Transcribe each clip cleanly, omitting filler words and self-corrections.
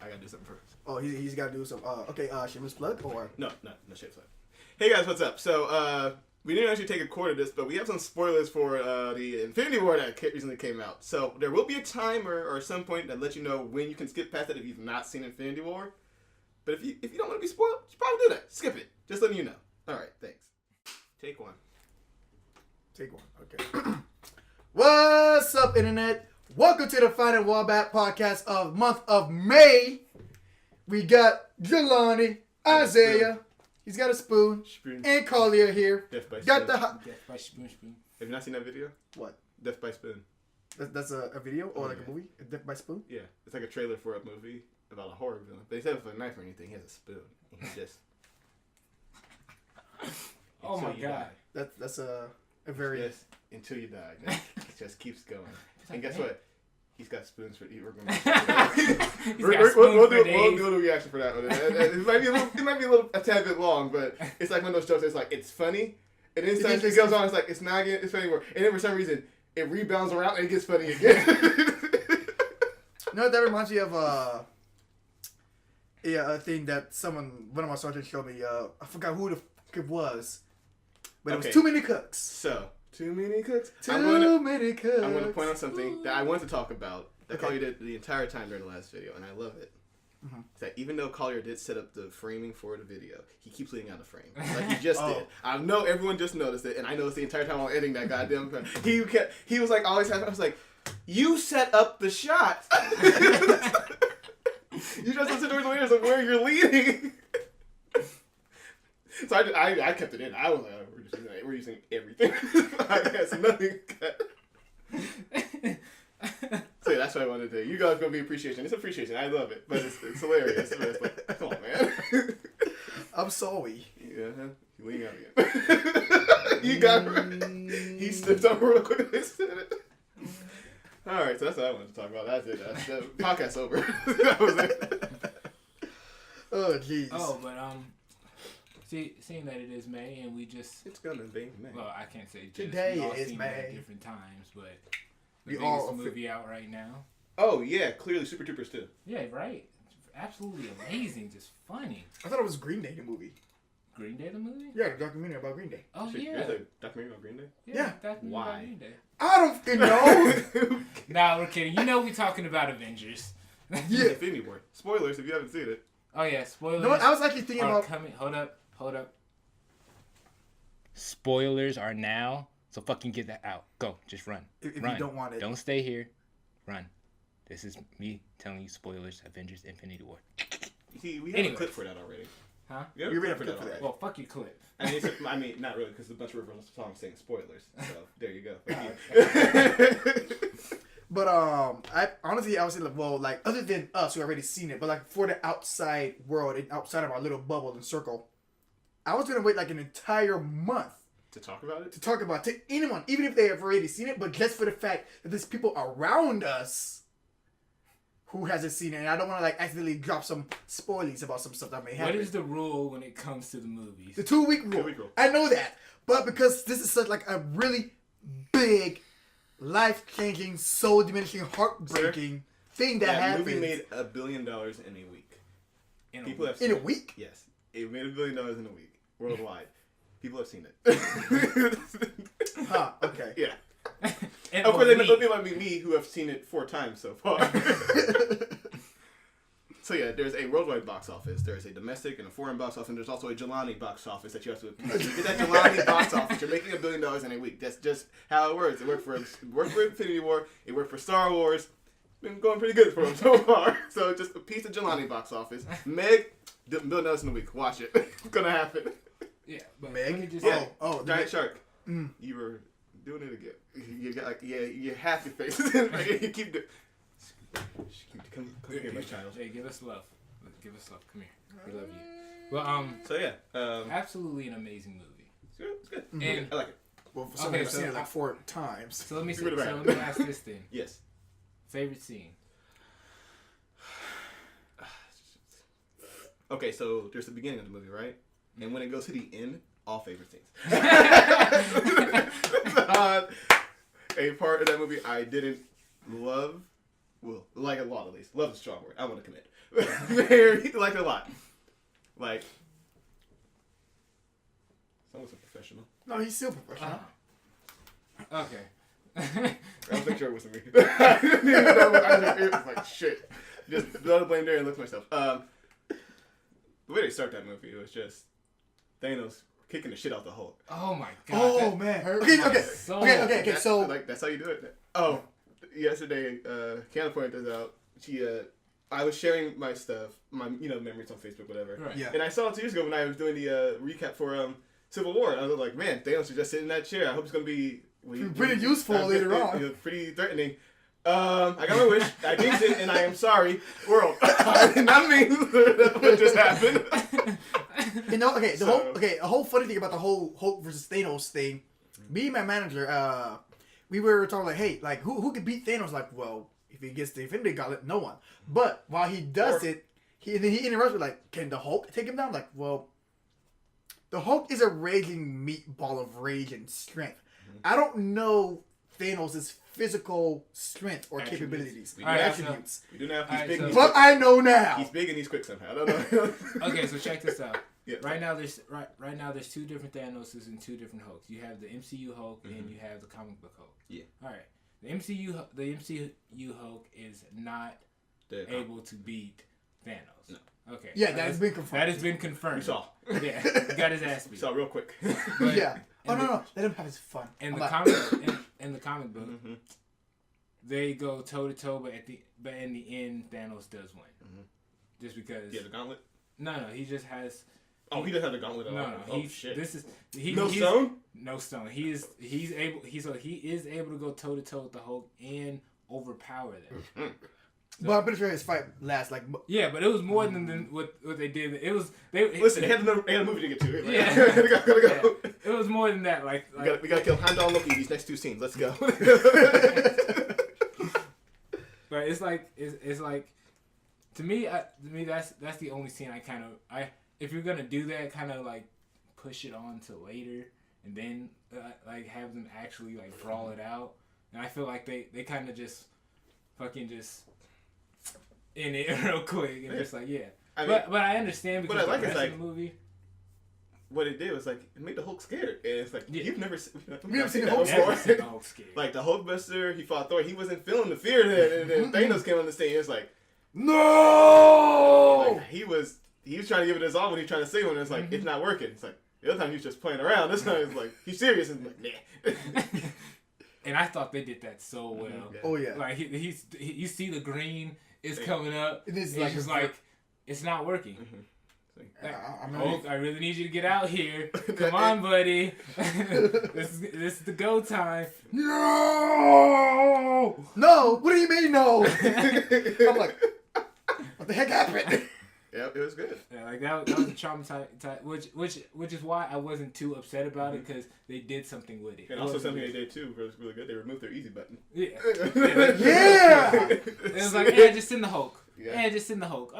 I gotta do something first. Oh, he's got to do some. Okay, shameless plug or no shameless plug. Hey guys, what's up? So we didn't actually take a quarter of this, but we have some spoilers for the Infinity War that recently came out. So there will be a timer or some point that lets you know when you can skip past it if you've not seen Infinity War. But if you don't want to be spoiled, you probably do that. Skip it. Just letting you know. All right, thanks. Take one. Okay. What's up, internet? Welcome to the Final Wombat podcast of month of May. We got Jelani, Isaiah. He's got a spoon. And Collier here. Death by got spoon. Death by spoon. Have you not seen that video? What? Death by spoon. That's a video or like a movie? Death by spoon? Yeah, it's like a trailer for a movie about a horror villain. But instead of a knife or anything, he has a spoon. And he just. Oh my god. That's a very. Yes, until you die. It just keeps going. And guess what? He's got spoons for we'll do a reaction for that one. It might be a tad bit long, but it's like one of those jokes that's like it's funny, and then sometimes it goes on. It's like it's not getting it's funny anymore, and then for some reason it rebounds around and it gets funny again. No, that reminds me of a thing that one of my sergeants showed me. I forgot who the fuck it was, but it was Too Many Cooks. So. Too many cooks. I'm going to point out something that I want to talk about that Collier did the entire time during the last video, and I love it. Mm-hmm. It's that even though Collier did set up the framing for the video, he keeps leaving out the frame. Like he just did. I know everyone just noticed it, and I noticed the entire time while editing that goddamn frame. He was like always having, I was like, you set up the shot. You just listen to the leaders of where you're leading. So I kept it in. I was like, we're using everything. I guess nothing cut. So yeah, that's what I wanted to do. You guys gonna be appreciation. It's appreciation. I love it, but it's hilarious. But it's like, come on, man. I'm sorry. Yeah, you lean out again. You got it. He slipped over real quick. They said it. All right, so that's what I wanted to talk about. That's it. That's the podcast's over. That was it. Oh jeez. Oh, but seeing that it is May and we just... It's gonna be May. Well, I can't say just. Today we all is seen May. It at different times, but the biggest movie out right now. Oh, yeah. Clearly Super Troopers 2. Yeah, right. Absolutely amazing. Just funny. I thought it was Green Day, the movie. Green Day, the movie? Yeah, the documentary about Green Day. Oh, yeah. There's a documentary about Green Day? Yeah. Why? About Green Day. I don't fucking know. Nah, we're kidding. You know we're talking about Avengers. Yeah. Infinity War. Spoilers if you haven't seen it. Oh, yeah. Spoilers. No, I was actually thinking about... Hold up. Spoilers are now, so fucking get that out. Go, just run. If run. you don't want it. Don't stay here. Run. This is me telling you spoilers, Avengers Infinity War. See, we have a clip for that already. Huh? We have a clip for that already. Well, fuck your clip. I mean, not really, because a bunch of reference songs saying spoilers. So, there you go. But, I was like, well, like, other than us who already seen it, but, like, for the outside world and outside of our little bubble and circle, I was going to wait, like, an entire month. To talk about it? To anyone, even if they have already seen it, but just for the fact that there's people around us who hasn't seen it, and I don't want to, like, accidentally drop some spoilies about some stuff that may happen. What is the rule when it comes to the movies? The 2 week rule. 2 week rule. I know that. But because this is such, like, a really big, life-changing, soul-diminishing, heartbreaking thing that happens. The movie made $1 billion in a week. In a week? Yes. It made $1 billion in a week. Worldwide. People have seen it. Huh, okay. Yeah. Of course, it might be me who have seen it 4 times so far. So yeah, there's a worldwide box office. There's a domestic and a foreign box office, and there's also a Jelani box office that you have to appease. You get that Jelani box office, you're making $1 billion in a week. That's just how it works. It worked for Infinity War. It worked for Star Wars. It's been going pretty good for them so far. So just a piece of Jelani box office. Meg, $1 billion in a week. Watch it. It's gonna happen. Yeah, but Meg? Giant shark. You were doing it again. You got you half your face. You keep doing. Come here, my child. Hey, give us love. Come here. We love you. Well, So yeah, absolutely an amazing movie. It's good. And I like it. Well, for somebody who's seen it like 4 times. So let me ask this then. Yes. Favorite scene. Okay, so there's the beginning of the movie, right? And when it goes to the end, all favorite scenes. A part of that movie I didn't love well, like a lot at least. Love is a strong word. I want to commit. Very, like a lot. Like, someone's a professional. No, he's still professional. Okay. I was not sure it was me. I didn't even know what I was like, shit. Just throw the blame there and look at myself. The way they start that movie, it was just Thanos kicking the shit out the Hulk. Oh my god. Oh that man. hurt Okay. my soul. Okay. So Like, that's how you do it. Oh, yesterday, Kiana pointed this out. I was sharing my stuff, my memories on Facebook, whatever. Right. yeah. And I saw it 2 years ago when I was doing the recap for Civil War. And I was like, man, Thanos should just sit in that chair. I hope it's gonna be Pretty useful later on. Pretty threatening. I got my wish. I jinxed it, and I am sorry, world. I did not mean what just happened. A whole funny thing about the whole Hulk versus Thanos thing. Me and my manager, we were talking like, hey, like who could beat Thanos? Like, well, if he gets the Infinity Gauntlet, no one. But while he does it, he interrupts with like, can the Hulk take him down? Like, well, the Hulk is a raging meatball of rage and strength. I don't know Thanos' physical strength or capabilities. Attributes. We do know he's big. But I know now. He's big and he's quick somehow. I don't know. Okay, so check this out. Yeah. Right now there's 2 different Thanoses and 2 different Hulks. You have the MCU Hulk and you have the comic book Hulk. Yeah. All right. The MCU Hulk is not able to beat Thanos. No. Okay. Yeah, that has been confirmed. That has been confirmed. We saw. Yeah, he got his ass beat. Saw real quick. But Yeah. Oh no! Let him have his fun. In the comic book, they go toe to toe, but in the end, Thanos does win. Just because. Yeah, the gauntlet. No, he just has. Oh, he doesn't have the gauntlet at all. No, Shit. No stone. No stone. He is able to go toe to toe with the Hulk and overpower them. But I'm pretty sure his fight lasts like. Yeah, but it was more than what they did. It was Listen, they had a movie to get to. Like, Yeah. gotta go. Yeah. It was more than that. Like We gotta kill Heimdall and Loki these next 2 scenes. Let's go. But it's like to me that's the only scene I if you're gonna do that, kind of like push it on to later and then like have them actually like brawl it out. And I feel like they kind of just fucking just in it real quick and just like but I understand because but I like the it's rest like of the movie. What it did was like it made the Hulk scared, and it's like you've never seen seen that Hulk before. Never seen the Hulk scared. Like the Hulkbuster, he fought Thor. He wasn't feeling the fear then, and then Thanos came on the scene. It's like no. like, he was trying to give it his all when he was trying to save him. And it's like it's not working. It's like the other time he was just playing around. This time it's like he's serious and like nah. And I thought they did that so well. Yeah. Oh yeah. Like you see the green is coming up. It is It's just like it's not working. Like, Hulk, I really need you to get out here. Come on, buddy. This is the go time. No. What do you mean no? I'm like, what the heck happened? Yeah, it was good. Yeah, like that was a traumatizing, which is why I wasn't too upset about it because they did something with it. And also something they did too was really good. They removed their easy button. Yeah. Yeah. It was like, just send the Hulk. Yeah. Just send the Hulk.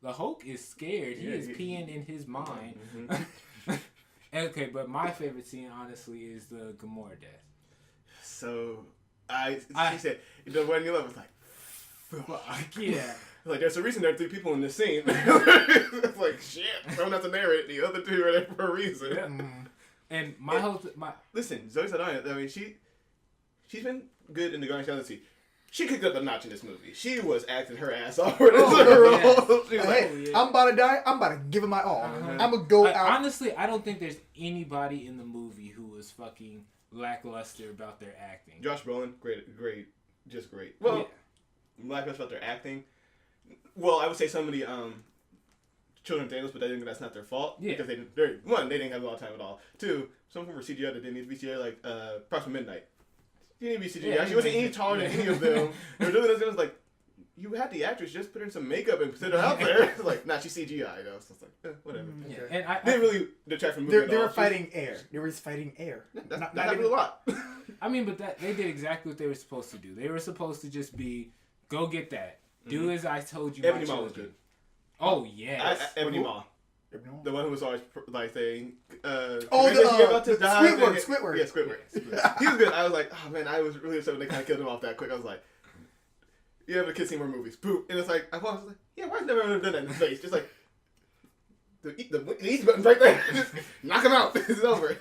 The Hulk is scared. He is peeing in his mind. Okay, but my favorite scene, honestly, is the Gamora death. So, she said, the one you love was like, fuck, yeah. Like, there's a reason there are 3 people in this scene. It's like, shit, I'm gonna have to narrate it. The other 2 are there for a reason. Yeah. And Listen, Zoe Saldana, I mean, she's been good in the Guardians of the Galaxy. She kicked up a notch in this movie. She was acting her ass off for this role. She was like, Hey, I'm about to die. I'm about to give it my all. I'm gonna go out. Honestly, I don't think there's anybody in the movie who was fucking lackluster about their acting. Josh Brolin, great, just great. Well, lackluster about their acting. Well, I would say some of the children of Thanos, but I think that's not their fault. Yeah. Because they didn't have a lot of time at all. 2, some of them were CGI that didn't need to be CGI, like Proxima Midnight. She didn't need to be CGI. She wasn't any taller than any of them. They were doing this, and it was like, you had the actress, just put her in some makeup and put her out there. It's like, nah, she's CGI, you know? So it's like, whatever. Yeah. Okay. And I Didn't really detract from the movie They at were all. fighting air. They were just fighting air. That Not happened even a lot. I mean, but they did exactly what they were supposed to do. They were supposed to just be, go get that. Do as I told you. Ebony Maw was good. Oh, yes. Ebony Maw. The one who was always like saying, you're about to die. Squidward. Yeah, Squidward. He was good. I was like, oh man, I was really upset when they kind of killed him off that quick. I was like, You have a kid see more movies. Boop. And it's like, I was like, yeah, why has never done that in his face? Just like, the easy button's right there. Just knock him out. It's over.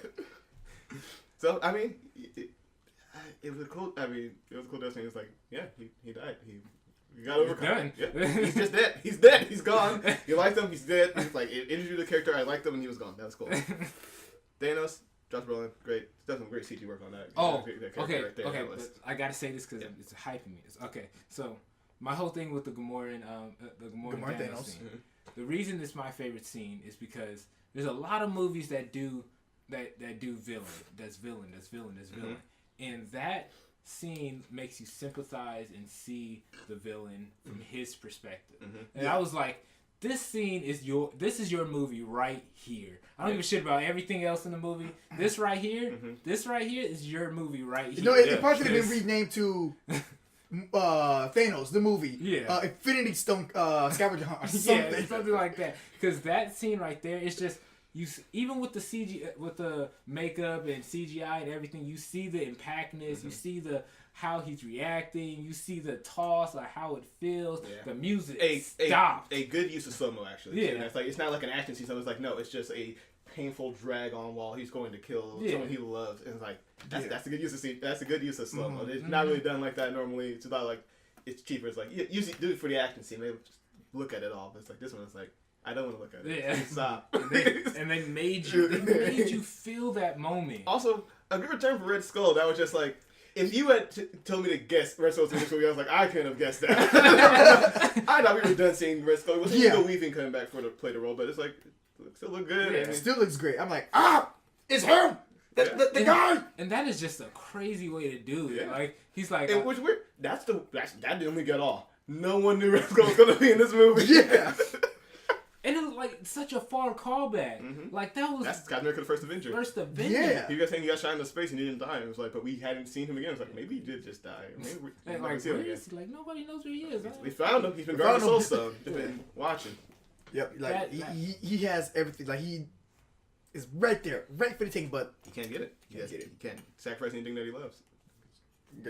So, I mean, it was a cool, it was a cool death scene. It's like, yeah, he died. He got overcome. Yeah. He's just dead. He's dead. He's gone. You liked him. He's dead. It's like, it introduced the character. I liked him and he was gone. That was cool. Thanos. Josh Brolin, great. Done some great CG work on that. Okay. Right there, Okay. But I gotta say this because it's hyping me. Okay, so my whole thing with the Gamora and the Gamora and Thanos scene. Mm-hmm. The reason it's my favorite scene is because there's a lot of movies that do villain. That's villain. Mm-hmm. And that scene makes you sympathize and see the villain from his perspective. Mm-hmm. And I was like, this scene is your movie right here. I don't give a shit about everything else in the movie. This right here is your movie right here. You know, it probably could have been renamed to Thanos, the movie. Yeah. Infinity Stone Scavenger Hunt or something. Yeah, something like that. Because that scene right there, it's just, even with the CG, with the makeup and CGI and everything, you see the impactness, mm-hmm. you see how he's reacting, you see the toss, like how it feels, the music stopped. A good use of slow-mo, actually. Yeah. So it's not like an action scene, so it's like, no, it's just a painful drag on while he's going to kill someone he loves. And it's like, that's a good use of that's a good use of slow-mo. Mm-hmm. It's not really done like that normally. It's about like, it's cheaper. It's like, use it, do it for the action scene. Maybe just look at it all. But it's like, this one is like, I don't want to look at it. Yeah. Stop. and they made you feel that moment. Also, a good return for Red Skull. That was just like, if you had told me to guess Red Skull's in this movie, I was like, I couldn't have guessed that. I thought we were done seeing Red Skull. It was Hugo Weaving coming back to play the role, but it's like, it still look good. Yeah. It still looks great. I'm like, it's him! The guy! And that is just a crazy way to do it. Yeah. Like, he's like... And which weird, that didn't we get all. No one knew Red Skull was going to be in this movie. Yeah. And it was like such a far callback. Mm-hmm. Like that's Captain America: The First Avenger. Yeah. You guys saying he got shot into space and he didn't die. It was like, but we hadn't seen him again. It was like, maybe he did just die. Maybe we like, see him again. Like nobody knows where he is. We found him. He's been guarding the Soul Stone. Just been watching. Yep. Like he has everything. Like he is right there, right for the taking. But he can't get it. He can't sacrifice anything that he loves.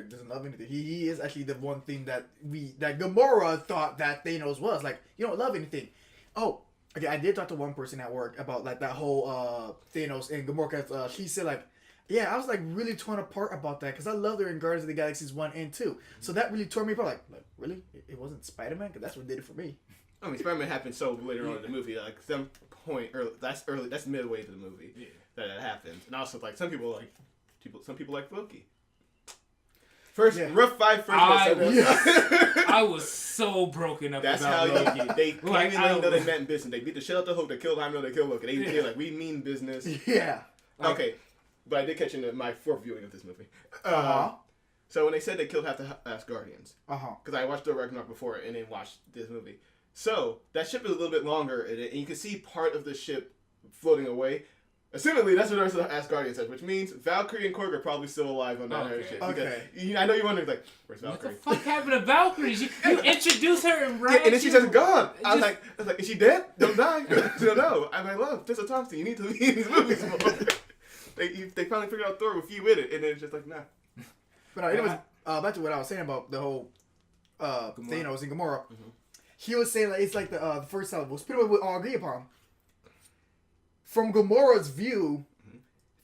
Doesn't love anything. He is actually the one thing that Gamora thought that Thanos was. Like, you don't love anything. Oh. Okay, I did talk to one person at work about like that whole Thanos and Gamora. She said like, yeah, I was like really torn apart about that because I loved her in Guardians of the Galaxies 1 and 2. So that really tore me apart. Like really? It wasn't Spider-Man? Because that's what did it for me. I mean, Spider-Man happened so later on in the movie. Like some point early. That's midway to the movie that happened. And also like some people like Loki. Rough 5 first. I was so broken up. That's about how Loki. They came in know they meant business. They beat the shit out the Hulk. They killed Hymno. They killed Loki. They're like, we mean business. Yeah. Okay, but I did catch in my 4th viewing of this movie. So when they said they killed half the Asgardians, because I watched the Ragnarok before and then watched this movie. So that ship is a little bit longer, and you can see part of the ship floating away. Assumedly, that's what the rest of the Asgardians said, which means Valkyrie and Korg are probably still alive on that ship. Okay. I know you're wondering, like, where's Valkyrie? What the fuck happened to Valkyrie? You introduced her and and then she's just gone. I was like, is she dead? Don't die. No. I'm like, love, Tessa Thompson, you need to be in these movies more. They finally figured out Thor with you with it, and then it's just like, nah. But anyways, back to what I was saying about the whole Thanos and Gamora. Mm-hmm. He was saying like it's like the first time was pretty much what we all agree upon. From Gamora's view,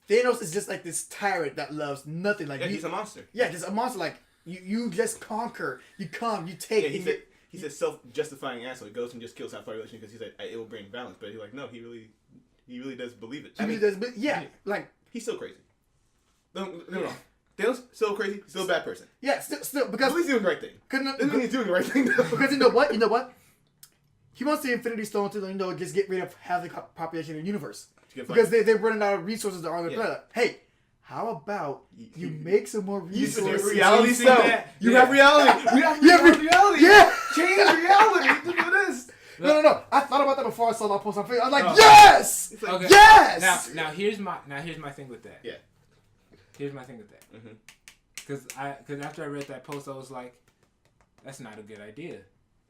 Thanos is just like this tyrant that loves nothing. Like he's a monster. Yeah, just a monster. Like you just conquer, you come, you take. Yeah, he's a self-justifying asshole. He goes and just kills half population because he's like it will bring balance. But he's like, no, he really does believe it. He really does. Yeah, like he's still crazy. No. Thanos still crazy. Still a bad person. Yeah, still because he's doing the right thing. He's doing the right thing. Because you know what. He wants the Infinity Stone to, just get rid of half the population of the universe. Because they're running out of resources on their planet. Hey, how about you make some more resources? Reality stuff. You have reality. We have reality. Yeah. Change reality. Look at this. No. I thought about that before I saw that post on Facebook. I'm like, yes! Okay. Yes! Now here's my thing with that. Yeah. Here's my thing with that. Because after I read that post, I was like, that's not a good idea.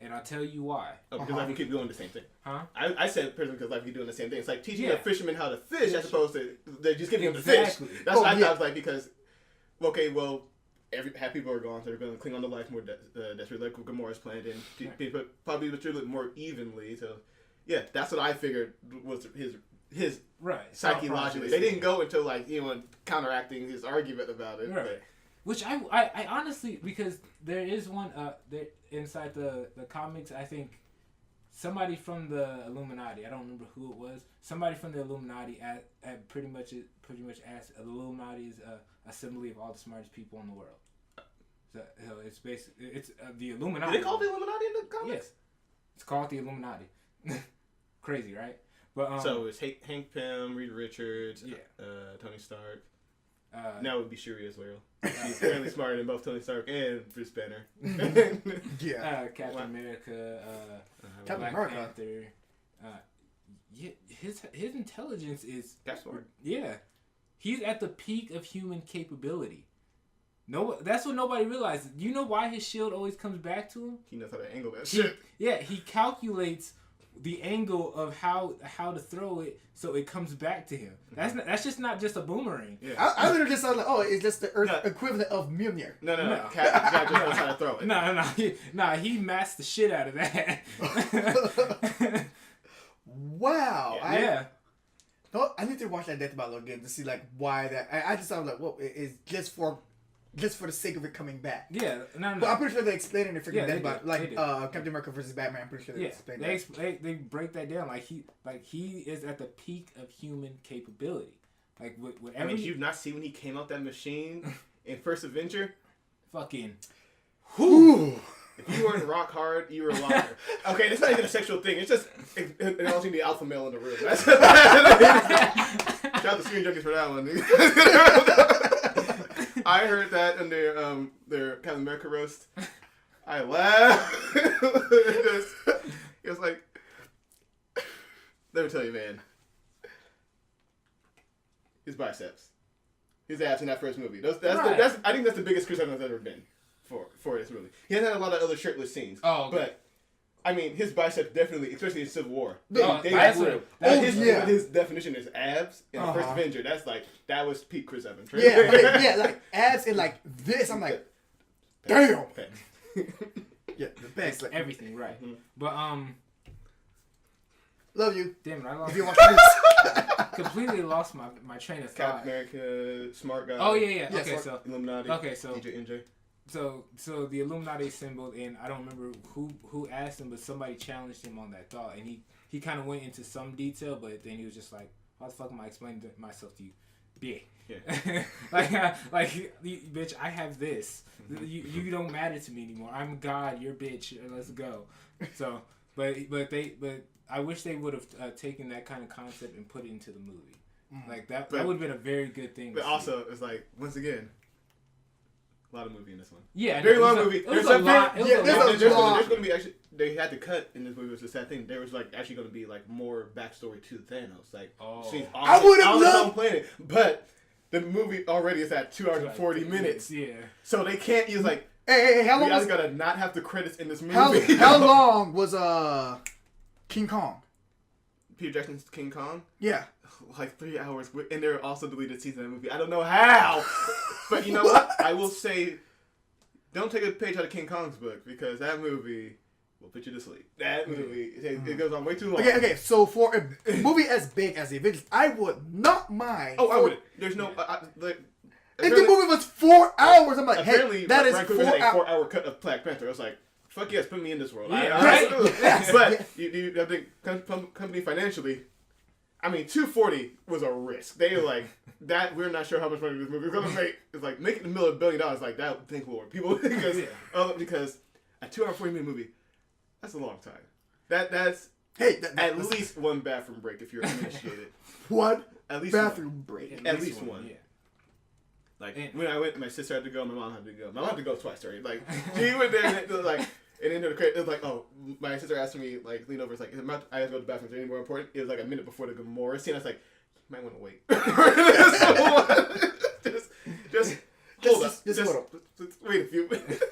And I'll tell you why. Oh, because I can keep doing the same thing. Huh? I said personally because I keep doing the same thing. It's like teaching a fisherman how to fish as opposed to they're just giving him the fish. That's what I thought. Like because, okay, well, half people are gone, so they're going to cling on to life more desperately, like Gamora's planned, and people probably distribute more evenly. So, yeah, that's what I figured was his right psychologically. They didn't go into like counteracting his argument about it. Right. But. Which I honestly, because there is one there inside the comics, I think somebody from the Illuminati, I don't remember who it was, somebody from the Illuminati pretty much asked, the Illuminati is a assembly of all the smartest people in the world. So it's basically, it's the Illuminati. Did they call it the Illuminati in the comics? Yes. It's called the Illuminati. Crazy, right? But so it's Hank Pym, Reed Richards, yeah. Tony Stark. Now it would be Shuri as well. She's apparently smarter than both Tony Stark and Bruce Banner. yeah. Captain America, Captain Black America. Panther. Yeah, his intelligence is That's smart. Yeah, he's at the peak of human capability. No, that's what nobody realizes. You know why his shield always comes back to him? He knows how to angle that shit. Yeah, he calculates the angle of how to throw it so it comes back to him. That's just not just a boomerang. Yeah. I literally just thought like, oh, it's just the Earth equivalent of Mjolnir. No. Cap just knows how to throw it. No. He masked the shit out of that. Wow. Yeah. I need to watch that Death Battle again to see like why that. I just thought like, well, it's just for the sake of it coming back. Yeah, no. But I'm pretty sure they explain it in freaking Yeah, Death they Battle, do. like They do. Captain America versus Batman. I'm pretty sure they explain that. They break that down like he is at the peak of human capability. Like whatever. I mean, you not see when he came out that machine in First Avenger? Fucking. Whew. If you weren't rock hard, you were a liar. Okay, it's not even a sexual thing. It's just acknowledging the alpha male in the room. Shout out to Screen Junkies for that one. I heard that in their Captain America roast. I laughed. It was like, let me tell you, man. His biceps, his abs in that first movie. I think that's the biggest criticism that's ever been for this movie. He hasn't had a lot of other shirtless scenes. Oh, okay. But I mean, his biceps definitely, especially in Civil War. His definition is abs in the First Avenger. That's like that was peak Chris Evans. Right? Yeah, like abs and like this. I'm like, damn. Yeah, the best. Like, everything right. Mm-hmm. But love you. damn it, I If you lost. watch this. Completely lost my train of thought. Captain America, smart guy. Oh yeah. Yeah, Okay, so- so Illuminati. so DJ NJ. So the Illuminati assembled, and I don't remember who asked him, but somebody challenged him on that thought, and he kind of went into some detail, but then he was just like, "How the fuck am I explaining myself to you?" Yeah. like bitch, I have this. Mm-hmm. You don't matter to me anymore. I'm God. You're bitch. Let's go. So, but I wish they would have taken that kind of concept and put it into the movie. Like that would have been a very good thing. But also, it's like once again. A lot of movie in this one. Yeah, very long movie. It was a lot. There's going to be actually. They had to cut in this movie. Was the sad thing. There was like actually going to be like more backstory to Thanos. Like, I would have loved planet, but the movie already is at 2 hours and 40 minutes. Yeah. So they can't use like. Hey, how long? We Was gotta not have the credits in this movie. how long was King Kong? Peter Jackson's King Kong. Yeah. Like 3 hours, and there are also deleted scenes in that movie. I don't know how, but you know what? I will say, don't take a page out of King Kong's book because that movie will put you to sleep. That movie, it goes on way too long. Okay. So for a movie as big as The Avengers, I would not mind. Oh, I wouldn't. There's no. If the movie was 4 hours, I'm like, hey, that is Ryan 4 Coogler had a hours. 4-hour cut of Black Panther. I was like, fuck yes, put me in this world. Yeah, right? But I think company financially, I mean, 240 was a risk. They were like, that, we're not sure how much money this movie is going to make. It's like, making $1 billion, like, that, thank Lord. People, because a 2 hour 40-minute movie, that's a long time. That's at least one bathroom break if you're initiated. What? At least bathroom break. At least one. Yeah. Like, when I went, my sister had to go, my mom had to go. My mom had to go twice, right? Like, she went there, and it was like, and then it was like, oh, my sister asked me, like, lean over, it's like, I have to go to the bathroom, is there any more important? It was like a minute before the Gamora scene. I was like, you might want to wait. just wait a few minutes.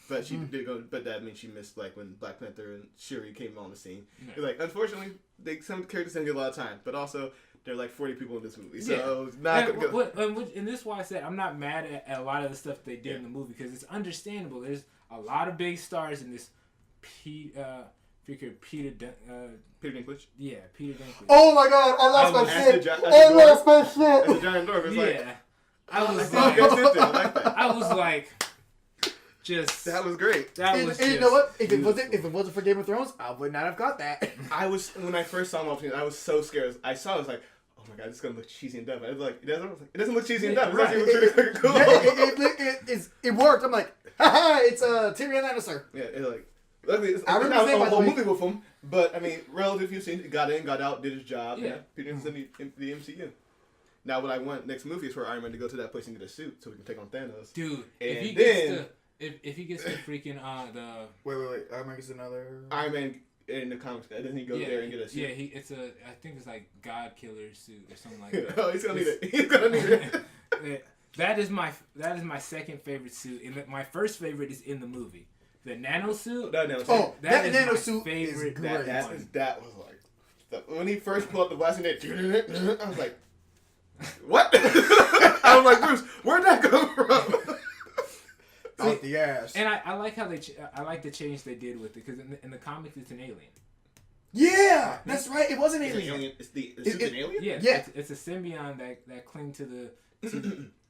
But she did go, but that means she missed, like, when Black Panther and Shuri came on the scene. It's like, unfortunately, some characters didn't get a lot of time, but also, there are like 40 people in this movie, so it's not gonna go. And this is why I said I'm not mad at a lot of the stuff they did in the movie because it's understandable. There's a lot of big stars in this. Peter Dinklage. Yeah, Peter Dinklage. Oh my god, I lost my shit. I lost my shit. As a giant dwarf, it's like I was like, like that. I was like, just that was great. And you know what? If it wasn't for Game of Thrones, I would not have got that. When I first saw him, I was so scared. I was like, oh my god, this is gonna look cheesy and dumb. I was like, it doesn't look cheesy and dumb. It actually looks really cool. It worked. I'm like, haha, it's Tyrion Lannister. Yeah, it's like. Luckily, it's I remember not saying a by the whole way- movie with him, but I mean, relative few scenes, got in, got out, did his job. Yeah. Peter Dinklage in the MCU. Now, what I want next movie is for Iron Man to go to that place and get a suit so we can take on Thanos. Dude, And if he gets the freaking the Wait. Iron Man is another. Iron Man in the comics, doesn't he go there and get a suit? Yeah, I think it's like God Killer suit or something like that. Oh, he's gonna need it. He's gonna need it. That is my second favorrit suit. And my first favorite is in the movie. The nano suit. That nano suit. Oh, that is nano my suit favorite. is great. That was like when he first pulled up the blast and it, I was like, what? I was like, Bruce, where'd that come from? Out the ass. And I like how I like the change they did with it because in the comics it's an alien. Yeah, that's right. It wasn't It's an alien. alien. It's the suit's an alien? Yeah. It's a symbiont that cling to the.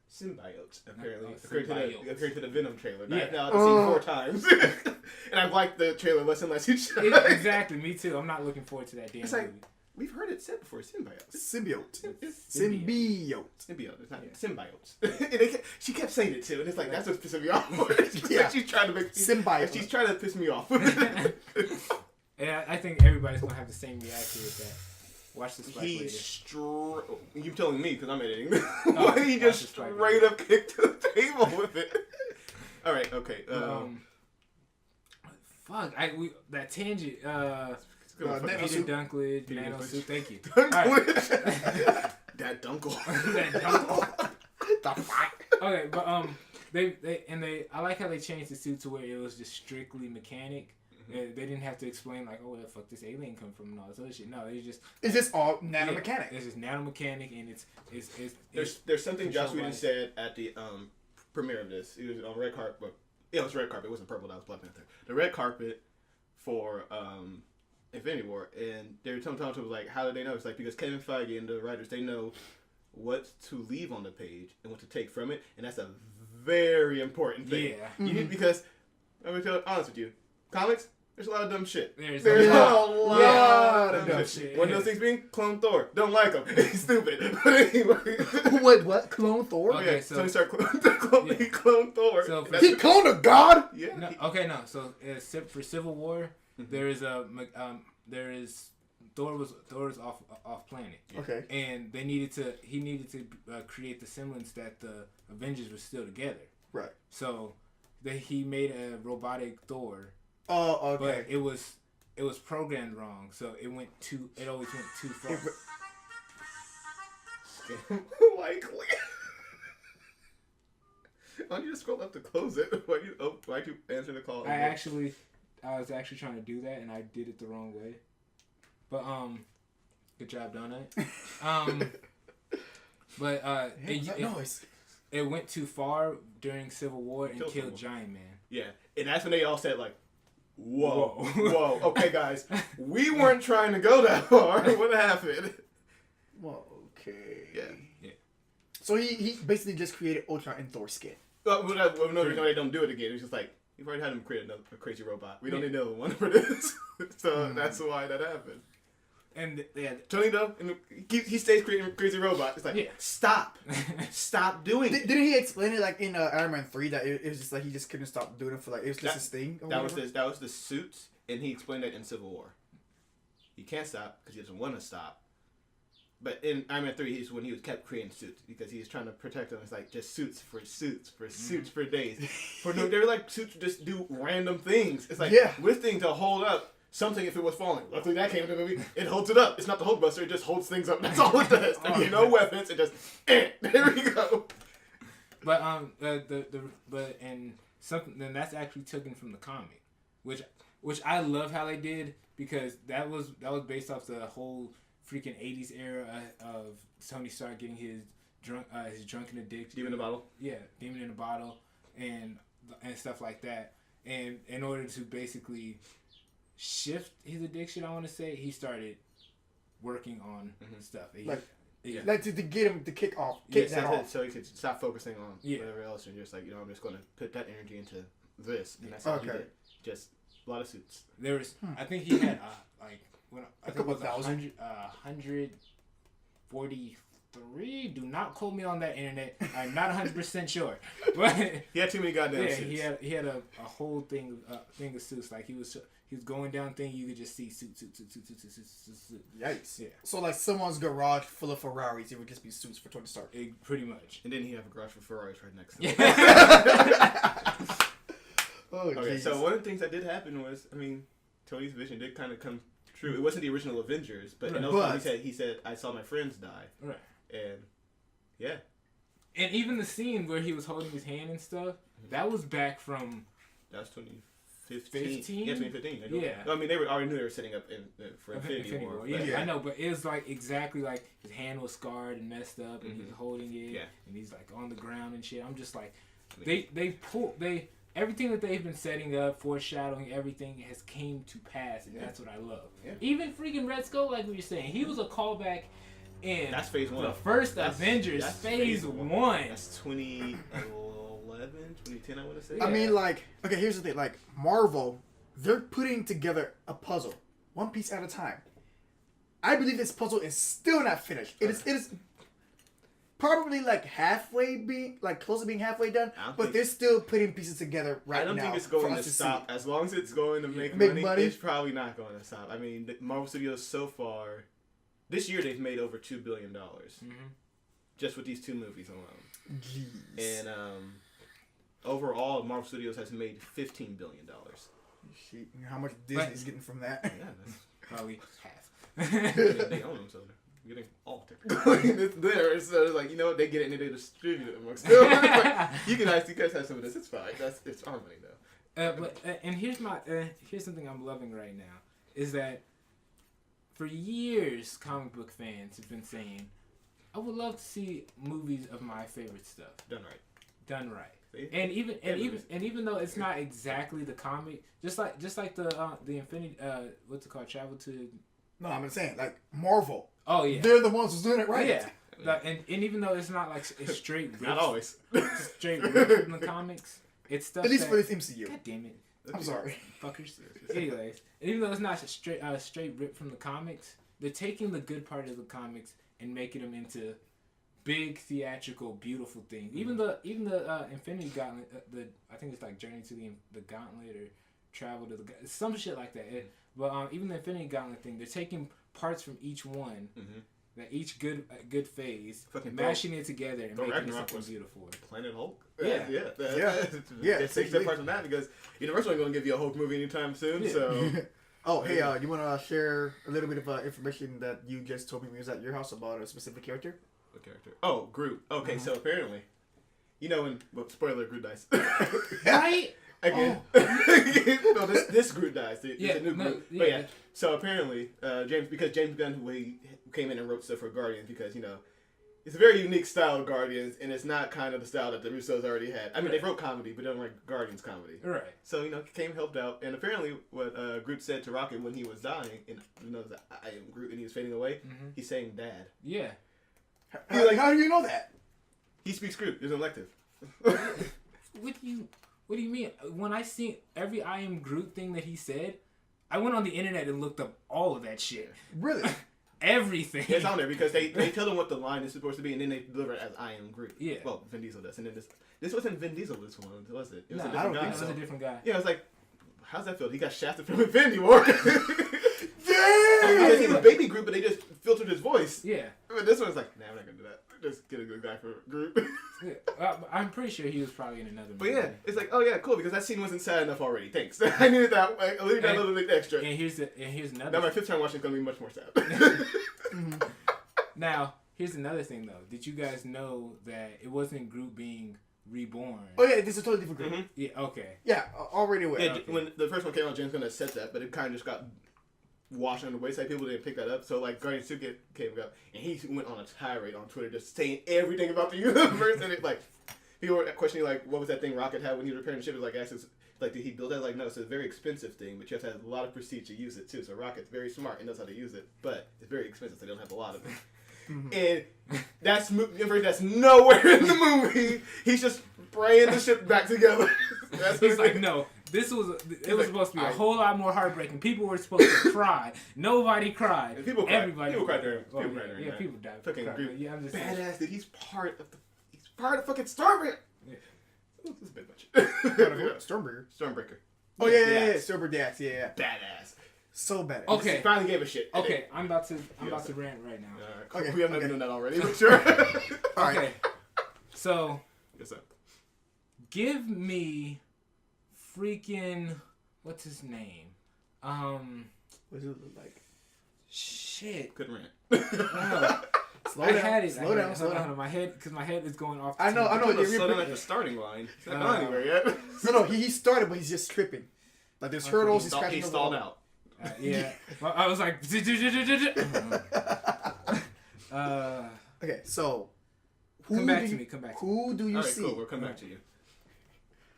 Symbiotes, apparently. Symbiotes. According to the Venom trailer. Yeah. Now I've seen 4 times. And I've liked the trailer less and less each time. Exactly, me too. I'm not looking forward to that damn It's like, movie. we've heard it said before, symbiotes. Symbiote. It's Symbiote. symbiote. It's not Yeah. symbiotes. She kept saying it too, and it's like, that's what's pissing me off. Yeah. Like she's trying to make Symbiote. She's trying to piss me off. Yeah, I think everybody's gonna have the same reaction with that. Watch the spike later. You telling me because I'm editing. No, Why he just straight up kicked the table with it? All right, okay. Fuck, that tangent. Nano Peter suit. Dinklage, Peter nano Dinklage. suit. Thank you. That dunkle. That dunkel. The fuck. Okay, but they I like how they changed the suit to where it was just strictly mechanic. They didn't have to explain like, oh, where the fuck this alien come from and all this other shit. No, they just It's just all nanomechanic. It's just nanomechanic, and it's There's something Joss Whedon controlled by- said at the premiere of this. He was on red carpet. Yeah, it was red carpet. It wasn't purple. That was Black Panther. The red carpet for Infinity War, and they were telling was like, how do they know? It's like because Kevin Feige and the writers, they know what to leave on the page and what to take from it, and that's a very important thing. Yeah. You need, because I'm gonna be honest with you, comics. There's a lot of dumb shit. There's a a lot of dumb shit. One of those things being Clone Thor. Don't like him. He's stupid. But anyway. Wait, what? Clone Thor? Okay, Yeah, so- so he started clone Thor. So And He cloned a god? yeah. No, okay, no. So for Civil War, there is Thor was off planet. Okay. And he needed to create the semblance that the Avengers were still together. Right. So he made a robotic Thor, Oh, okay. but it was programmed wrong. So it always went too far. Likely. Why don't you just scroll up to close it? Why'd you answer the call? I was actually trying to do that, and I did it the wrong way. But good job, Donut. But Hey, what's that noise? it went too far during Civil War and Killed killed someone. Giant Man. Yeah, and that's when they all said like, "Whoa, Whoa. whoa, okay, guys, we weren't trying to go that far. What happened?" Well, okay. Yeah. So he basically just created Ultron and Thor skin. But no reason why they don't do it again. It's just like you've already had him create a crazy robot. We don't need another one for this. So that's why that happened. And yeah, Tony though, he stays creating crazy robots. It's like stop doing it. Didn't he explain it like in Iron Man 3 that it was just like he just couldn't stop doing it for like it was just his thing? Or That whatever? was the suits, and he explained that in Civil War. He can't stop because he doesn't want to stop. But in Iron Man 3, he's when he kept creating suits because he was trying to protect them. It's like just suits for days. They're like suits to just do random things. It's like with thing to hold up something if it was falling. Luckily that came into the movie. It holds it up. It's not the hold buster. It just holds things up. That's all it does. There's no weapons. It just there we go. but then that's actually taken from the comic, which I love how they did because that was based off the whole freaking 80s era of Tony Stark getting his drunken addiction. Demon in a bottle. Yeah, demon in a bottle, and stuff like that. And in order to basically shift his addiction, I want to say, he started working on stuff. Like to get him to kick that off. So he could stop focusing on whatever else, and just like, I'm just going to put that energy into this, and that's how he did. Just a lot of suits. There was, I think he had I think it was 1,000. 143. Do not quote me on that, internet. I'm not 100% sure, but he had too many goddamn suits. he had a whole thing of suits. Like he was going down thing. You could just see suit. Yikes! Yeah. So like someone's garage full of Ferraris, it would just be suits for Tony Stark. Pretty much. And then he have a garage for Ferraris right next to him. Oh, okay, geez. so one of the things that did happen was, Tony's vision did kind of come true. It wasn't the original Avengers, but in those he said, I saw my friends die. Right. And, yeah. And even the scene where he was holding his hand and stuff, that was back from... That was 2015. Yeah, 2015. Yeah. I mean, they already knew they were setting up for Infinity War. Yeah, I know, but it was like exactly like his hand was scarred and messed up, and he's holding it, and he's like on the ground and shit. I'm just like, everything that they've been setting up, foreshadowing, everything has came to pass, and that's what I love. Yeah. Even freaking Red Skull, like we were saying, he was a callback in that's phase 1. The first Avengers, that's phase 1. That's 2011, 2010, I want to say. I mean, like, okay, here's the thing. Like, Marvel, they're putting together a puzzle, one piece at a time. I believe this puzzle is still not finished. It is probably like close to being halfway done, but they're still putting pieces together right now. I don't think it's going to stop. As long as it's going to make money, it's probably not going to stop. I mean, the Marvel Studios so far, this year they've made over $2 billion. Just with these 2 movies alone. Jeez. And overall, Marvel Studios has made $15 billion. Shit, how much Disney's getting from that? Yeah, that's probably half. They own them, so they're getting all technically. It's there, so it's like, they get it and they distribute it amongst them. Like, you guys have some of this. It's fine. It's our money though. And here's something I'm loving right now is that for years comic book fans have been saying, I would love to see movies of my favorite stuff done right. See? And even though it's not exactly the comic, just like the Infinity what's it called, travel to. No, I'm saying like Marvel. Oh yeah, they're the ones who's doing it right. Yeah, and even though it's not like it's straight ripped, not always straight ripped from the comics, it's stuff. At least for this MCU. God damn it! I'm sorry, fuckers. Anyways, and even though it's not straight ripped from the comics, they're taking the good part of the comics and making them into big theatrical, beautiful things. Even the Infinity Gauntlet, I think it's like Journey to the Gauntlet or Travel to the some shit like that. But even the Infinity Gauntlet thing, they're taking parts from each one, that each good phase, mashing it together and making something beautiful. Planet Hulk. Yeah. They take that part from that because Universal ain't gonna give you a Hulk movie anytime soon. Yeah. So. Oh, hey, you want to share a little bit of information that you just told me when you was at your house about a specific character? What character? Oh, Groot. Okay, so apparently, spoiler, Groot dies. Right? Again. Oh. No, this Groot dies. It's a new Groot. Yeah. But yeah, so apparently, James Gunn, who came in and wrote stuff for Guardians, because, it's a very unique style of Guardians, and it's not kind of the style that the Russos already had. I mean, they wrote comedy, but they don't write Guardians comedy. Right. So, came, helped out, and apparently what Groot said to Rocket when he was dying, and I am Groot, and he was fading away, he's saying Dad. Yeah. How do you know that? He speaks Groot. It's an elective. What do you mean? When I seen every I am Groot thing that he said, I went on the internet and looked up all of that shit. Really? Everything. It's on there because they tell them what the line is supposed to be, and then they deliver it as I am Groot. Yeah. Well, Vin Diesel does, and then this wasn't Vin Diesel. This one was it? It was a different guy. It was a different guy. Yeah, I was like, how's that feel? He got shafted from Infinity War. Yeah. Because he was Baby Groot, but they just filtered his voice. Yeah. But this one's like, nah, we're not gonna do that. Just get a good guy for Groot. I'm pretty sure he was probably in another movie. But yeah, it's like, oh yeah, cool, because that scene wasn't sad enough already. Thanks. I needed that. Like, I needed that little bit extra. And here's another. Now my 5th time watching is gonna be much more sad. Now, here's another thing though. Did you guys know that it wasn't Groot being reborn? Oh yeah, this is a totally different Groot. Yeah. Okay. Yeah, already aware. Yeah, when the first one came out, James Gunn had said that, but it kind of just got washed on the wayside. People didn't pick that up. So like Guardians 2 came up, and he went on a tirade on Twitter just saying everything about the universe, and it like people were questioning like what was that thing Rocket had when he was repairing the ship? It was like like did he build that? Like no, it's a very expensive thing, but you have to have a lot of prestige to use it too. So Rocket's very smart and knows how to use it, but it's very expensive, so they don't have a lot of it. And that's nowhere in the movie. He's just spraying the ship back together. He's like, no, it was supposed to be a whole lot more heartbreaking. People were supposed to cry. Nobody cried. People cried. Everybody People cried during. Yeah, people died. Fucking Yeah, I'm just badass. Dude, he's part of fucking Stormbreaker. Yeah. It's a bit much. Stormbreaker. Oh yeah. Stormbreaker. Yeah. Badass. So badass. Okay. He finally gave a shit. Okay, I'm about to rant right now. Cool. Okay, We haven't done that already, but sure. All right. Okay. So, Yes, sir. give me freaking what's his name? What does it look like? Shit. Couldn't rant. No. Slow I down. had it. Slow down. Hold on. My head, because my head is going off. I know. You're You're slow down at the starting line. He's not going anywhere yet. No. He started, but he's just tripping. Like there's hurdles. He's He stalled out. Yeah. Well, I was like. Okay, so Come back to me. Who do you All right, see? cool. We'll come back to you.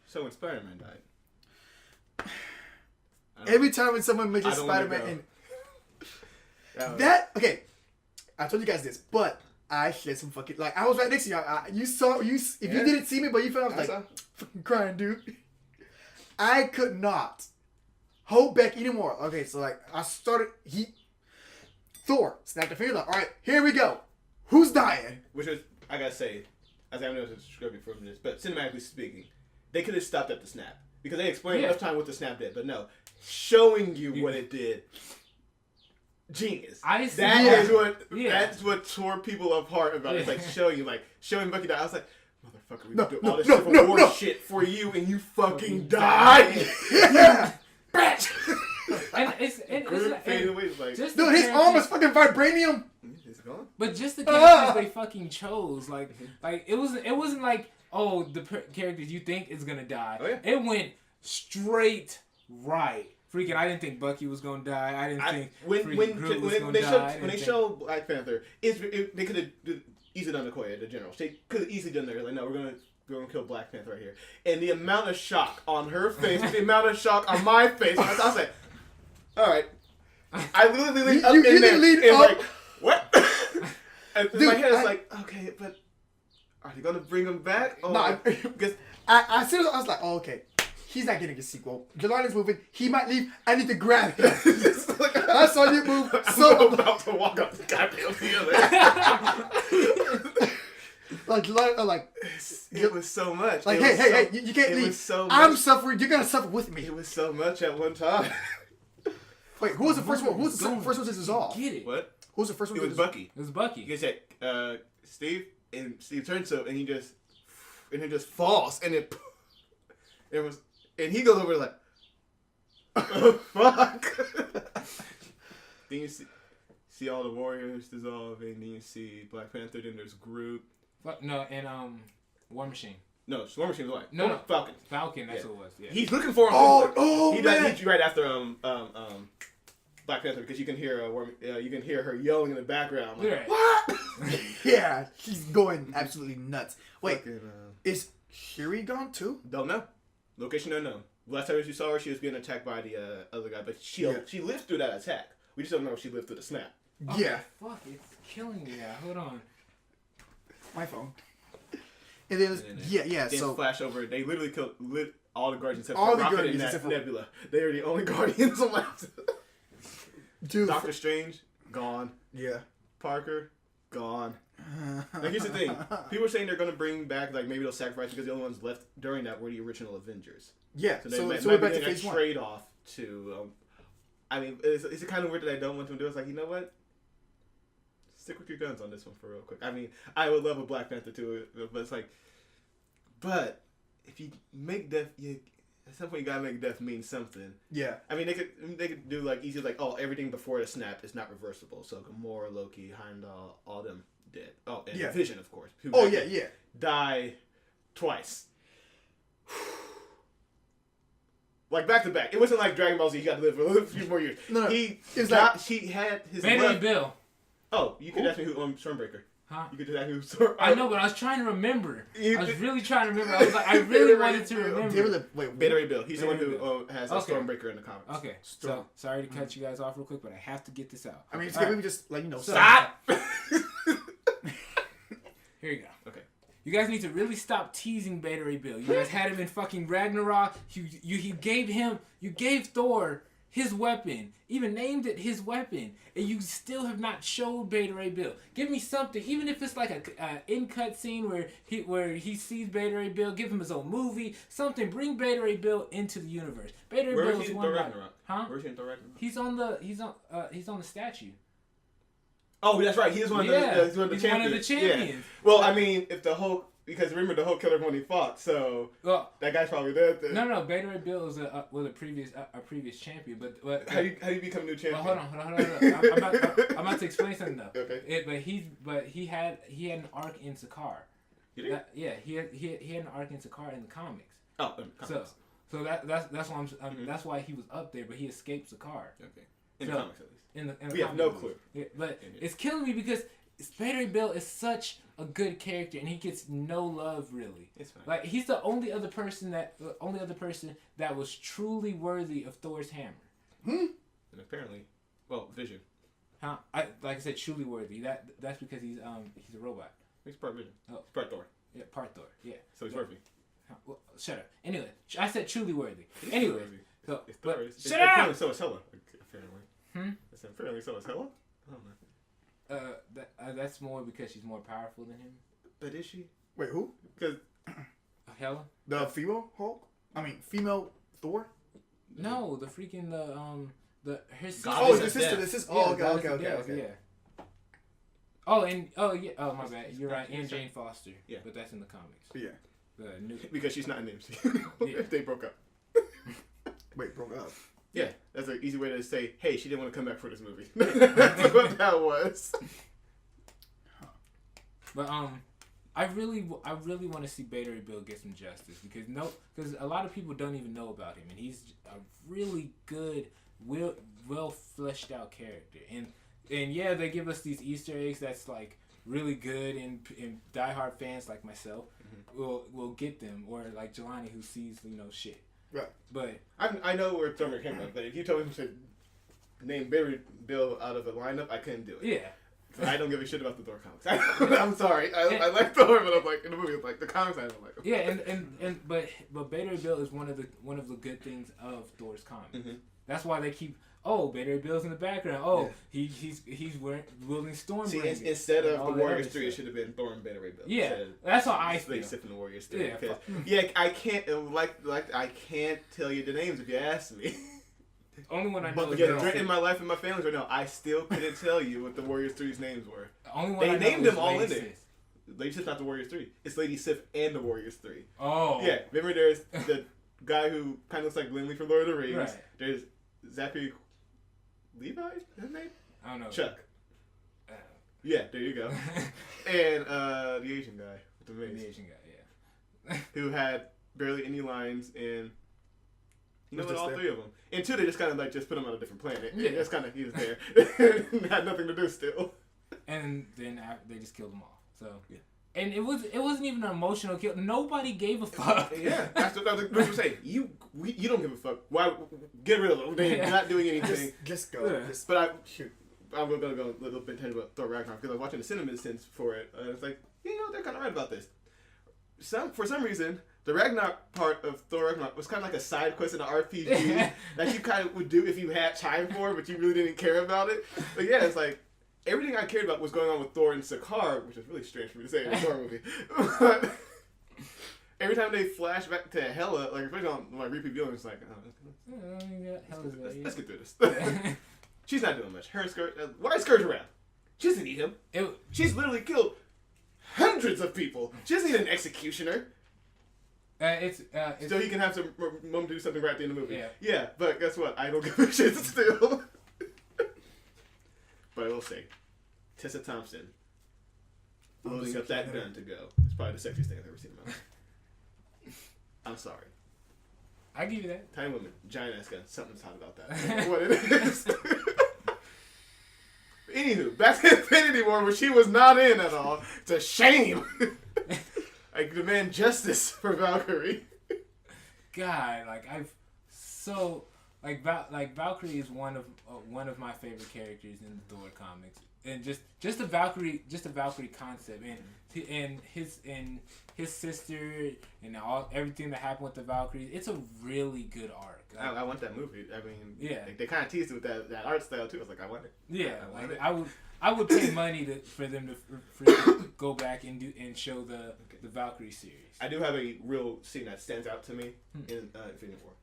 So when Spider-Man died. Every time when someone mentions I don't wanna Spider-Man, go. and that I told you guys this, but I shed some fucking I was right next to you. If you didn't see me, but you felt I was like fucking crying, dude. I could not hold back anymore. Okay, so I started. Thor snapped the finger. Like, all right, here we go. Who's dying? Which was, I gotta say, as I know it's describing from this, but cinematically speaking, they could have stopped at the snap because they explained enough time what the snap did. But no, showing you what it did, genius. That's what tore people apart about it. It's like showing Bucky die. I was like, motherfucker, we do all this Civil War shit for you, and you fucking died. Yeah. Bitch. And it's fading away. It's like, Dude, his arm is fucking vibranium. It's gone. But just the characters they fucking chose, like it wasn't like, oh, the characters you think is gonna die. Oh, yeah. It went straight right. Freaking, I didn't think Bucky was gonna die. I didn't think Groot was gonna die. When they show Black Panther, they could have easily done the Collier, the general. They could have easily done that. Like, no, we're gonna kill Black Panther right here. And the amount of shock on her face, the amount of shock on my face, I was like, all right. I literally leaned up in there and like, what? And dude, my head is like, okay, but are they gonna bring him back? Oh, nah, because I was like, oh, okay. He's not getting a sequel. Jelani's moving. He might leave. I need to grab him. I saw you move. So I'm about to walk up the goddamn theater. It was so much. Like, hey, you can't leave. So I'm suffering. You're gonna suffer with me. It was so much at one time. Wait, who was the first one? Who was the first one to dissolve? Get it? What? Who was the first one? It was Bucky. It was Bucky. You said Steve, and Steve turns to him, and he just falls, and it was, and he goes over like, oh fuck. Then you see all the warriors dissolve, and then you see Black Panther. Then there's Groot. No, and War Machine. No, War Machine was white. No, Falcon. Falcon. That's what it was. Yeah. He's looking for him. Oh, man. He's right after Black Panther because you can hear her yelling in the background. Like, what? Yeah, she's going absolutely nuts. Wait, is Shuri gone too? Don't know. Location unknown. Last time you saw her, she was being attacked by the other guy, but she lived through that attack. We just don't know if she lived through the snap. Okay, Yeah. Fuck, it's killing me now. Hold on. My phone. And then so flash over. They literally killed all the Guardians except all for the Rocket Guardians and except for Nebula. They are the only Guardians left. dude. Doctor Strange gone. Yeah. Parker gone. Like, here's the thing. People are saying they're going to bring back, like, maybe they'll sacrifice because the only ones left during that were the original Avengers. Yeah. So We're might back be to phase one. trade off to. I mean, it's kind of weird that I don't want them to do it. It's like, you know what? Stick with your guns on this one for real quick. I mean, I would love a Black Panther too, but it's like, but if you make death, at some point you gotta make death mean something. Yeah. I mean, they could do like easy, like, oh, everything before the snap is not reversible. So Gamora, Loki, Heimdall, all them dead. Oh, and Vision, of course. Die twice. Like back to back. It wasn't like Dragon Ball Z. You got to live for a few more years. No, he it's got. like She had his. Beta Ray left. Bill. Oh, you could ask me who Stormbreaker. Huh? You could just ask me who Stormbreaker. I know, but I was trying to remember. You I was did- really trying to remember. I was like, I really wanted to remember. Wait, Beta Ray Bill. He's the one Beta who has a Okay. Stormbreaker in the comics. Okay, Storm. so sorry to cut you guys off real quick, but I have to get this out. I mean, it's All good. right. We just like Stop. Here you go. Okay. You guys need to really stop teasing Beta Ray Bill. You guys had him in fucking Ragnarok. You gave Thor his weapon, even named it his weapon, and you still have not showed Beta Ray Bill. Give me something, even if it's like a in-cut scene where he sees Beta Ray Bill. Give him his own movie, something. Bring Beta Ray Bill into the universe. Beta Ray Where Bill is is he in one Thor guy. Ragnarok? Huh? Where is he in Thor Ragnarok? He's on the statue. Oh, that's right. He's one of Yeah, he's one of the he's one of champions. the champions. Yeah. Well, I mean, if the whole because remember the whole killer when he fought, so Well, that guy's probably dead. Then. no. Beta Ray Bill was a previous champion, but How do you become a new champion? well, hold on. I'm about to explain something though. Okay. But he had an arc in Sakaar. You did? He had an arc in Sakaar in the comics. Oh, So that's why that's why he was up there, but he escaped Sakaar. okay. In So- the comics, at least. In the We have comic no movies. clue. Yeah, but In it. it's killing me because Beta Ray Bill is such a good character and he gets no love really. It's fine. Like he's the only other person that was truly worthy of Thor's hammer. And apparently, well, Vision. Huh? Like I said, truly worthy. That's because he's a robot. He's part Vision. Oh. He's part Thor. Yeah, part Thor. Yeah. So he's worthy. Huh, well, shut up. Anyway, I said truly worthy. Anyway, so It's Thor. but, shut apparently up. so is Hela. Apparently. Hmm? It's apparently so is Hela. I don't know. That's more because she's more powerful than him. But is she? wait, who? Because Hela? The female Hulk? I mean, female Thor? No, the freaking her sister. God Oh, is the a sister. death. This is. Yeah, Oh, God is okay. death, Yeah. Oh, oh my bad. You're right. And Jane Foster. Yeah. But that's in the comics. Yeah. The new. because she's not in the MCU. Yeah. They broke up. Wait, broke up. Yeah, that's an easy way to say, hey, she didn't want to come back for this movie. That's what that was. But I really want to see Beta Ray Bill get some justice because a lot of people don't even know about him, and he's a really good, well fleshed out character, and yeah, they give us these Easter eggs that's like really good, and diehard fans like myself will get them, or like Jelani who sees shit. Right. But I know where Thurman came from, but if you told me to name Barry Bill out of a lineup, I couldn't do it. yeah. I don't give a shit about the Thor comics. I'm sorry. I like Thor, but I'm like in the movie, like the comics, I don't like them. Yeah, but Beta Ray Bill is one of the good things of Thor's comics. Mhm. That's why they keep Beta Ray Bill's in the background. He's wielding Stormbreaker. See, instead and of all the that Warriors other 3, it stuff. should have been Thor and Beta Ray Bill. Yeah, that's how I feel. Sif and the Warriors 3. Yeah, Because, fuck. I can't like I can't tell you the names if you ask me. Only one I know But is again, Girl in Sif. my life and my family's right now, I still couldn't tell you what the Warriors 3's names were. The only one They I know named is them all Lady in there. Sif. Lady Sif's not the Warriors 3. It's Lady Sif and the Warriors 3. Oh. Yeah, remember there's the guy who kind of looks like Glenn Lee from Lord of the Rings. Right. There's Zachary Levi, his name? I don't know. Chuck. Uh, Yeah, there you go. And the Asian guy with the the mace, Asian guy. Yeah. who had barely any lines in. You know Was what? just All there. 3 of them. In 2, they just kind of like just put him on a different planet. Yeah. Yeah, just kind of he was there. Had nothing to do still. And then they just killed them all. So. Yeah. And it wasn't even an emotional kill. Nobody gave a fuck. Yeah, that's what I'm saying. You don't give a fuck. Why get rid of them? They're Yeah. not doing anything. Just go. Yeah. Just But shoot. I'm gonna go a little bit tangent about Thor Ragnarok because I was watching the cinema since for it. It's like, they're kind of right about this. For some reason, the Ragnarok part of Thor Ragnarok was kind of like a side quest in an RPG that you kind of would do if you had time for, but you really didn't care about it. But yeah, it's like everything I cared about was going on with Thor and Sakaar, which is really strange for me to say in a Thor movie. But every time they flash back to Hela, like especially on my repeat viewing, it's like, let's get through this. She's not doing much. Her and Scourge, why is Scourge around? She doesn't need him. She's literally killed hundreds of people. She doesn't need an executioner. It's So he can have some mom do something right at the end of the movie. Yeah. But guess what? I don't give a shit still. But I will say, Tessa Thompson loading up that gun to go. It's probably the sexiest thing I've ever seen in my life. I'm sorry. I give you that. Tiny woman, giant ass gun. Something's hot about that. What it is. Anywho, back to Infinity War, where she was not in at all. It's a shame. I demand justice for Valkyrie. God, Valkyrie is one of my favorite characters in the Thor comics, and just the Valkyrie concept, and his sister and everything that happened with the Valkyries. It's a really good arc. I want that movie. I mean, yeah, they kind of teased it with that art style too. I was like, I want it. Yeah, I want it. I would pay money for them to go back and show the Valkyrie series. I do have a real scene that stands out to me in Infinity War.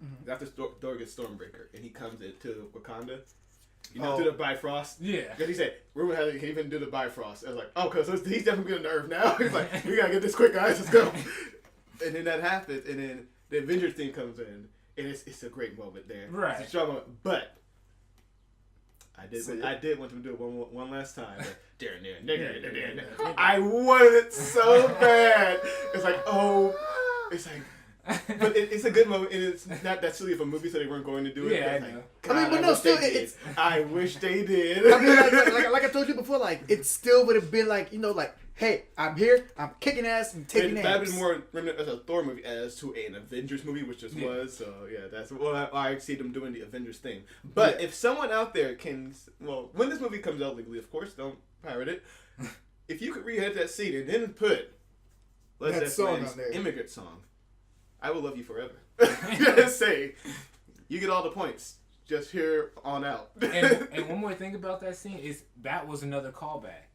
Mm-hmm. After Thor gets Stormbreaker and he comes into Wakanda, through the Bifrost. Yeah. Because he said, rumor has it he can even do the Bifrost. I was like, oh, because he's definitely getting nerve now. He's like, we got to get this quick, guys. Let's go. And then that happens, and then the Avengers thing comes in, and it's a great moment there. Right. It's a strong moment. But I did want them to do it one last time. I wanted it so bad. It's like, but it's a good moment, and it's not that silly of a movie, so they weren't going to do it. Yeah, I know. But no, still, I wish they did. I mean, like I told you before, like it still would have been like, hey, I'm here, I'm kicking ass and taking names. That would be more remnant as a Thor movie as to an Avengers movie, which just was. So yeah, that's why I see them doing the Avengers thing. But if someone out there can, when this movie comes out legally, of course, don't pirate it. If you could re-edit that scene and then put that song on there, Immigrant Song, I will love you forever. Just say, you get all the points. Just here on out. and one more thing about that scene is that was another callback.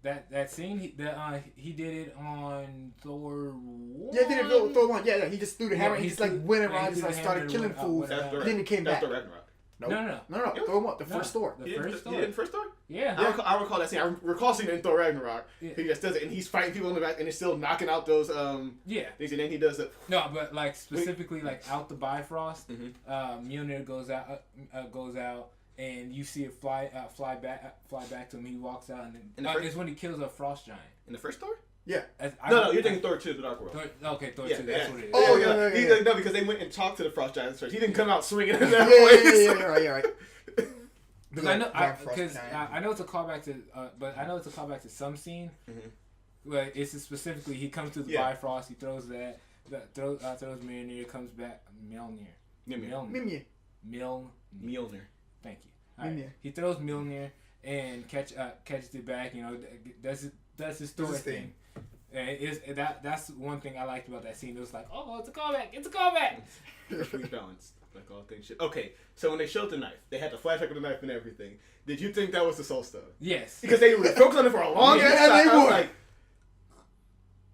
That scene he did it on Thor 1. Yeah, he did it Thor 1. Yeah, he just threw the hammer. He just went around, just started killing fools. Then he came back. After Ragnarok. No. Thor 1, the first Thor. The first Thor. He did the first Thor? Yeah. I recall that scene. I recall seeing it in Thor Ragnarok. Yeah. He just does it, and he's fighting people in the back, and he's still knocking out those things, and then he does it. No, but specifically out the Bifrost, Mjolnir goes out, and you see it fly back to him. He walks out, and then it's when he kills a frost giant. In the first Thor? Yeah. No, you're thinking Thor 2, The Dark World. Thor 2, that's what it is. Oh, yeah. No, because they went and talked to the Frost Giants first. He didn't come out swinging in that way. Yeah, you're right. Because I know it's a callback to some scene, but it's specifically he comes to the Bifrost, he throws throws Mjolnir, comes back Mjolnir. Thank you. Right. He throws Mjolnir and catches it back. That's his story thing. And that's one thing I liked about that scene. It was like, oh, it's a callback. It's a callback. Perfectly balanced, like all things should. Okay, so when they showed the knife, they had the flashback of the knife and everything. Did you think that was the Soul Stone? Yes. Because they were focused on it for a long time. I was like,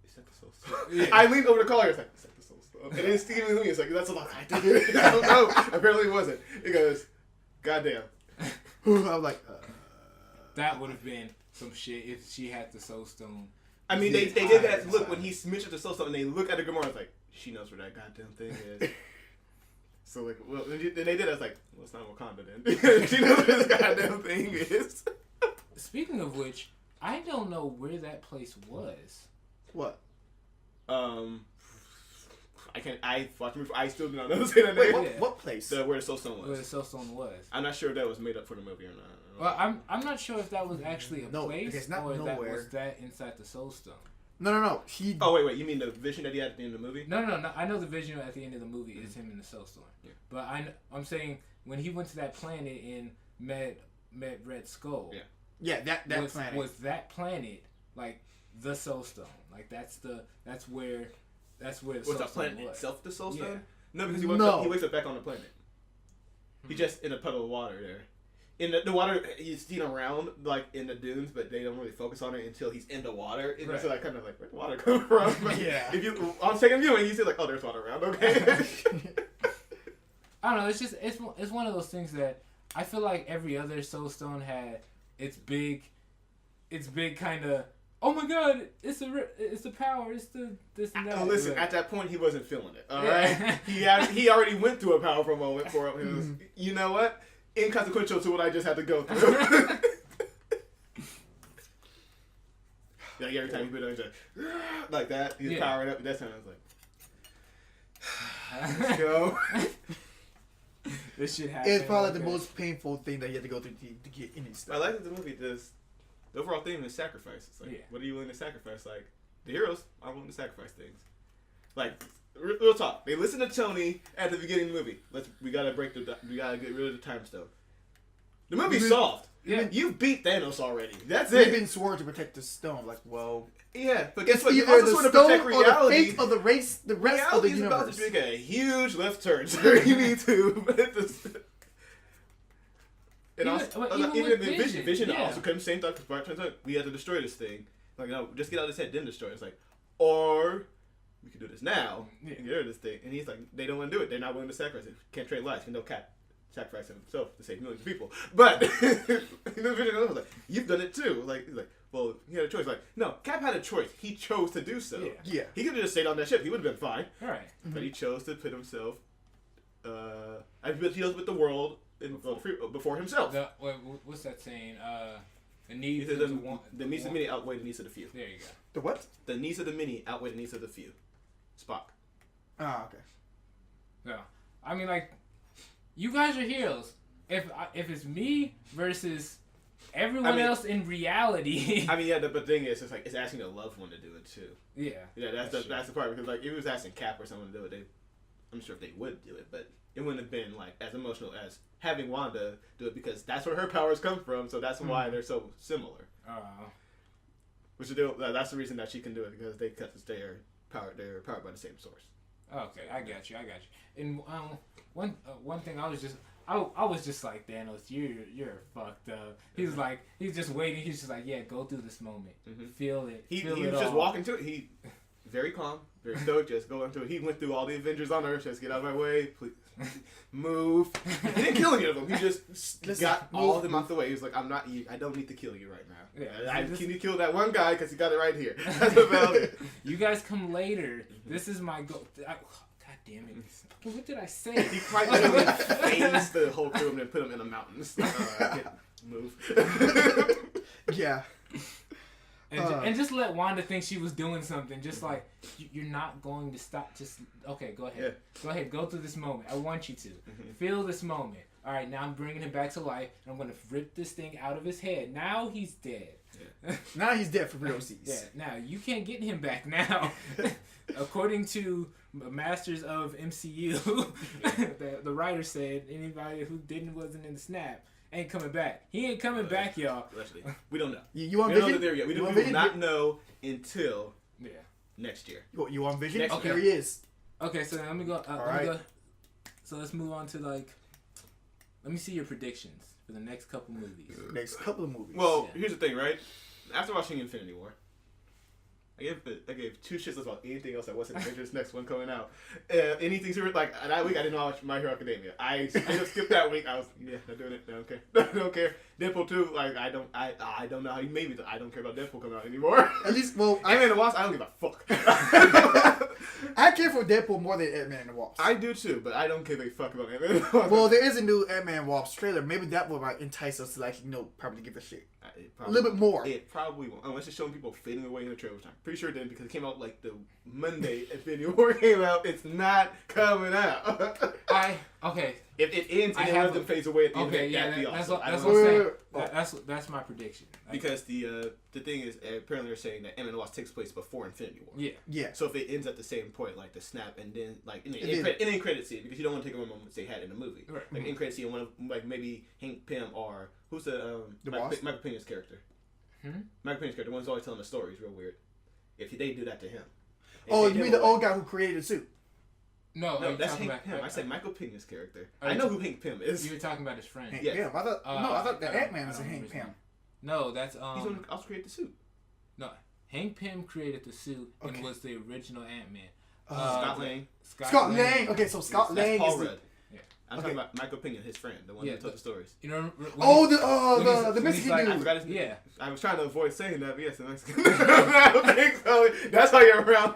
is that the Soul Stone? Yeah. I leaned over to Collier. I was like, is that the Soul Stone? And then Steven Lee was like, that's a lot. I don't know. Apparently it wasn't. He goes, goddamn. I was like, that would have been some shit if she had the Soul Stone. I mean, they did that look when he mentioned the Soul Stone, and they look at the Gamora. It's like, she knows where that goddamn thing is. So like, well, then they did. I was like, well, it's not Wakanda then. She knows where this goddamn thing is. Speaking of which, I don't know where that place was. What? I can't. I watched the movie. I still do not know say that name. What place? Where the Soul Stone was. Where the Soul Stone was. I'm not sure if that was made up for the movie or not. Well, I'm not sure if that was actually a place it's not or if nowhere. that was that inside the Soul Stone. No. Oh wait. You mean the vision that he had at the end of the movie? No. I know the vision at the end of the movie is him in the Soul Stone. Yeah. But I'm saying when he went to that planet and met Red Skull. Yeah. Yeah, that planet. Was that planet like the Soul Stone? Like that's where the Soul Stone was. Planet itself the Soul Stone? Yeah. No, because he wakes up back on the planet. He's just in a puddle of water there. In the water, he's seen around like in the dunes, but they don't really focus on it until he's in the water. And so like kind of like, where'd the water come from? Yeah. If you on second viewing, you see like, oh, there's water around. Okay. I don't know. It's just it's one of those things that I feel like every other Soul Stone had its big kind of. Oh my God! It's the power. It's the this and that. Listen, at that point, he wasn't feeling it. All right, he already went through a powerful moment for him. You know what? Inconsequential to what I just had to go through. Every time he put it on, he's like that. He's powering up. That time I was like, Let's go. This shit happened. It's probably the most painful thing that you have to go through to get any I stuff. like that the movie does. The overall theme is sacrifice. It's like, what are you willing to sacrifice? Like, the heroes are willing to sacrifice things. Like, real talk. They listen to Tony at the beginning of the movie. We gotta get rid of the time stone. The movie's solved. Yeah. You beat Thanos already. That's They've it. been sworn to protect the stone. Like, well, Yeah, but guess it's what? You either also the sort of stone protect or reality. the fate of the race, the rest of the Reality is about universe. to make a huge left turn, so you need to. And even with the Vision yeah. also comes same thought because Bart turns out we have to destroy this thing. Like, no, just get out of his head, then destroy it. It's like, or we can do this now and get rid of this thing. And he's like, they don't want to do it. They're not willing to sacrifice it. Can't trade lives. You know, Cap sacrificed himself to save millions of people. But the Vision was like, you've done it too. Like, he's like, well, he had a choice. Like, no, Cap had a choice. He chose to do so. Yeah. He could have just stayed on that ship. He would have been fine. All right. But he chose to put himself. I feel he deals with the world before himself. What's that saying? The needs The of the one. the needs of the many outweigh the needs of the few. There you go. The what? The needs of the many outweigh the needs of the few. Spock. Ah, okay. No, I mean like, you guys are heroes. If it's me versus everyone else in reality. I mean, yeah, but the thing is, it's like it's asking a loved one to do it too. Yeah. Yeah, that's the part because like if it was asking Cap or someone to do it, I'm sure if they would do it, but it wouldn't have been like as emotional as having Wanda do it because that's where her powers come from. So that's why they're so similar. Which is that's the reason that she can do it because they cut their power. They're powered by the same source. Okay, I got you. And one thing I was just like, Thanos, you're fucked up. He's like, he's just waiting. He's just like, yeah, go through this moment, feel it. He feel was it just all. walking to it. He very calm, very stoic, just going through it. He went through all the Avengers on Earth. Just get out of my way, please. Move. He didn't kill any of them. He just got all of them out the way. He was like, I don't need to kill you right now. Yeah, I need to kill that one guy because he got it right here. That's about it. You guys come later. This is my goal. God damn it. What did I say? He quite literally phased the whole crew and then put them in the mountains. Move. Yeah. And just let Wanda think she was doing something. Just like, you're not going to stop. Just, okay, go ahead. Yeah. Go ahead. Go through this moment. I want you to. Feel this moment. All right, now I'm bringing him back to life. And I'm going to rip this thing out of his head. Now he's dead. Yeah. Now he's dead for real. Yeah, now you can't get him back now. According to Masters of MCU, the writer said anybody who wasn't in the snap ain't coming back. He ain't coming back, y'all. Allegedly. We don't know. You want we Vision? don't know there yet. We will not know until next year. You want Vision? Next okay, year. here he is. Okay, so let me go. So let's move on to like. Let me see your predictions for the next couple movies. Next couple of movies. Well, here's the thing, right? After watching Infinity War, I gave two shits about anything else that wasn't Avengers next one coming out. Anything super like that week I didn't watch My Hero Academia. I just skipped that week. I was not doing it. I don't care. Deadpool 2, like I don't know how you maybe I don't care about Deadpool coming out anymore. At least Ant-Man and the Wasp, I don't give a fuck. I care for Deadpool more than Ant-Man and the Wasp. I do too, but I don't give a fuck about Ant-Man and the Wasp. Well, there is a new Ant-Man and Wasp trailer. Maybe that will entice us to actually probably give a shit. A little bit more. It probably won't, unless it's showing people fading away in the trailer. Which I'm pretty sure it didn't because it came out like the Monday Infinity War came out. It's not coming out. Okay. If it ends and one of them fades away at the end, that'd be awesome. That's what I'm saying. That's my prediction. Because the thing is, apparently they're saying that Ant-Man and the Wasp takes place before Infinity War. Yeah. So if it ends at the same point, like the snap, and then like in the end credit scene, because you don't want to take a moment they had in the movie. Right. Like in credit scene, one of like maybe Hank Pym or who's the Michael Pena's character. Michael Pena's character, the one's always telling the stories, real weird. If they do that to him. You mean the old guy who created the suit? No, that's Hank Pym. I said Michael Pena's character. I know who Hank Pym is. You were talking about his friend. Hank Pym. I thought the Ant-Man was a Hank Pym. No, that's He's the one who also created the suit. No, Hank Pym created the suit and was the original Ant-Man. Scott Lang. Scott Lang. Okay, so Scott Lang Paul is Rudd. I'm talking about Michael Pena, his friend, the one who told the stories. You know? The Mexican dude. I forgot his name. Yeah. I was trying to avoid saying that, but yes, the Mexican. I don't think so. That's how you're around.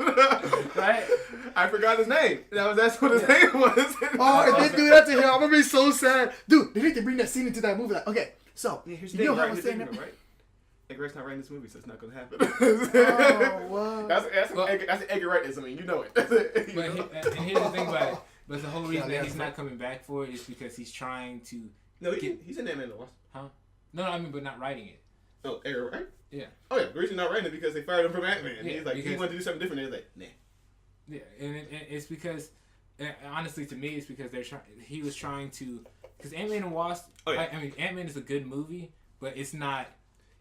Right? I forgot his name. That's what his name was. Oh, if they do that to him, I'm gonna be so sad. Dude, they need to bring that scene into that movie. Like, okay, so here's you the know thing, how right? I'm saying that? Right? Edgar Wright's not writing this movie, so it's not gonna happen. Oh, wow. That's an Edgar Wright-ism. I mean, you know it. But here's the thing about it. But the whole reason that he's not coming back for it is because he's trying to. No, he's in Ant-Man and the Wasp. Huh? No, I mean, but not writing it. Oh, Edgar Wright? Yeah. Oh yeah, the reason he's not writing it because they fired him from Ant-Man. Yeah, He's like, he wanted to do something different. And he's like, nah. Yeah, and it's because, honestly, to me, it's because he was trying to, because Ant-Man and Wasp. Oh, yeah. I mean, Ant-Man is a good movie, but it's not.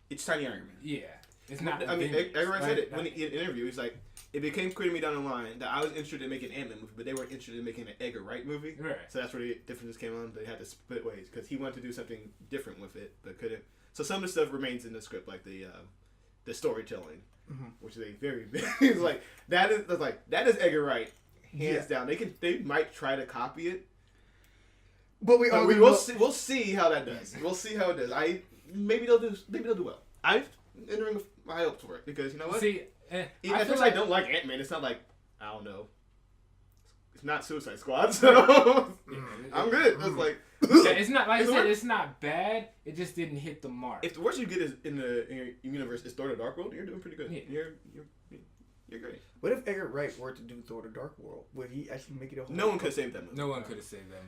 It's Tiny Iron Man. Yeah, it's not. I mean, Edgar Wright said it in an interview. He's like, it became clear to me down the line that I was interested in making an Ant-Man movie, but they weren't interested in making an Edgar Wright movie. Right. So that's where the differences came on. They had to split ways because he wanted to do something different with it, but couldn't. So some of the stuff remains in the script, like the storytelling, which is a very it's like that is Edgar Wright, hands down. They might try to copy it, but we'll see how that does. We'll see how it does. Maybe they'll do well. I'm entering with my hopes for it because you know what? See, I don't like Ant-Man. It's not like I don't know. It's not Suicide Squad, so I'm good. It's like it's not like I said. It's not bad. It just didn't hit the mark. If the worst you get is in your universe is Thor: The Dark World, you're doing pretty good. Yeah. You're great. What if Edgar Wright were to do Thor: The Dark World? Would he actually make it a whole? No one could have saved that movie. No one could have saved that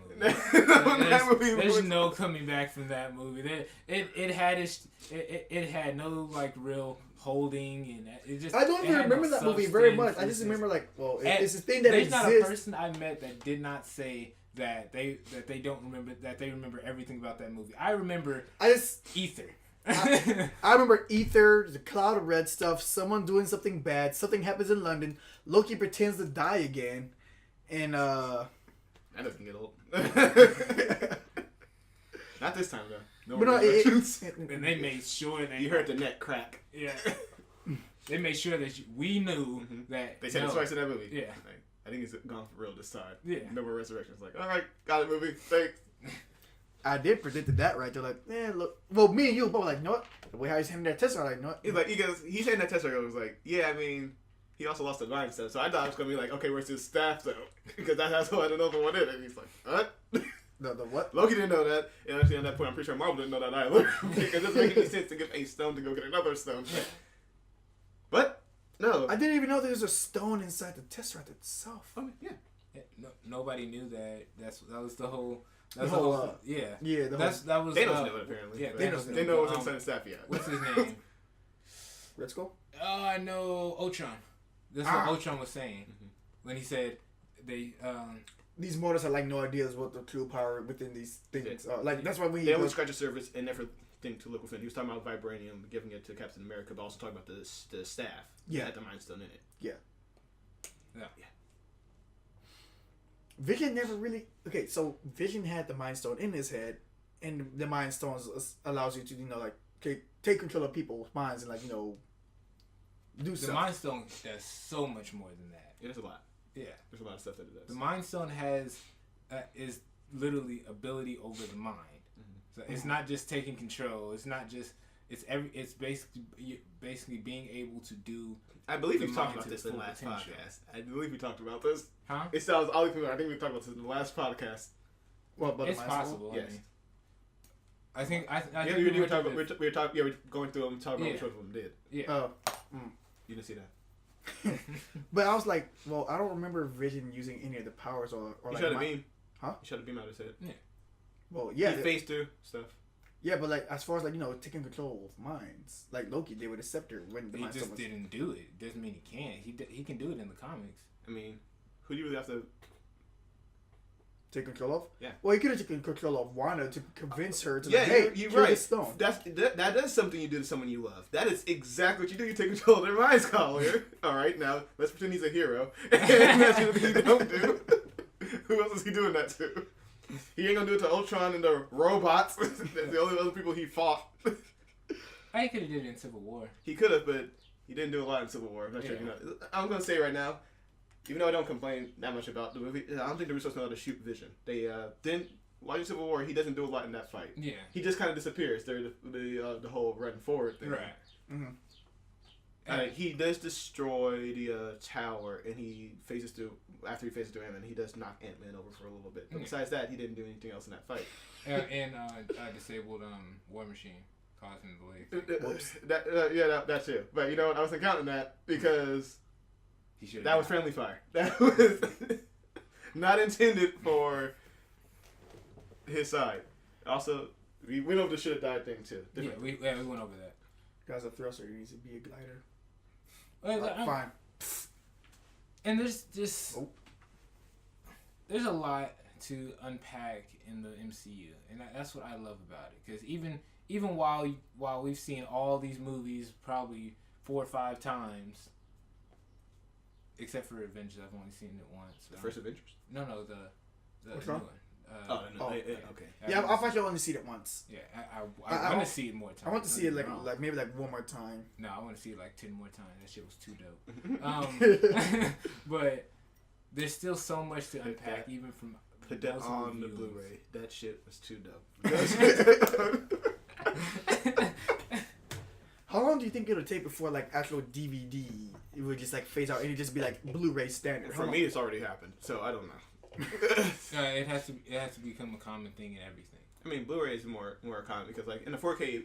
movie. There's no coming back from that movie. It had no like real holding and it just. I don't even remember that movie very much. I just remember like, well, it's a thing that exists. There's not a person I met that did not say that they don't remember that they remember everything about that movie. I remember. Ether. I remember Ether, the cloud of red stuff, someone doing something bad, something happens in London, Loki pretends to die again, and that doesn't get old. Not this time though. And they made sure that you heard the net crack. Yeah. They made sure that we knew that they said it twice in that movie. Yeah. Like, I think it's gone for real this time. Yeah. No more resurrections. Like, all right, got it, movie. Thanks. I did predicted that right. They're like, look. Well, me and you both were like, you know what? The way how he's handing that Tesseract, like, you know what? He's like, he's handing that Tesseract. I was like, yeah, I mean, he also lost the mind stuff. So I thought it was gonna be like, okay, where's his staff though? Because that's what I don't know the one in. And he's like, what? The what? Loki didn't know that, and actually on that point, I'm pretty sure Marvel didn't know that either. Because it doesn't make any sense to give a stone to go get another stone. But no, I didn't even know there was a stone inside the Tesseract itself. I mean, yeah. Nobody knew that. That was the whole. That was Thanos knew it apparently. Yeah, they know what's inside the staff yet. What's his name? Red Skull? Oh, I know Ultron. That's what Ultron was saying when he said they. These mortals have like no ideas what the true power within these things. That's why they only scratch the surface and never think to look within. He was talking about vibranium, giving it to Captain America, but also talking about the staff. Yeah, had the Mind Stone in it. Yeah. Yeah. Vision never really. Okay, so Vision had the Mind Stone in his head, and the Mind Stone allows you to take control of people's minds and do stuff. The Mind Stone does so much more than that. Yeah, there's a lot. Yeah, there's a lot of stuff that it does. The Mind Stone is literally ability over the mind. So it's not just taking control. It's not just. It's basically being able to do. I believe we talked about this in the last podcast. I believe we talked about this. Huh? It sounds all familiar. I think we talked about this in the last podcast. What? It's possible. Yes. I think we were talking. We were talking. Yeah, we were going through them, talking about which one of them did. Yeah. You didn't see that. But I was like, well, I don't remember Vision using any of the powers or he shot a beam. Huh? He shot a beam out of his head. Yeah. Well, yeah. He phased through stuff. Yeah, but as far as taking control of minds, like Loki did with the scepter when the he just didn't do it. Doesn't mean he can't. He can do it in the comics. I mean, who do you really have to take control of? Yeah. Well, he could have taken control of Wanda to convince her to you're kill right. the stone. That is something you do to someone you love. That is exactly what you do. You take control of their minds, Collier. All right, now let's pretend he's a hero, and that's what you don't do. Who else is he doing that to? He ain't gonna do it to Ultron and the robots. That's the only other people he fought. I could have did it in Civil War. He could have, but he didn't do a lot in Civil War. I'm not sure. I'm gonna say right now, even though I don't complain that much about the movie, I don't think the Russos know how to shoot Vision. They didn't. Watching Civil War, he doesn't do a lot in that fight. Yeah. He just kind of disappears. There, the whole run forward thing. Right. Mm-hmm. He does destroy the tower, and after he phases through Ant-Man, he does knock Ant-Man over for a little bit. But besides that, he didn't do anything else in that fight. And disabled War Machine. causing the delay. Whoops. That too. But you know what? I wasn't counting that because He that was friendly fire. That was not intended for his side. Also, we went over the should have died thing too. Yeah, we went over that. Guys, a thruster needs to be a glider. Well, Fine. And there's a lot to unpack in the MCU, and that's what I love about it. Because even while we've seen all these movies probably 4 or 5 times, except for Avengers, I've only seen it once. The first Avengers? No, the Which new one? one. Okay. Yeah, I've actually only seen it once. Yeah, I want to see it more times. I want to see it like maybe like one more time. No, I want to see it like 10 more times. That shit was too dope. But there's still so much to unpack, even from Put that those on the reviews. Blu-ray. That shit was too dope. How long do you think it'll take before like actual DVD it would just like phase out and it just be like Blu-ray standard? For me, it's already happened, so I don't know. It has to become a common thing in everything. I mean, Blu-ray is more common because like in the 4K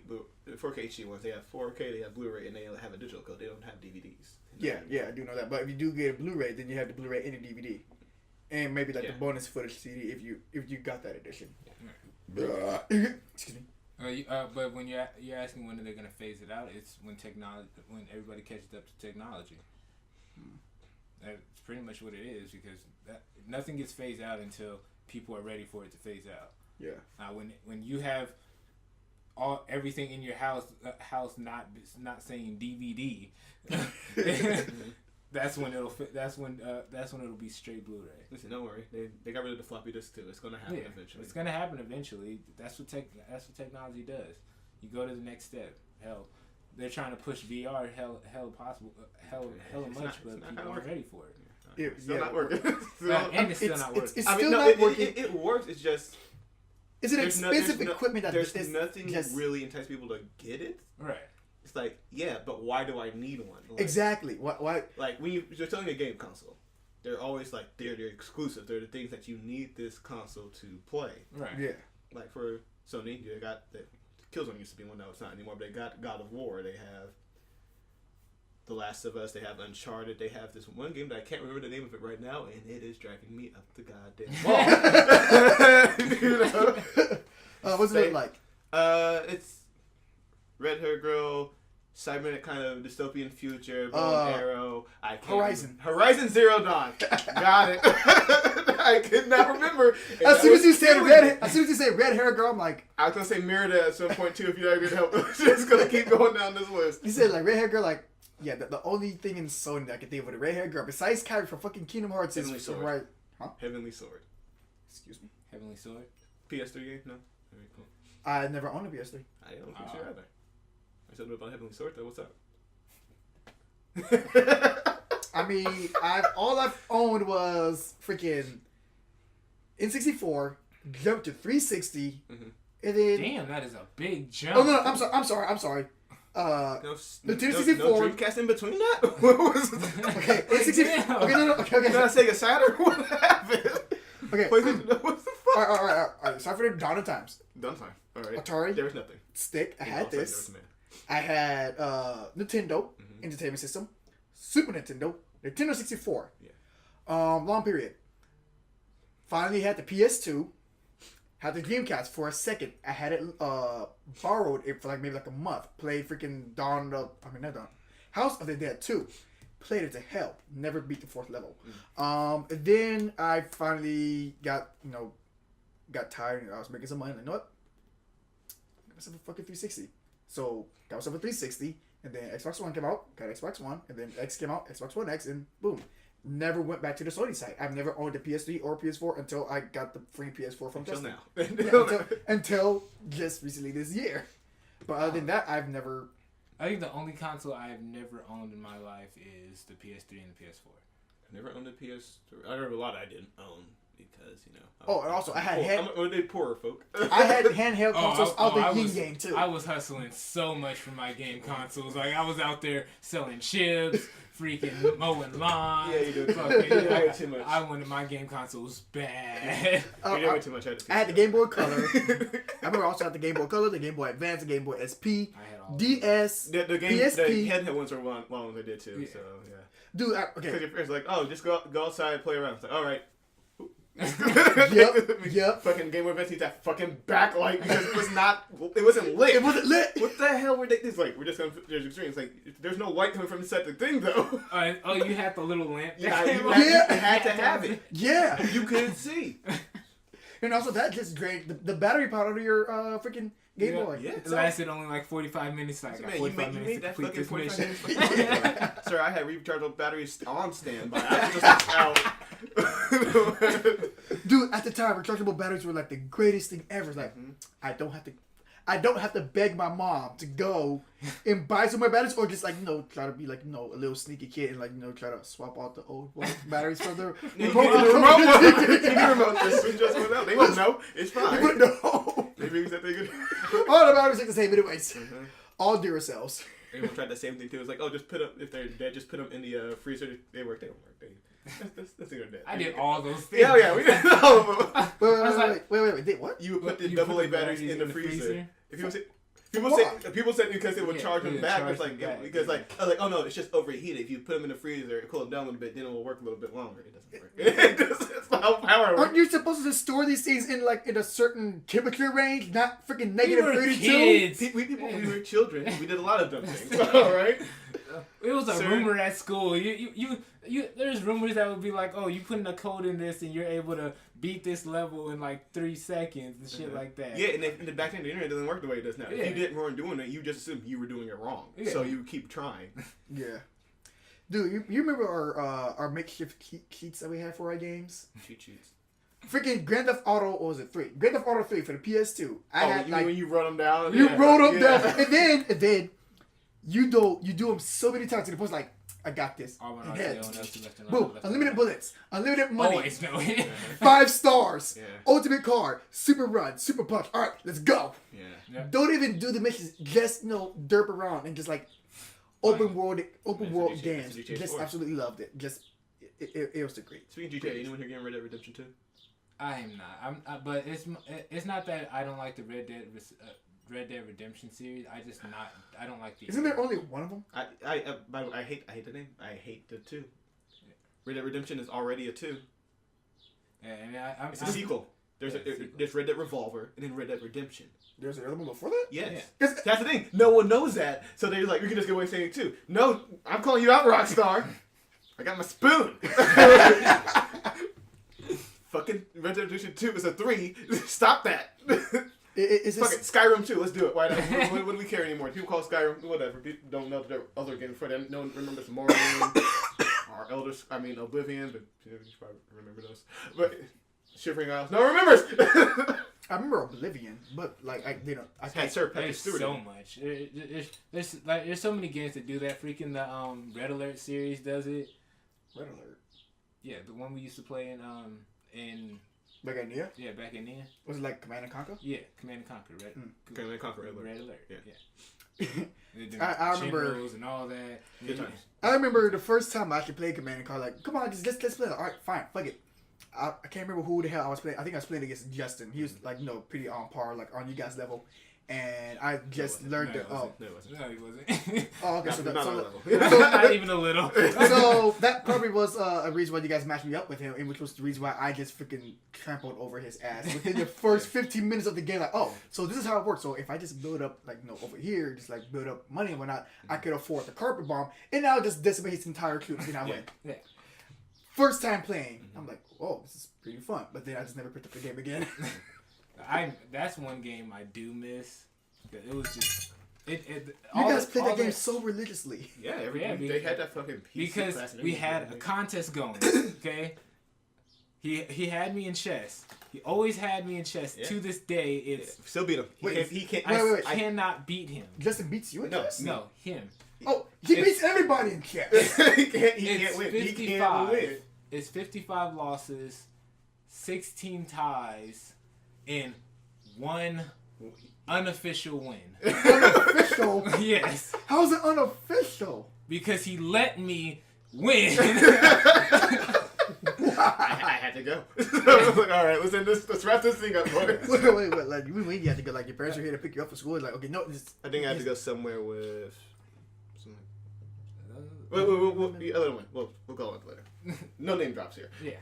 HD ones, they have 4K, they have Blu-ray, and they have a digital code. They don't have DVDs. Yeah, I do know that. But if you do get a Blu-ray, then you have the Blu-ray and the DVD, and maybe like the bonus footage CD if you got that edition. Excuse me. But when you're asking when are they gonna phase it out, it's when everybody catches up to technology. That's pretty much what it is, because nothing gets phased out until people are ready for it to phase out. Yeah. When you have everything in your house not saying DVD, that's when it'll be straight Blu-ray. Listen, don't worry. They got rid of the floppy disk too. It's gonna happen eventually. It's gonna happen eventually. That's what technology does. You go to the next step. Hell, they're trying to push VR hell much, but people aren't ready for it. It's still not working. And it's still not working. It's still not working. It works. It's just it's an expensive equipment that there's nothing really entice people to get it. Right. It's like, yeah, but why do I need one? Like, exactly. Why? Like when you're selling a game console, they're always like they're exclusive. They're the things that you need this console to play. Right. Yeah. Like for Sony, they got the Killzone used to be one. Now it's not anymore. But they got God of War. They have The Last of Us. They have Uncharted. They have this one game that I can't remember the name of it right now, and it is driving me up the goddamn wall. You know? What's it like? It's red hair girl, cybernetic kind of dystopian future, bow and arrow. Horizon Zero Dawn. Got it. I could not remember. As soon as you say red hair girl, I'm like, I was gonna say Merida at some point too. If you're not gonna help, just gonna keep going down this list. You said like red hair girl, like. Yeah, the only thing in Sony that I can think of with a red hair girl, besides Carrie from fucking Kingdom Hearts, Heavenly is Sword. right. Huh? Heavenly Sword. Excuse me. Heavenly Sword. PS3 game? No. Very cool. I never owned a PS3. I don't think so either. I said about Heavenly Sword though. What's up? I mean, all I've owned was freaking N64, jumped to 360, and then. Damn, that is a big jump. Oh no, I'm sorry. The 264. No Dreamcast in between that? What was it? Okay, N64. Okay. Did I say a Saturn? What happened? Okay. What the fuck? All right. Sorry for the dawn of times. Done time. All right. Atari. There was nothing. Stick. I had this. I had Nintendo Entertainment System, Super Nintendo 64. Yeah. Long period. Finally had the PS2. Had the Dreamcast for a second. I had it borrowed it for maybe a month. Played freaking House of the Dead 2. Played it to hell. Never beat the 4th level. Then I finally got tired and I was making some money. Like, you know what? Got myself a fucking 360. So got myself a 360, and then Xbox One came out. Got Xbox One, and then X came out. Xbox One X, and boom. Never went back to the Sony side. I've never owned a PS3 or PS4 until I got the free PS4 from Justin. Until just recently this year. But other than that, I've never. I think the only console I have never owned in my life is the PS3 and the PS4. I never owned a PS3. I remember a lot I didn't own. because Oh, and also I had I'm poorer folk. I had handheld consoles I of the was- Yin game too. I was hustling so much for my game consoles. Like I was out there selling chips, freaking mowing lawns. Yeah, you do. Fucking, You do too much. I wanted my game consoles bad. You did way too much. I had the Game Boy Color. I remember I also had the Game Boy Color, the Game Boy Advance, the Game Boy SP, I had all DS, the game, PSP. the handheld ones were one ones I did too. Yeah. So yeah. Dude, Because okay. your friends like, oh, just go outside, play around. It's like, all right. Yep. Fucking Game Boy Advance needs that fucking backlight because it wasn't lit. It wasn't lit. What the hell were they? It's like we're just gonna. There's extremes. Like there's no light coming from inside the thing though. Oh, you had the little lamp. Yeah, that you came on? had to have it. Yeah. You couldn't see. And also that just drained the battery power of your freaking Game Yeah. Boy. Yeah. It lasted only like 45 minutes. Like, I got Man, 45 you minutes made to that complete fucking this 45 mission. minutes. Sir, I had rechargeable batteries on standby. I was just out. Dude, at the time, rechargeable batteries were like the greatest thing ever. It's like, I don't have to beg my mom to go and buy some more batteries, or just like try to be like a little sneaky kid and like try to swap out the old batteries from the remote. The switch just went out. They won't know. It's fine. No, Maybe that they could. all the batteries look the same anyways. All Duracells. Everyone tried the same thing too. It's like, oh, just put them if they're dead. Just put them in the freezer. They work. They don't work. That's they're dead. I did all those things. Yeah, we did all of them. Wait, did what? You would put the You double put A the batteries batteries in the freezer. If you say. Why? People said because it would Yeah, charge them yeah, back. charge It's like them back, because yeah. I was like, oh no, it's just overheated. If you put them in the freezer and cool them down a little bit, then it will work a little bit longer. It doesn't work. It's not how power works. Aren't you supposed to just store these things in like in a certain temperature range, not freaking negative were 32? kids. We were children. We did a lot of dumb things. All right. It was a Sir. rumor at school. You there's rumors that would be like, oh, you putting a code in this and you're able to beat this level in like 3 seconds and shit like that. Yeah, and back then the internet doesn't work the way it does now. Yeah. If you weren't doing it, you just assumed you were doing it wrong. Yeah. So you keep trying. Yeah. Dude, you remember our makeshift cheats that we had for our games? Cheat sheets. Freaking Grand Theft Auto, what was it, 3? Grand Theft Auto 3 for the PS2. I had like when you wrote them down. you Yeah. wrote them Yeah. down, and then you do them so many times to the point like, I got this. All my Yeah. no one else is left alone, Boom, left unlimited alone. bullets, unlimited money, Always no. 5 stars, Yeah. ultimate card, super run, super punch. All right, let's go. Yeah. Yeah. Don't even do the missions. Just derp around and just like open world That's games. what GTA Just for. absolutely loved it. Just it was the great. Speaking of GTA, anyone here getting Red Dead Redemption 2? I am not. But it's not that I don't like the Red Dead Redemption series. I don't like the. Isn't there only one of them? By the way, I hate the name. I hate the 2. Red Dead Redemption is already a 2. And It's a sequel. There's there's Red Dead Revolver and then Red Dead Redemption. There's another one before that. Yes. Yeah. That's the thing. No one knows that. So they're like, we can just get away saying it too. No, I'm calling you out, Rockstar. I got my spoon. Fucking Red Dead Redemption 2 is a 3. Stop that. It's Fuck just, it. Skyrim 2. Let's do it. Why not? What do we care anymore? People call Skyrim whatever. People don't know the other games for them. No one remembers Morrowind or Oblivion, but you should probably remember those. But Shivering Isles. No one remembers. I remember Oblivion, but like I Had can't. Sir Patrick There's Stewart. so much. There's so many games that do that. Freaking the Red Alert series does it. Red Alert. Yeah, the one we used to play in Back in Nia? back in there. Was it like Command and Conquer? Yeah, Command and Conquer. Command and Conquer Red Alert. Red Alert. Yeah. Yeah. I remember- Generals and all that. Good times. I remember the first time I actually played Command and Conquer. Like, come on, just let's play. All right, fine, fuck it. I can't remember who the hell I was playing. I think I was playing against Justin. He was like, pretty on par, like on you guys' level. And I just learned No, that. it wasn't. No, it wasn't. No, he wasn't. Oh, okay. So, Not on so, that level. Not even a little. so that probably was a reason why you guys matched me up with him, and which was the reason why I just freaking trampled over his ass within the first 15 minutes of the game. Like, oh, so this is how it works. So if I just build up, like, over here, just like build up money and whatnot, I could afford the carpet bomb, and now just decimate his entire troops, and I win. Yeah. First time playing, I'm like, oh, this is pretty fun. But then I just never picked up the game again. That's one game I do miss. It was just You guys played that game so religiously. Yeah, every Yeah, they had that fucking piece because we had a contest going. Okay, he had me in chess. He always had me in chess. Yeah. To this day, it's still beat him. Wait, He can't. wait. I cannot beat him. Justin beats you in No, chess? No, him. Oh, he It's- beats everybody in chess. he can't It's win. He 55. can't win. It's 55 losses, 16 ties and 1 unofficial win. Unofficial? Yes. How is it unofficial? Because he let me win. I had to go. So I was like, all right, let's wrap this thing up, boys. Wait. Like, you mean you had to go? Like, your parents were here to pick you up from school? Like, okay, no. I think I had to go somewhere with. Wait, the other one. We'll go on it later. No name drops here. Yeah.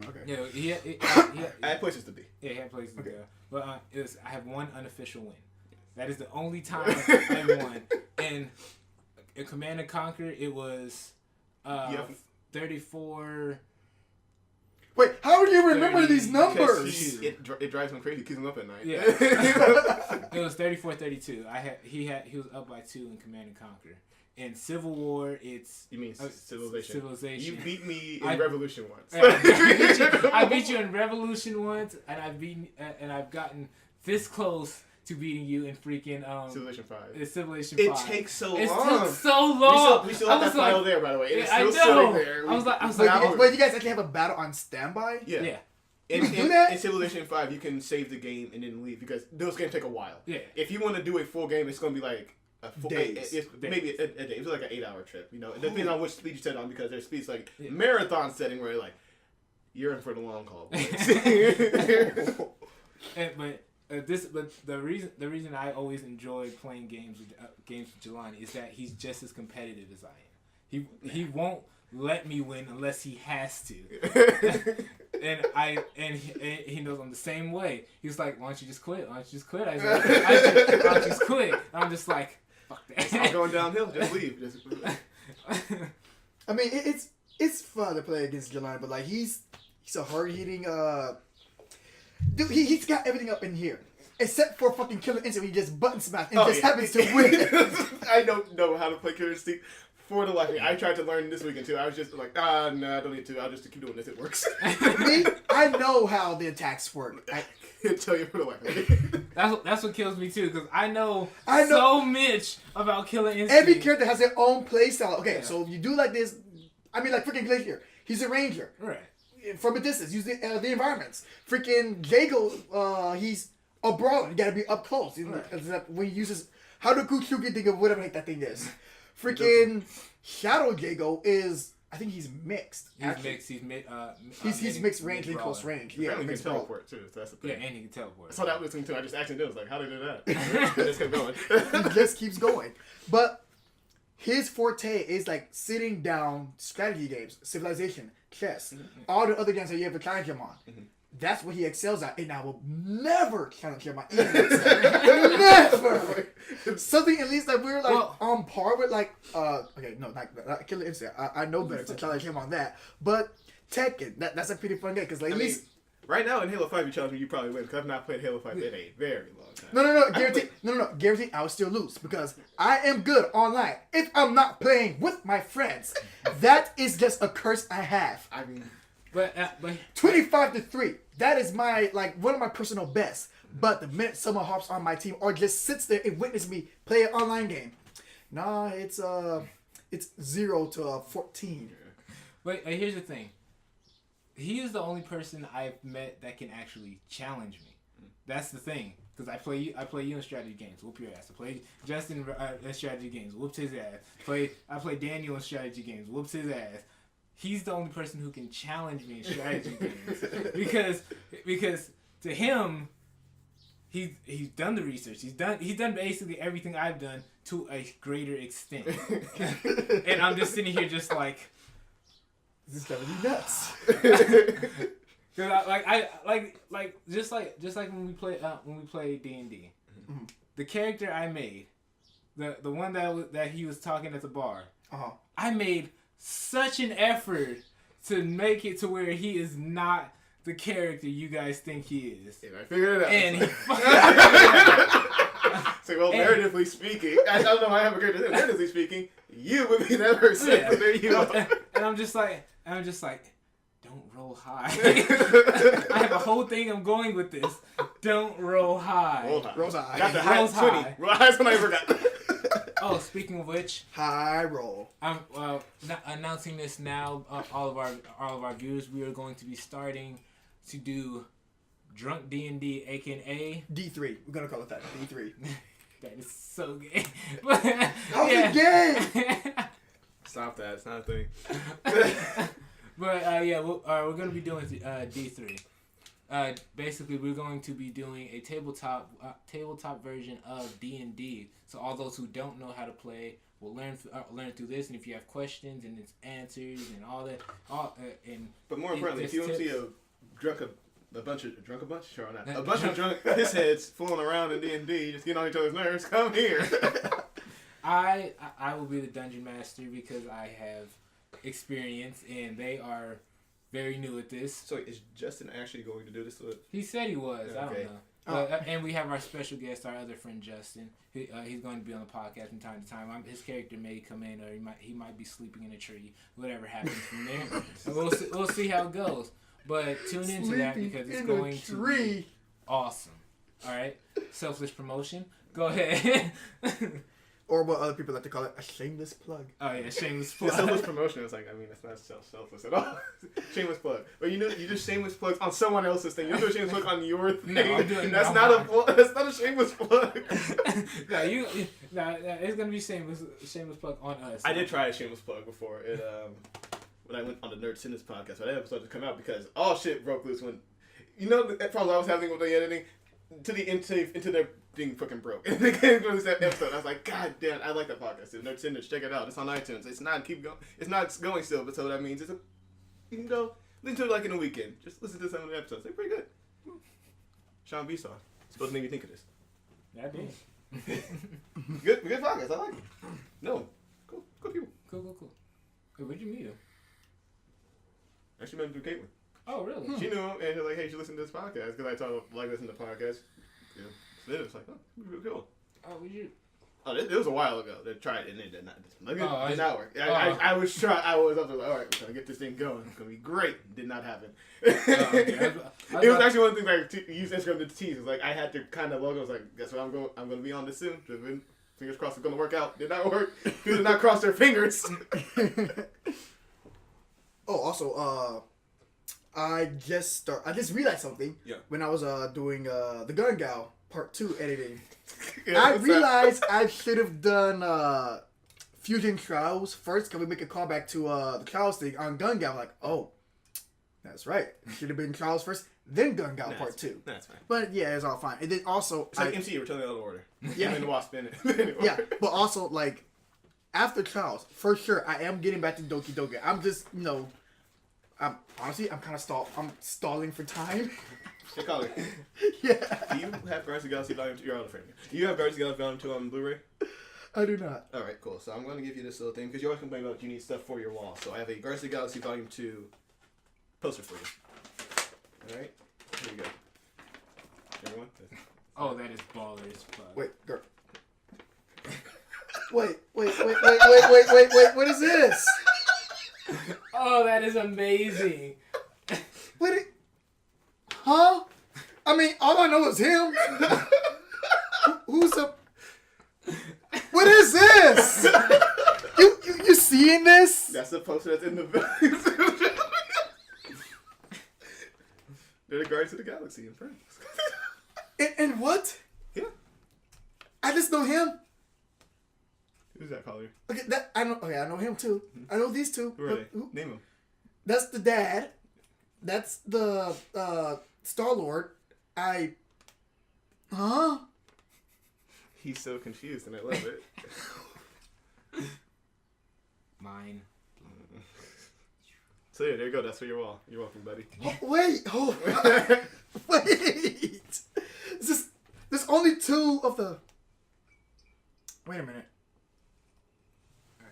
Okay. Yeah. I had places to be. Yeah, he had places to go. But I have 1 unofficial win. That is the only time I won. And in Command and Conquer, it was 34. Wait, how do you remember these numbers? It drives me crazy. Keeps him up at night. Yeah. It was 34-32. He was up by 2 in Command and Conquer. In Civil War, it's... You mean Civilization? Civilization. You beat me in Revolution once. I beat you in Revolution once, and I've gotten this close to beating you in freaking Civilization 5. Civilization 5. It takes so long. It took so long. We still have that file there, by the way. It's still sitting there. I was like, wait, you guys actually have a battle on standby? Yeah. You can do that? In Civilization 5, you can save the game and then leave because those games take a while. Yeah. If you want to do a full game, it's going to be like days. Maybe a day. It's like an 8-hour trip. You know, it depends on which speed you set on because there's speeds like marathon setting where like you're in for the long haul. But the reason I always enjoy playing games with Jelani is that he's just as competitive as I am. He won't let me win unless he has to. and he knows I'm the same way. He's like, why don't you just quit? I was like, why don't you just quit? And I'm just like, fuck that. It's all going downhill. Just leave. I mean, it's fun to play against Jelani, but like he's a hard hitting dude. He's got everything up in here. Except for fucking Killer Instinct, where he just button smash and just happens to win. I don't know how to play Killer Instinct for the life of me. I tried to learn this weekend too. I was just like, no, I don't need to. I'll just keep doing this. It works. Me, I know how the attacks work. I can't tell you for the life of me. That's what kills me too, because I know so much about Killer Instinct. Every character has their own playstyle. Okay, so if you do like this, I mean, like freaking Glacier, he's a ranger. Right. From a distance, use the environments. Freaking Jago, he's a brawler. You gotta be up close. Right. When he uses how do Kuchuki think of whatever that thing is. Freaking Shadow Jago is, I think he's mixed. He's mixed range and close range. Yeah, he can teleport too. So that's the thing. Yeah, and he can teleport. So that was too. I just accidentally was like, how did he do that? I just kept going. He just keeps going. But his forte is like sitting down strategy games, Civilization, chess, all the other games that you have to challenge him on. That's what he excels at, and I will never challenge him on any of that Never. Something at least that we're like on par with, like okay, no, not Killer Instinct. I know better to challenge him on that. But Tekken, that's a pretty fun game because like, at least right now in Halo 5, you challenge me, you probably win because I've not played Halo 5 in a very long time. No, guarantee I'll still lose because I am good online if I'm not playing with my friends. That is just a curse I have. I mean, but 25-3. That is my one of my personal bests. But the minute someone hops on my team or just sits there and witnesses me play an online game, nah, it's 0-14. But here's the thing. He is the only person I've met that can actually challenge me. That's the thing. Because I play you in strategy games, whoop your ass. I play Justin in strategy games, whoops his ass. I play Daniel in strategy games, whoops his ass. He's the only person who can challenge me in strategy games because to him, he's done the research. He's done basically everything I've done to a greater extent. And I'm just sitting here just like, this is driving me nuts. Cause just like when we play D&D, the character I made, the one that he was talking at the bar, I made such an effort to make it to where he is not the character you guys think he is. And I figured it out. And he so, narratively speaking, I don't know how I have a character. Narratively speaking, you would be that person. Yeah. There you go. And I'm just like, don't roll high. I have a whole thing I'm going with this. Don't roll high. Rolls high. Got the highest 20. Highest one I ever got. Oh, speaking of which, high roll. I'm announcing this now. All of our viewers, we are going to be starting to do Drunk D&D, aka D3. We're gonna call it that. D3. that is so gay. How's it gay? Stop that. It's not a thing. But we're gonna be doing D3. Basically, we're going to be doing a tabletop version of D&D. So all those who don't know how to play will learn through this. And if you have questions and its answers and all that, but more importantly, if you want to see a bunch of drunk pissheads fooling around in D&D, just get on each other's nerves, come here. I will be the dungeon master because I have experience and they are very new at this. So is Justin actually going to do this? He said he was. Okay. I don't know. But, and we have our special guest, our other friend Justin. He's going to be on the podcast from time to time. His character may come in, or he might be sleeping in a tree. Whatever happens from there, and we'll see how it goes. But tune into that because it's going to be awesome. All right, selfless promotion. Go ahead. Or what other people like to call it, a shameless plug. Oh yeah, shameless plug. Selfless promotion is like, I mean, that's not selfless at all. Shameless plug. But you do shameless plugs on someone else's thing. You don't do a shameless plug on your thing. No, I'm doing that's not a shameless plug. It's gonna be shameless plug on us. I did try a shameless plug before. When I went on the Nerd Sinners podcast, but that episode to come out because all shit broke loose when, the problems I was having with the editing into their being fucking broke. And they came to this episode. I was like, God damn, I like that podcast. Dude. Nerd Sinners, check it out. It's on iTunes. It's not going still, but so that means you can go listen to it like in a weekend. Just listen to some of the episodes. They're pretty good. Sean B. Saw. Supposed to make me think of this. Yeah, did. Good podcast. I like it. No, cool people. Cool. Hey, where'd you meet him? Actually met him through Caitlin. Oh, really? She knew him, and she was like, hey, you should listen to this podcast, because I told her, like, listen to podcasts. Yeah. So then it was like, oh, really cool. Oh, would you? Oh, it was a while ago. They tried it, and it did not. It did not work. I was up there like, all right, we're going to get this thing going. It's going to be great. Did not happen. Okay. It was actually one of the things I used Instagram to tease. It was like, I had to kind of logo. I was like, guess what, I'm going to be on this soon. Fingers crossed it's going to work out. Did not work. People did not cross their fingers. Oh, also, I just realized something. Yeah. When I was doing the Gun Gal Part 2 editing. Yeah, I realized I should have done Fusion Trials first. Can we make a callback to the Trials thing on Gun Gal? Like, oh, that's right. It should have been Trials first, then Gun Gal Part 2. That's fine. But yeah, it's all fine. And then also, it's like MCU, we're telling you out of order. Yeah. And the Wasp in it. Yeah, but also like after Trials, for sure, I am getting back to Doki Doki. I'm just I'm kind of I'm stalling for time. Hey, Collier. Yeah. Do you have Guardians of the Galaxy Volume 2? You're out of frame. Do you have Guardians of the Galaxy Volume 2 on Blu-ray? I do not. Alright, cool. So I'm going to give you this little thing, because you always complain about you need stuff for your wall. So I have a Guardians of the Galaxy Volume 2 poster for you. Alright? Here you go. Everyone? Oh, that is ballers. Wait, girl. Wait. What is this? Oh, that is amazing. What? Huh? I mean, all I know is him. Who's a? What is this? You seeing this? That's the poster that's in the They're the Guardians of the Galaxy in France. And what? Yeah. I just know him. Who's that, Collier? Okay, I know him too. I know these two. Who are they? Name them. That's the dad. That's the Star-Lord. Huh? He's so confused, and I love it. Mine. So yeah, there you go. That's for your wall. You're welcome, buddy. Wait. Wait. There's only two of the. Wait a minute.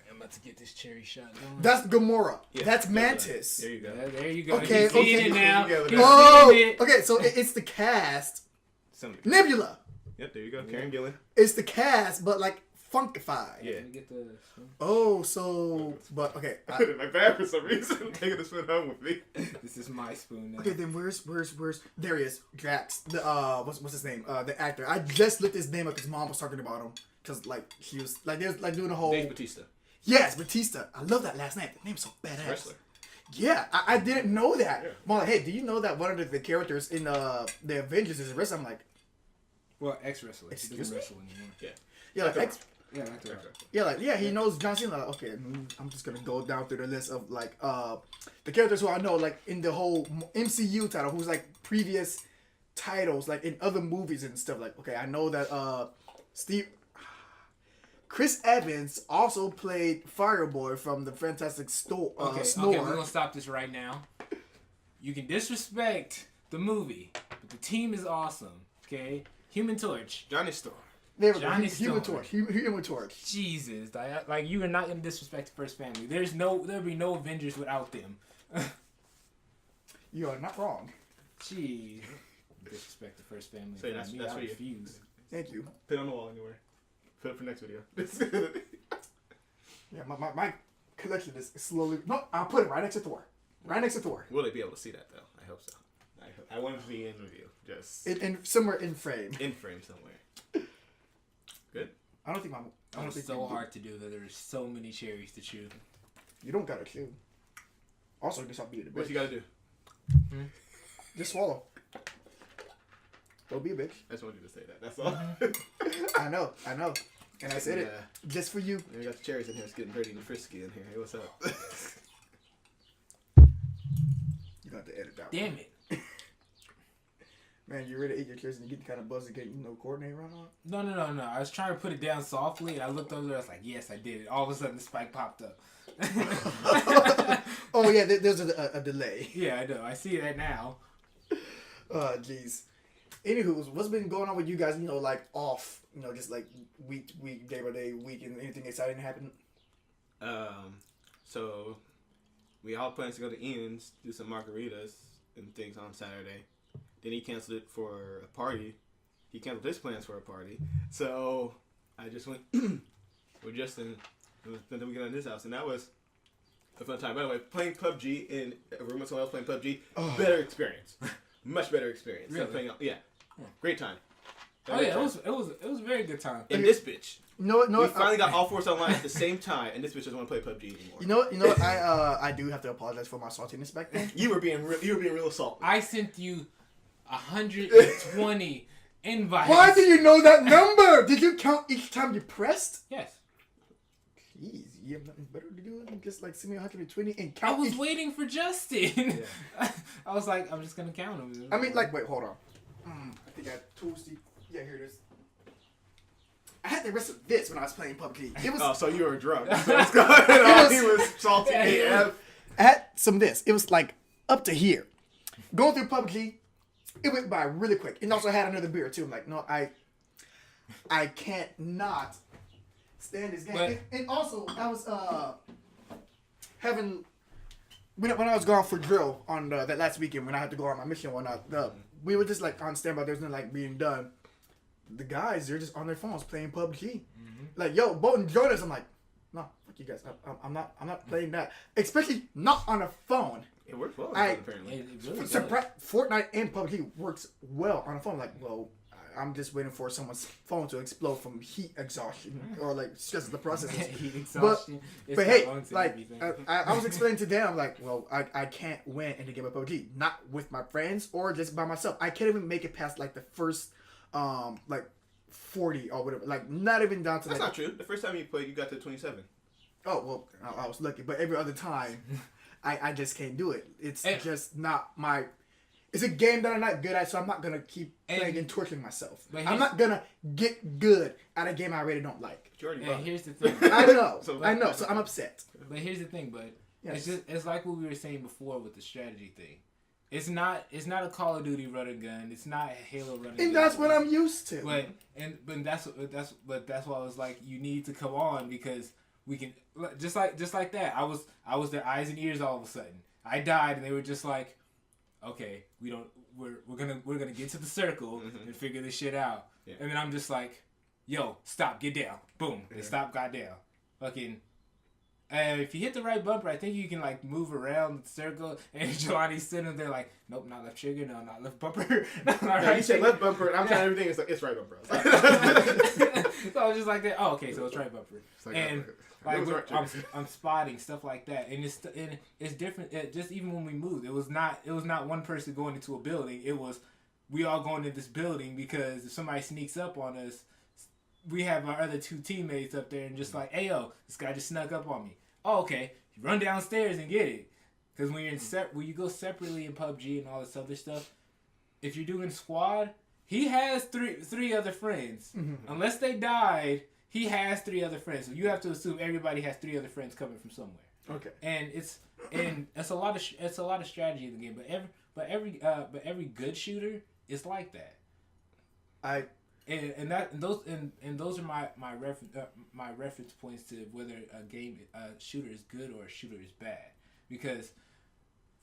I'm about to get this cherry shot going. That's Gamora. Yeah, that's Mantis. There you go. There you go. Okay, He's seeing okay. it now. There you go. He's Oh, seeing it. okay. So it's the cast. Somebody. Nebula. Yep, there you go. Karen Gillan. It's the cast, but like funkified. Yeah. Let me get the. Oh, so but okay. I put it in my bag for some reason. Taking the spoon home with me. This is my spoon now. Okay, then where's there he is, Drax. The what's his name? The actor. I just looked his name up because Mom was talking about him. Cause like she was like they was like doing a whole. Dave Bautista. Yes, Batista. I love that last name. The name's so badass. Wrestler. Yeah, I didn't know that. Yeah. I'm like, hey, do you know that one of the characters in the Avengers is a wrestler? I'm like, Well, ex-wrestler. He Excuse doesn't me? wrestle anymore. yeah, like, Yeah, like that. he knows John Cena. Like, okay, I'm just gonna go down through the list of like the characters who I know, like in the whole MCU title, who's like previous titles, like in other movies and stuff. Like, okay, I know that Chris Evans also played Fireboy from the Fantastic Snore. Okay, we're gonna stop this right now. You can disrespect the movie, but the team is awesome. Okay, Human Torch. Johnny Storm. There we go. Johnny Human Storm. Torch. Human Torch. Jesus, like you are not gonna disrespect the first family. There'll be no Avengers without them. You are not wrong. Jeez, disrespect the first family. So that's I for you. refuse. Thank you. Put it on the wall anywhere. Put it for next video. Yeah, my collection is slowly. No, I'll put it right next to Thor. Right next to Thor. Will they be able to see that though? I hope so. I want it to be in review. Just In somewhere in frame. in frame somewhere. Good. I don't think I don't It's think so hard to do that. There's so many cherries to chew. You don't gotta chew. Also, just stop being a What bitch. you gotta do? Just swallow. Don't be a bitch. I just wanted you to say that. That's all. I know. And I said it just for you. We got the cherries in here. It's getting dirty and frisky in here. Hey, what's up? You got to edit that. Damn it. Man, you ready to eat your cherries and you get kind of buzzed again, coordinate around on? No. I was trying to put it down softly, and I looked over there. I was like, yes, I did it. All of a sudden, the spike popped up. Oh yeah, there's a delay. Yeah, I know. I see that now. Jeez. Anywho, what's been going on with you guys? Like off. Just like week, day by day, week, and anything exciting happen? So we all planned to go to Ian's, do some margaritas and things on Saturday. Then he canceled it for a party. He canceled his plans for a party. So I just went with Justin and spent the weekend at his house, and that was a fun time. By the way, playing PUBG in a room with someone else playing PUBG, better experience, much better experience. Really? Playing, great time. Oh yeah, it was a very good time. And this bitch. No, We finally got all four online at the same time, and this bitch doesn't want to play PUBG anymore. You know what? I do have to apologize for my saltiness back then. You were being real salty. I sent you 120 invites. Why do you know that number? Did you count each time you pressed? Yes. Jeez, you have nothing better to do than just like send me 120 and I count. was waiting for Justin. I was like, I'm just gonna count them. I mean, like, wait, hold on. I think I had toasty. Yeah, here it is. I had the rest of this when I was playing PUBG. It was. Oh, so you were drunk. So what's going on? He was salty AF. I had some of this. It was like up to here. Going through PUBG, it went by really quick. And also had another beer too. I'm like, no, I can't not stand this game. And also, I was having when I was gone for drill on that last weekend when I had to go on my mission and whatnot. We were just like on standby. There's nothing like being done. The guys, they're just on their phones playing PUBG. Mm-hmm. Like, yo, Bolton, join us. I'm like, no, fuck you guys. I'm not playing that. Especially not on a phone. It works well, apparently. It really does. Fortnite and PUBG works well on a phone. Like, well, I'm just waiting for someone's phone to explode from heat exhaustion or like stress of the process. Heat exhaustion. But hey, like I was explaining to them, like, well, I can't win in the game of PUBG, not with my friends or just by myself. I can't even make it past like the first, like 40 or whatever. Like not even down to. That's like, not true. The first time you played, you got to 27. Oh well, I was lucky, but every other time, I just can't do it. It's just not my. It's a game that I'm not good at, so I'm not gonna keep playing and torturing myself. I'm not gonna get good at a game I already don't like. But here's the thing. I know, so I'm upset. But here's the thing, bud. Yes. It's like what we were saying before with the strategy thing. It's not a Call of Duty run and gun. It's not a Halo run and gun. And that's what I'm used to. But that's why I was like, you need to come on because we can just like that. I was their eyes and ears all of a sudden. I died and they were just like, okay, we're gonna get to the circle and figure this shit out. Yeah. And then I'm just like, yo, stop, get down. Boom. They stop, got down. Fucking if you hit the right bumper, I think you can like move around the circle. And Jelani's sitting there like, nope, not left trigger, no, not left bumper, no, not right. You said left bumper, and I'm trying everything. It's like it's right bumper. So I was just like that. Oh, okay, so it's right bumper. Like, and right I'm spotting stuff like that, and it's different. Just even when we moved, it was not one person going into a building. It was we all going into this building because if somebody sneaks up on us, we have our other two teammates up there and just like, hey yo, this guy just snuck up on me. Oh, okay, you run downstairs and get it. Because when you're when you go separately in PUBG and all this other stuff, if you're doing squad, he has three other friends. Mm-hmm. Unless they died, he has 3 other friends. So you have to assume everybody has 3 other friends coming from somewhere. Okay. And it's a lot of strategy in the game. But every good shooter is like that. Those are my reference points to whether a shooter is good or a shooter is bad, because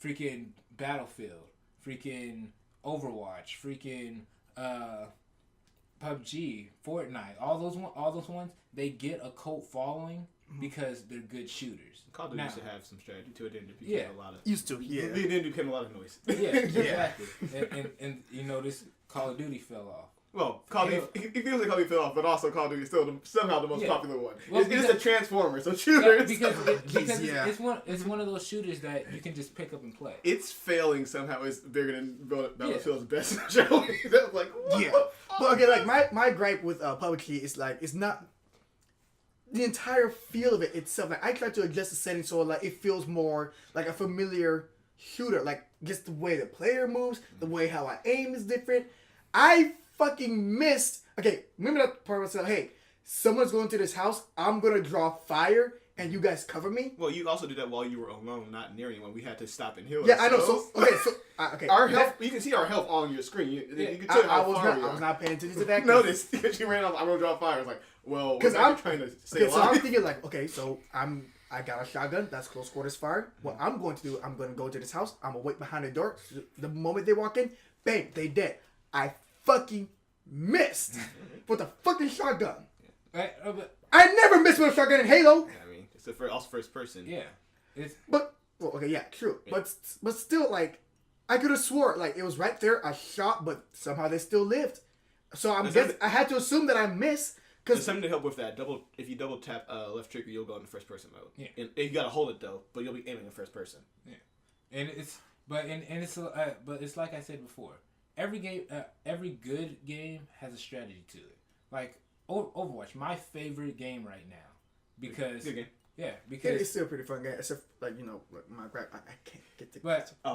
freaking Battlefield, freaking Overwatch, freaking PUBG, Fortnite, all those ones, they get a cult following because they're good shooters. Call of Duty used to have some strategy to it, didn't become a lot of it didn't become a lot of noise. Yeah, exactly. and you notice Call of Duty fell off. Well, Call of Duty, it feels like Call of Duty fell off, but also Call of Duty is still somehow the most popular one. Well, it's a transformer, so shooters. It's one of those shooters that you can just pick up and play. It's failing somehow. It's bigger than Battlefield's best show. That's like, what? But okay, like my gripe with PUBG is like it's not the entire feel of it itself. Like I try to adjust the settings so like it feels more like a familiar shooter. Like just the way the player moves, the way how I aim is different. I fucking missed. Okay, remember that part where I said, "Hey, someone's going to this house. I'm gonna draw fire, and you guys cover me." Well, you also did that while you were alone, not near anyone. We had to stop and heal. Yeah, I know. So okay, our health. You can see our health on your screen. You can tell I was not paying attention to that. Notice because you ran off. I'm gonna draw fire. I was like, well, because I'm trying to stay alive. So I'm thinking like, okay, so I got a shotgun. That's close quarters fire. What I'm going to do, I'm going to go to this house. I'm gonna wait behind the door. The moment they walk in, bang, they dead. I fucking missed with a fucking shotgun. I never missed with a shotgun in Halo. Yeah, I mean, it's also first person. Yeah, true. Yeah. But still, like, I could have swore like it was right there. I shot, but somehow they still lived. So I had to assume that I missed. There's something to help with that. If you double tap left trigger, you'll go into first person mode. Yeah, and you gotta hold it though, but you'll be aiming in first person. Yeah, and it's like I said before. Every good game has a strategy to it. Like Overwatch, my favorite game right now, because good game. Yeah, because it's still a pretty fun game. Except like my grab, I can't get the.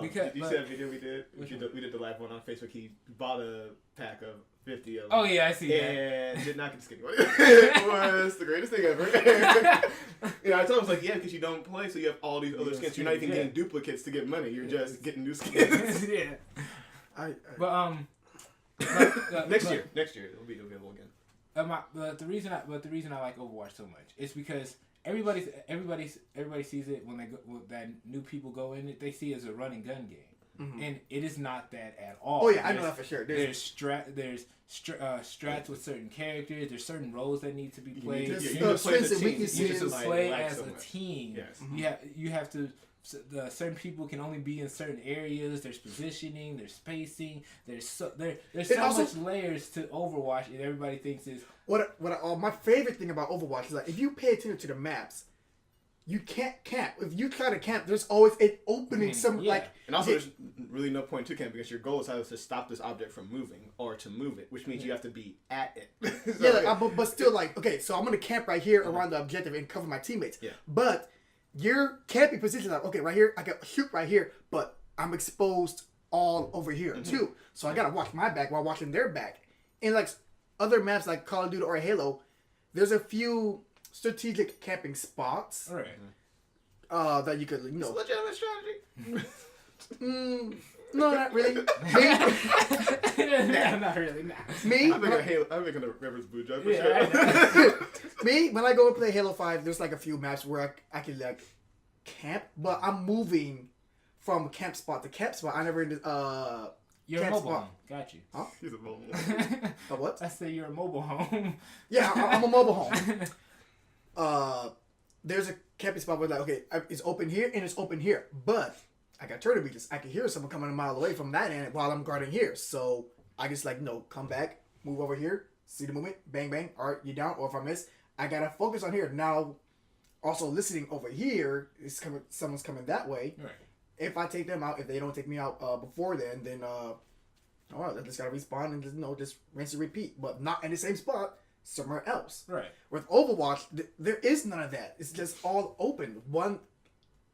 Because you said a video we did. We did the live one on Facebook. He bought a pack of 50 of them. Oh yeah, I see that. And did not get the skinny one. It was the greatest thing ever. I told him, I was like, yeah, because you don't play, so you have all these other skins. You're not even getting duplicates to get money. You're just getting new skins. Yeah. Next year it'll be available again. But the reason I like Overwatch so much is because everybody sees it when that new people go in it. They see it as a run and gun game, and it is not that at all. Oh yeah, I know that for sure. There's strats with certain characters. There's certain roles that need to be played. You need to play as a team. You need to play as a team. Yes. You have to. Certain people can only be in certain areas. There's positioning. There's spacing. There's so much layers to Overwatch, and everybody thinks is my favorite thing about Overwatch is like if you pay attention to the maps, you can't camp. If you try to camp, there's always an opening. And also there's really no point to camp because your goal is either to stop this object from moving or to move it, which means you have to be at it. But still, like, okay, so I'm gonna camp right here around the objective and cover my teammates. Yeah, but your camping position, like, okay, right here, I can shoot right here, but I'm exposed all over here too. So I gotta watch my back while watching their back. And like other maps like Call of Duty or Halo, there's a few strategic camping spots. That you could, It's a legitimate strategy. No, not really. no, not really. Nah. Me? I'm making a Rivers Blue joke for sure. Me, when I go and play Halo 5, there's like a few maps where I can like camp, but I'm moving from camp spot to camp spot. I never You're a mobile home. Got you. Huh? He's a mobile home. A what? I say you're a mobile home. Yeah, I'm a mobile home. there's a camping spot where like, okay, it's open here and it's open here, but I got turtle beaches. I can hear someone coming a mile away from that end while I'm guarding here. So I just like, no, come back, move over here, see the movement, bang, bang. All right, you down? Or if I miss, I got to focus on here. Now, also listening over here, someone's coming that way. Right. If I take them out, if they don't take me out before then, oh, I just got to respawn and just rinse and repeat. But not in the same spot, somewhere else. Right. With Overwatch, there is none of that. It's just all open. One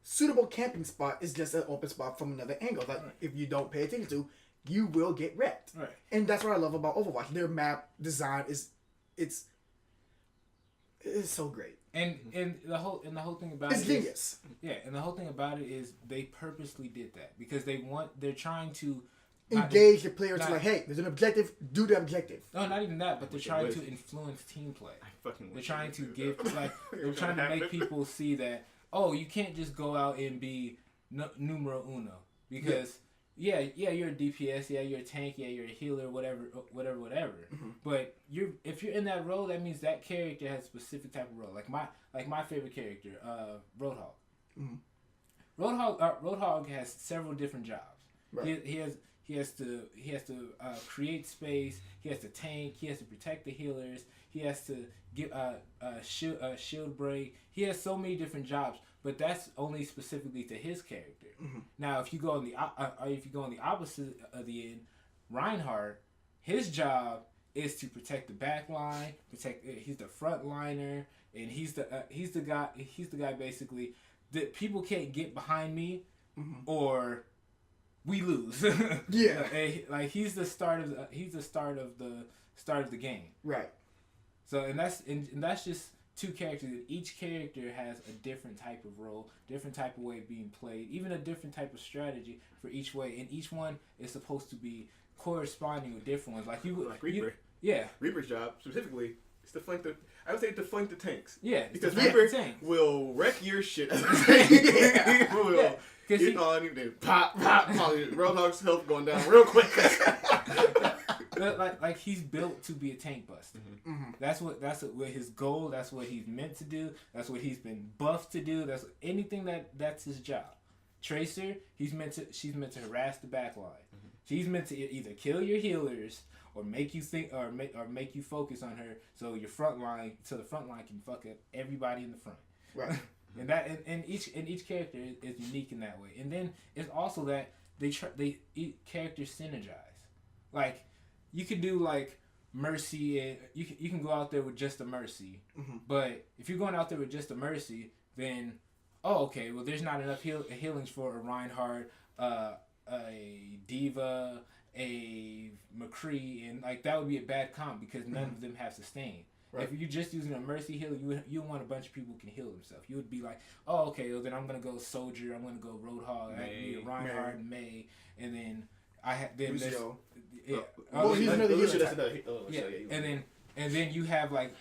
suitable camping spot is just an open spot from another angle that if you don't pay attention to, you will get wrecked. Right. And that's what I love about Overwatch. Their map design it's so great. And the whole thing about it's genius. And the whole thing about it is they purposely did that because they're trying to engage the players to like, hey, there's an objective, do the objective. No, not even that, but they're trying to influence team play. They're trying to they're trying to make people see that, oh, you can't just go out and be numero uno because you're a DPS, you're a tank, you're a healer, whatever. Mm-hmm. But if you're in that role, that means that character has a specific type of role. Like my favorite character, Roadhog. Mm-hmm. Roadhog has several different jobs. Right. He has to create space. He has to tank. He has to protect the healers. He has to give shield break. He has so many different jobs, but that's only specifically to his character. Mm-hmm. Now, if you go on the opposite of the end, Reinhardt, his job is to protect the back line. He's the front liner, and he's the guy basically that people can't get behind me, or we lose. Like he's the start of the game. Right. So and that's just two characters. Each character has a different type of role, different type of way of being played, even a different type of strategy for each way. And each one is supposed to be corresponding with different ones. Like Reaper. Reaper's job specifically is to flank the. I would say to flank the tanks. Yeah. Because Reaper will wreck your shit as a tank. Will. Get on you, then pop. Roadhog's health going down real quick. like he's built to be a tank buster. Mm-hmm. That's what his goal. That's what he's meant to do. That's what he's been buffed to do. That's anything that's his job. Tracer, she's meant to harass the back line. Mm-hmm. She's meant to either kill your healers or make you think or make you focus on her so the front line can fuck up everybody in the front. Right. And that and each character is unique in that way. And then it's also that each characters synergize. Like you could do like Mercy and you can go out there with just a Mercy. Mm-hmm. But if you're going out there with just a Mercy, then okay, well there's not enough healings for a Reinhardt, a Diva, a McCree, and like that would be a bad comp because none of them have sustain. Right. If you're just using a Mercy healer, you want a bunch of people who can heal themselves. You would be like, oh, okay, well then I'm gonna go Soldier, I'm gonna go Roadhog, I need a Reinhardt, May, and then Lucio. He's another healer. And then you have like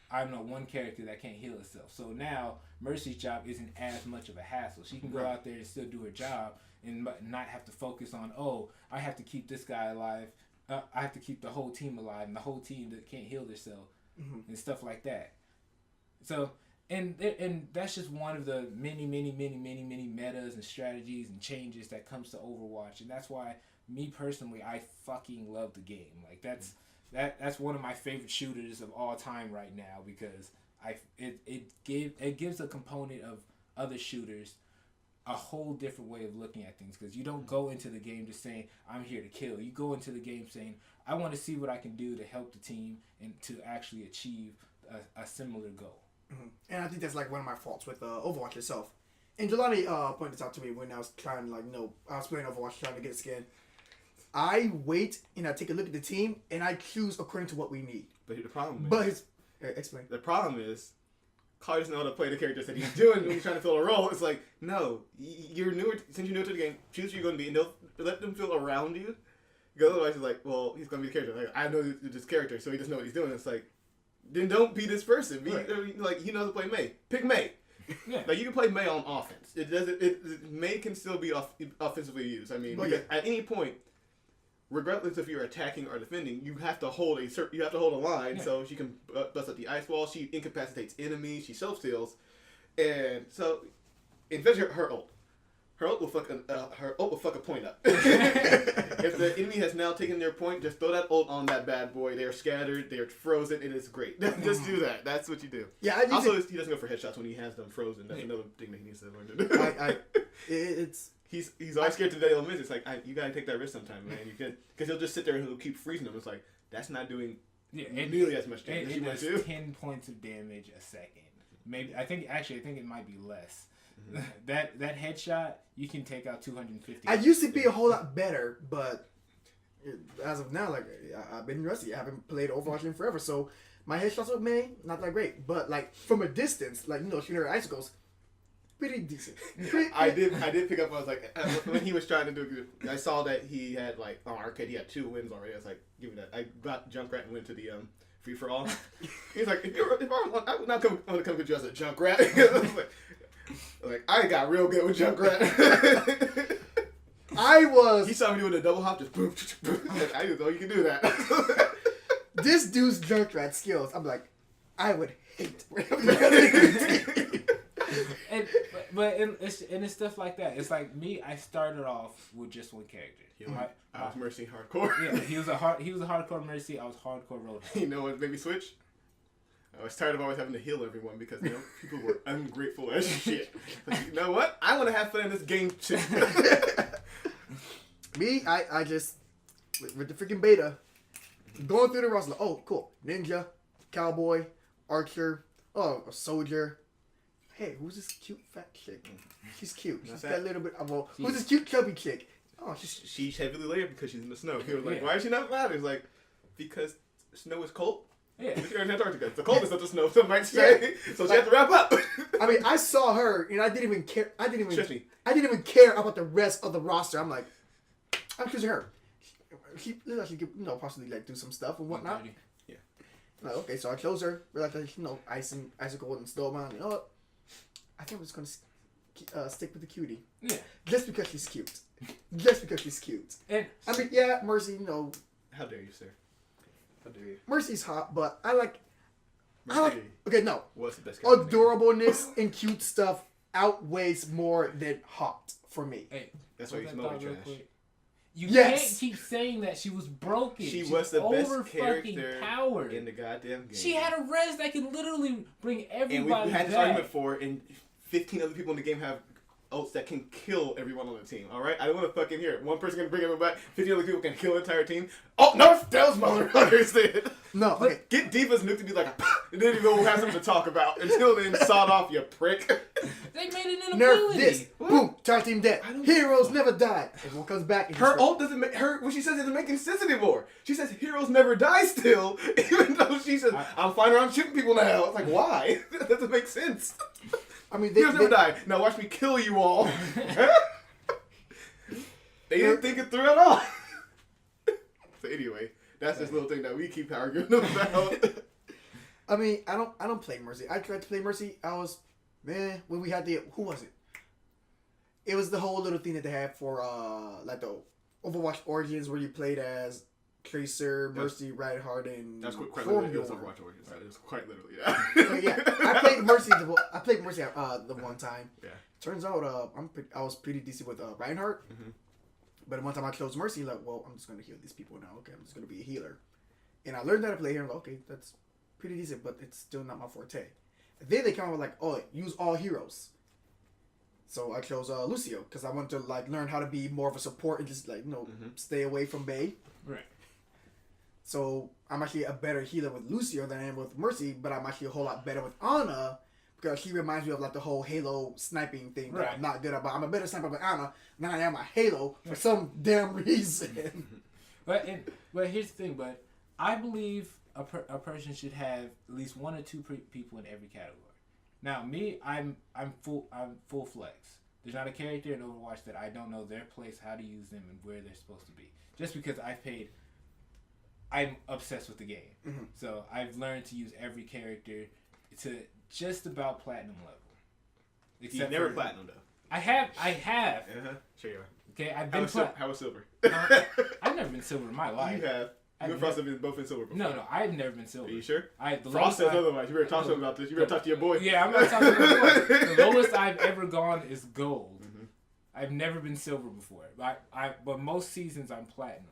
I don't know, one character that can't heal itself. So now Mercy's job isn't as much of a hassle. She can go out there and still do her job and not have to focus on I have to keep this guy alive. I have to keep the whole team alive and the whole team that can't heal themselves. Mm-hmm. And stuff like that. So, and that's just one of the many metas and strategies and changes that comes to Overwatch, and that's why me personally, I fucking love the game. Like that's one of my favorite shooters of all time right now because it gives a component of other shooters a whole different way of looking at things because you don't go into the game just saying I'm here to kill. You go into the game saying I want to see what I can do to help the team and to actually achieve a similar goal. Mm-hmm. And I think that's like one of my faults with Overwatch itself. And Jelani pointed this out to me when I was trying I was playing Overwatch trying to get a skin. I wait and I take a look at the team and I choose according to what we need. But the problem explain. The problem is Collier doesn't know how to play the characters that he's doing when he's trying to fill a role. It's like, no, you're newer. Since you're new to the game, choose who you're going to be, and they'll let them feel around you. Because otherwise, it's like, well, he's going to be the character. Like, I know this character, so he doesn't know what he's doing. It's like, then don't be this person. Be like, he knows how to play May. Pick May. Yeah. Like you can play May on offense. May can still be offensively used. I mean, because at any point, regardless if you're attacking or defending, you have to hold a line so she can bust up the ice wall. She incapacitates enemies. She self-steals. And so, especially her ult. Her ult will fuck a point up. If the enemy has now taken their point, just throw that ult on that bad boy. They're scattered. They're frozen. It is great. Just do that. That's what you do. Yeah. He doesn't go for headshots when he has them frozen. That's another thing that he needs to learn to do. He's always scared to they'll miss. It's like you gotta take that risk sometime, man. You can because he'll just sit there and he'll keep freezing them. It's like that's not doing nearly as much damage. It does 10 points of damage a second. Maybe I think it might be less. Mm-hmm. that headshot you can take out 250. I used to be a whole lot better, but as of now, like I've been rusty. I haven't played Overwatch in forever, so my headshots with May not that great. But like from a distance, like shooting her icicles, pretty decent. I did pick up. I was like when he was trying to do it, I saw that he had like on arcade he had 2 wins already. I was like, give me that. I got Junkrat and went to the free for all. He's like, I would not want to come with you as a Junkrat. I was like I got real good with Junkrat. He saw me doing a double hop, just boom. Like, I didn't know you can do that. This dude's Junkrat skills, I'm like, I would hate. It's stuff like that. It's like me. I started off with just one character. I was Mercy hardcore. Yeah, he was a hardcore Mercy. I was hardcore Roadhog. You know what made me switch? I was tired of always having to heal everyone because people were ungrateful as shit. Like, you know what? I want to have fun in this game too. Me, I just with the freaking beta, going through the roster. Like, oh, cool, ninja, cowboy, archer, a soldier. Hey, who's this cute fat chick? She's cute. She's got a little bit of a. Who's this cute chubby chick? Oh, she's heavily layered because she's in the snow. He was like, why is she not mad? He's like, because snow is cold. Yeah. You're in Antarctica. It's the coldest of the snow, some might say. So she has to wrap up. I mean, I saw her and I didn't even care. I didn't even care about the rest of the roster. I'm like, I'm choosing her. She could, possibly like do some stuff and whatnot. Yeah. Like, okay, so I chose her. We're like, icicle and snowman. You know what? I think I'm just gonna stick with the cutie. Yeah. Just because she's cute. Just because she's cute. And I mean, yeah, Mercy. How dare you, sir? How dare you? Mercy's hot, but I like. Okay, no. What's the best character? Adorableness and cute stuff outweighs more than hot for me. Hey, that's why you smell like trash. You can't keep saying that she was broken. She She's was the best fucking character powered in the goddamn game. She had a res that can literally bring everybody and we had this back. argument for, and 15 other people in the game have ults that can kill everyone on the team. All right, I don't want to fucking hear it. One person can bring everyone back. 15 other people can kill the entire team. Oh no, that was my understand. No, okay. Get Diva's nuke to be like, and then we'll have something to talk about. Until then, sawed off, you prick. They made it an Nerf ability. this. Boom. Entire team dead. Heroes never die. Everyone comes back. Her ult doesn't make her. What she says doesn't make any sense anymore. She says heroes never die still, even though she says I'm flying around shooting people now. It's like why? That doesn't make sense. I mean, heroes never die. Now watch me kill you all. They didn't think it through at all. So anyway, that's this little thing that we keep arguing about. I mean, I don't play Mercy. I tried to play Mercy. When we had who was it? It was the whole little thing that they had for like the Overwatch Origins where you played as Tracer, Mercy, Reinhardt, and that's quite literally. It was Overwatch Origins. It was quite literally. Yeah. I played Mercy. I played Mercy the one time. Yeah. Turns out I was pretty decent with Reinhardt. Mm-hmm. But one time I chose Mercy, like, well, I'm just gonna heal these people now. Okay, I'm just gonna be a healer. And I learned how to play here. I'm like, okay, that's pretty decent, but it's still not my forte. And then they come out with like, oh, use all heroes. So I chose Lucio because I wanted to like learn how to be more of a support and just like stay away from Bay. Right. So I'm actually a better healer with Lucio than I am with Mercy, but I'm actually a whole lot better with Ana because she reminds me of like the whole Halo sniping thing that I'm not good at. But I'm a better sniper with Ana than I am a Halo for some damn reason. But here's the thing. But I believe a person should have at least 1 or 2 people in every category. Now me, I'm full flex. There's not a character in Overwatch that I don't know their place, how to use them, and where they're supposed to be. Just because I'm obsessed with the game. Mm-hmm. So I've learned to use every character to just about platinum level. Except You've never platinum though. I have. Uh-huh. Sure you are. Okay, I've been How was silver? I've never been silver in my life. You have. You and Frost have been both in silver before. No, I've never been silver. Are you sure? The Frost says lowest otherwise. You better talk to him about this. You better talk to your boy. Yeah, I'm not talking to your boy. The lowest I've ever gone is gold. Mm-hmm. I've never been silver before. But most seasons I'm platinum.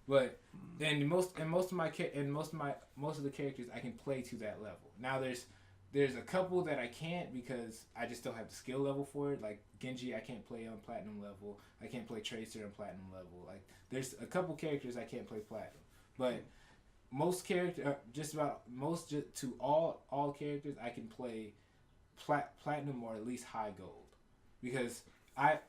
But then most of the characters I can play to that level. Now there's a couple that I can't because I just don't have the skill level for it. Like Genji, I can't play on platinum level. I can't play Tracer on platinum level. Like there's a couple characters I can't play platinum. But most characters, to all characters, I can play platinum or at least high gold, because I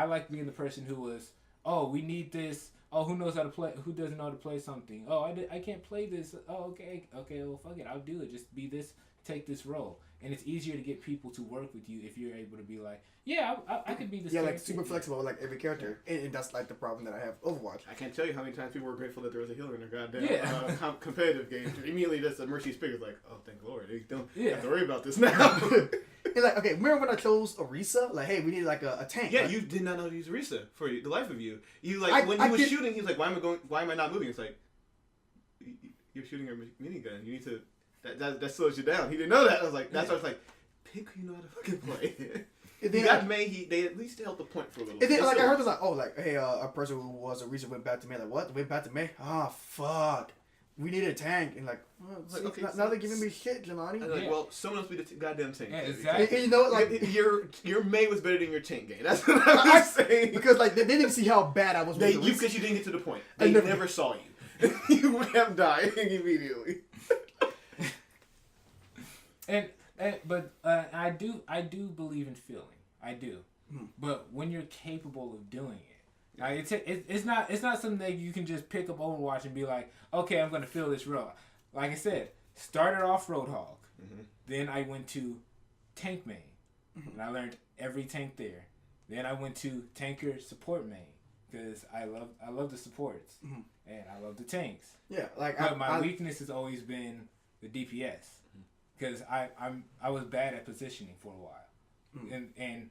like being the person who was, oh, we need this. Oh, who knows how to play? Who doesn't know how to play something? Oh, I can't play this. Oh, okay, well, fuck it, I'll do it. Just be this, take this role, and it's easier to get people to work with you if you're able to be like, yeah, I could be this. Yeah, like super flexible with like every character, and that's like the problem that I have Overwatch. I can't tell you how many times people were grateful that there was a healer in their goddamn competitive game. Immediately, just a Mercy Spear is like, oh, thank Lord, they don't have to worry about this now. And like, okay, remember when I chose Orisa? Like, hey, we need like a tank. Yeah, like, you did not know to use Orisa for the life of you. You like when he was shooting, he was like, why am I not moving? It's like, you're shooting a minigun. You need to. That slows you down. He didn't know that. I was like, that's why I was like, pick who you know how to fucking play. And then they at least held the point for a little bit. And then, like, I heard this, like, oh, like, hey, a person who was a reason went back to me. Like, what? Went back to me? Ah, fuck. We need a tank. And, like, well, see, okay, now they're giving me shit, Jelani. Like, well, someone else be the goddamn tank. Yeah, exactly. And you know, like, your May was better than your tank game. That's what I was saying. Because, like, they didn't see how bad I was with Orisa. Because you didn't get to the point. They never saw you. You would have died immediately. But I do believe in feeling. I do. But when you're capable of doing it, like it's not something that you can just pick up Overwatch and be like, okay, I'm gonna feel this role. Like I said, started off Roadhog, then I went to tank main, and I learned every tank there. Then I went to tanker support main because I love the supports and I love the tanks. Yeah, like but my weakness has always been the DPS. Because I was bad at positioning for a while, and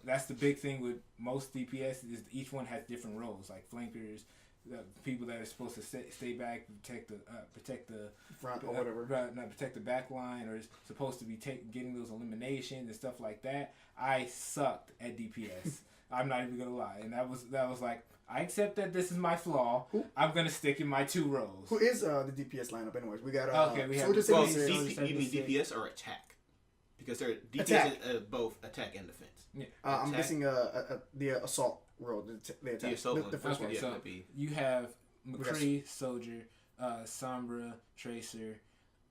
that's the big thing with most DPS is each one has different roles, like flankers, people that are supposed to stay back, protect the front or whatever, protect the back line, or is supposed to be getting those eliminations and stuff like that. I sucked at DPS. I'm not even gonna lie, and that was like, I accept that this is my flaw. I'm gonna stick in my two roles. Who is the DPS lineup? Anyways, we got we have. Well, you mean DPS or attack? Because they're DPS is both attack and defense. Yeah. I'm guessing the assault role, the attack, the first one. So you have McCree, Soldier, Sombra, Tracer.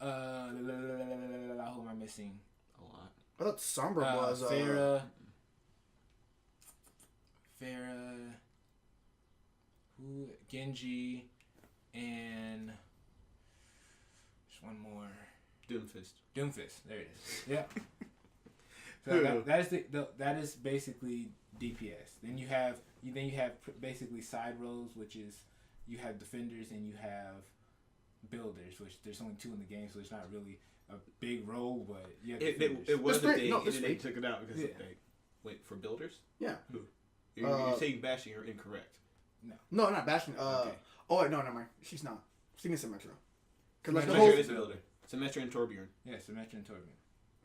Who am I missing? A lot. I thought Sombra was Farah. Genji, and just one more. Doomfist. There it is. Yeah. So that is basically DPS. Then you have basically side roles, which is you have defenders and you have builders, which there's only 2 in the game, so it's not really a big role, but yeah. It was a thing, and then they took it out because wait, for builders? Yeah. Who? You're saying bashing are incorrect. No, not bashing. Okay. Oh wait, no, never mind. She's not. She's Symmetra. Because like Symmetra is a builder. Symmetra and Torbjorn. Yeah, Symmetra and Torbjorn.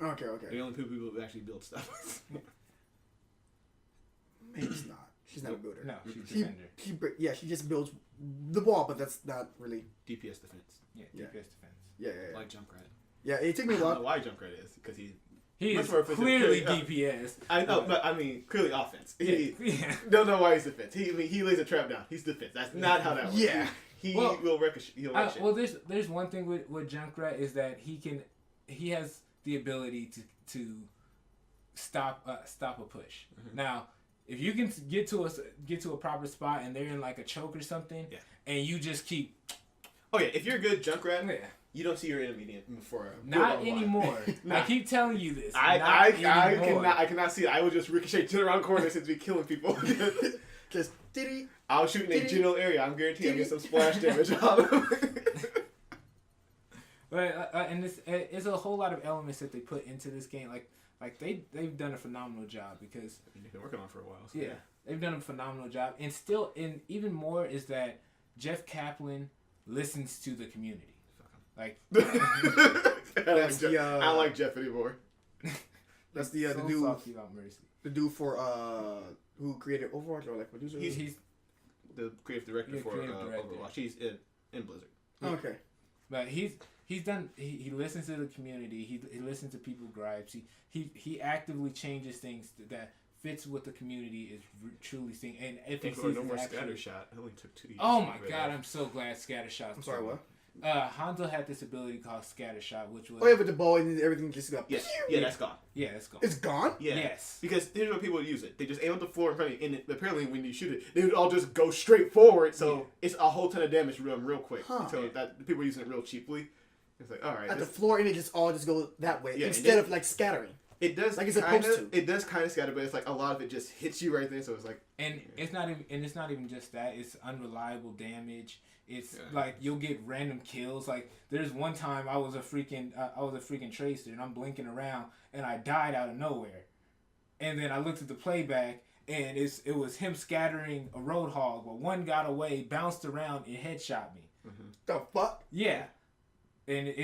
Okay. The only people who actually build stuff. Maybe it's not. She's not a builder. No, she's a defender. She just builds the wall, but that's not really DPS defense. Yeah, DPS defense. Yeah. Like Junkrat. Yeah, it took me a while. I don't know why Junkrat is, because he is clearly DPS. I know, but I mean, clearly offense. Don't know why he's defense. He lays a trap down. He's defense. That's not how that works. Yeah. He will ricochet. Well, there's one thing with Junkrat is that he has the ability to stop a push. Now, if you can get to a proper spot and they're in like a choke or something, and you just keep. Oh yeah, if you're a good Junkrat, you don't see your enemy for a not anymore. I keep telling you this. I cannot see it. I will just ricochet to the round corner since we killing people. Just diddy. I'll shoot in a general area. I'm guaranteed I'll get some splash damage on them. But and it's a whole lot of elements that they put into this game. Like they've done a phenomenal job because they've been working on it for a while. So they've done a phenomenal job, and even more is that Jeff Kaplan listens to the community. Like I don't like Jeff anymore. That's the so dude. salty about Mercy. The dude for who created Overwatch or like producer. He's the creative director for Overwatch. He's in Blizzard. Okay. But he listens to the community. He listens to people gripes. He actively changes things that fits what the community is truly seeing. And if he sees no more actually, Scattershot. It only took 2 years. oh my god, I'm so glad Scattershot. I'm sorry, what? Hanzo had this ability called Scattershot, which was... Oh yeah, with the ball and everything just got... Yeah, that's gone. Yeah, that's gone. It's gone? Yeah. Yes. Because here's what people would use it. They just aim at the floor in front of you, and apparently when you shoot it, they would all just go straight forward, so it's a whole ton of damage real quick. So that people are using it real cheaply. It's like, all right. At the floor, and it just all just go that way, Yeah, instead of like scattering. It does like it's supposed to. It does kind of scatter, but it's like a lot of it just hits you right there, so it's like... And it's not even just that. It's unreliable damage. It's like you'll get random kills. Like there's one time I was a freaking tracer and I'm blinking around and I died out of nowhere, and then I looked at the playback and it was him scattering a roadhog, but one got away, bounced around, and headshot me. Mm-hmm. The fuck? Yeah, and it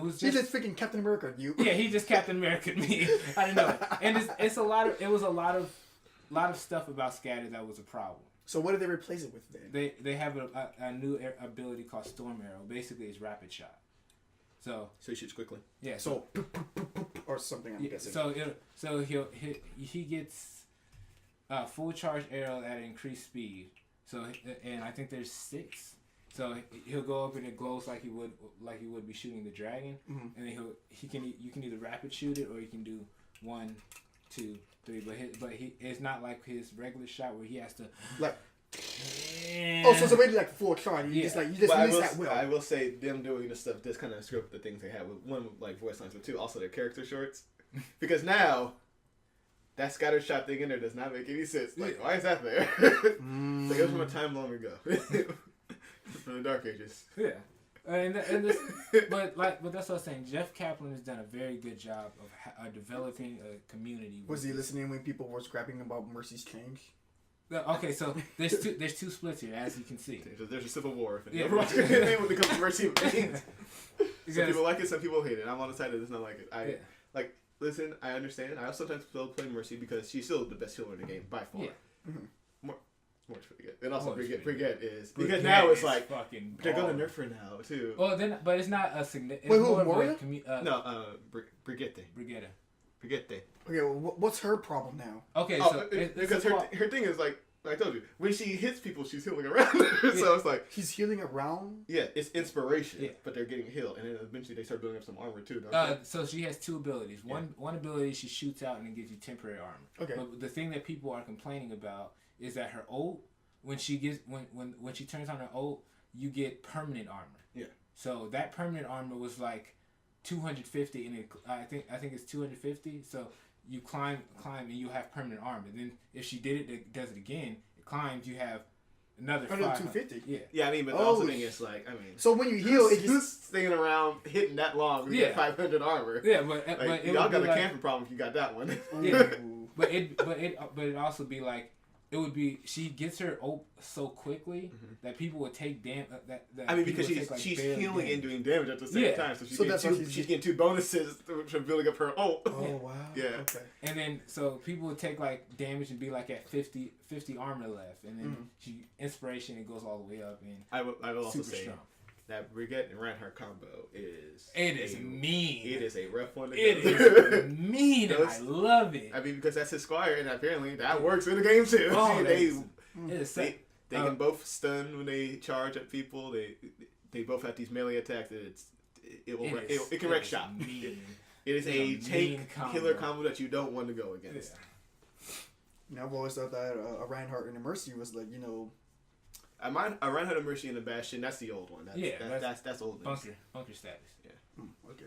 was just He just freaking Captain America, you. Yeah, he just Captain America me. I don't know, and it was a lot of stuff about scatter that was a problem. So what did they replace it with then? They have a new ability called Storm Arrow. Basically, it's rapid shot. So he shoots quickly. Yeah. So or something. I'm guessing. So he gets full charge arrow at increased speed. So and I think there's 6. So he'll go up and it glows like he would be shooting the dragon. Mm-hmm. And then you can either rapid shoot it or you can do 1, 2, 3. But it's not like his regular shot where he has to like. Oh, so it's already like full charge. You just release that will. I will say them doing this stuff does kind of screw up the things they have with one like voice lines, but 2 also their character shorts, because now that scatter shot thing in there does not make any sense. Like, why is that there? Like, it was from a time long ago, from the Dark Ages. Yeah. And this, but that's what I was saying. Jeff Kaplan has done a very good job of developing a community. Was he listening when people were scrapping about Mercy's change? Okay, so there's two splits here, as you can see. There's a civil war. Yeah, when it comes to Mercy. Some people like it, some people hate it. I'm on the side that does not like it. Listen, I understand. I sometimes still play Mercy because she's still the best healer in the game by far. Yeah. Mm-hmm. More Brigitte. And also Brigitte is because Brigitte now it's is like fucking they're gonna nerf her now too. Well, then, but it's not a significant. Wait, who, Moria? Brigitte. Okay, well, what's her problem now? Okay, so because her thing is like I told you, when she hits people, she's healing around. So it's like she's healing around. Yeah, it's inspiration, but they're getting healed, and then eventually they start building up some armor too. So she has 2 abilities. One ability she shoots out and it gives you temporary armor. Okay. But the thing that people are complaining about is that her ult, when she turns on her ult, you get permanent armor. Yeah. So that permanent armor was like 250, and I think it's 250. So you climb, and you have permanent armor. Then if she does it again, it climbs. You have another 250. Yeah. Yeah, I mean, but the also thing is like, So when you heal, it just staying around hitting that long. You get 500 armor. Yeah, but y'all got a camping problem if you got that one. Yeah. but it also be like. It would be she gets her ult so quickly that people would take damage. I mean, because she's healing and doing damage at the same time, so she's getting 2 bonuses from building up her ult. Oh wow! Yeah. Okay. And then so people would take like damage and be like at 50 armor left, and then she inspiration it goes all the way up. And I will also say strong. That Brigitte and Reinhardt combo is mean. It is a rough one to It is mean, and I love it. I mean, because that's his squire, and apparently that works in the game too. Oh, they can both stun when they charge at people. They both have these melee attacks. It can wreck shop. It is a tank killer combo that you don't want to go against. Yeah. I've always thought that a Reinhardt and a Mercy was like, I Reinhardt and Mercy and the Bastion. That's the old one. That's old. Bunker status. Yeah. Okay.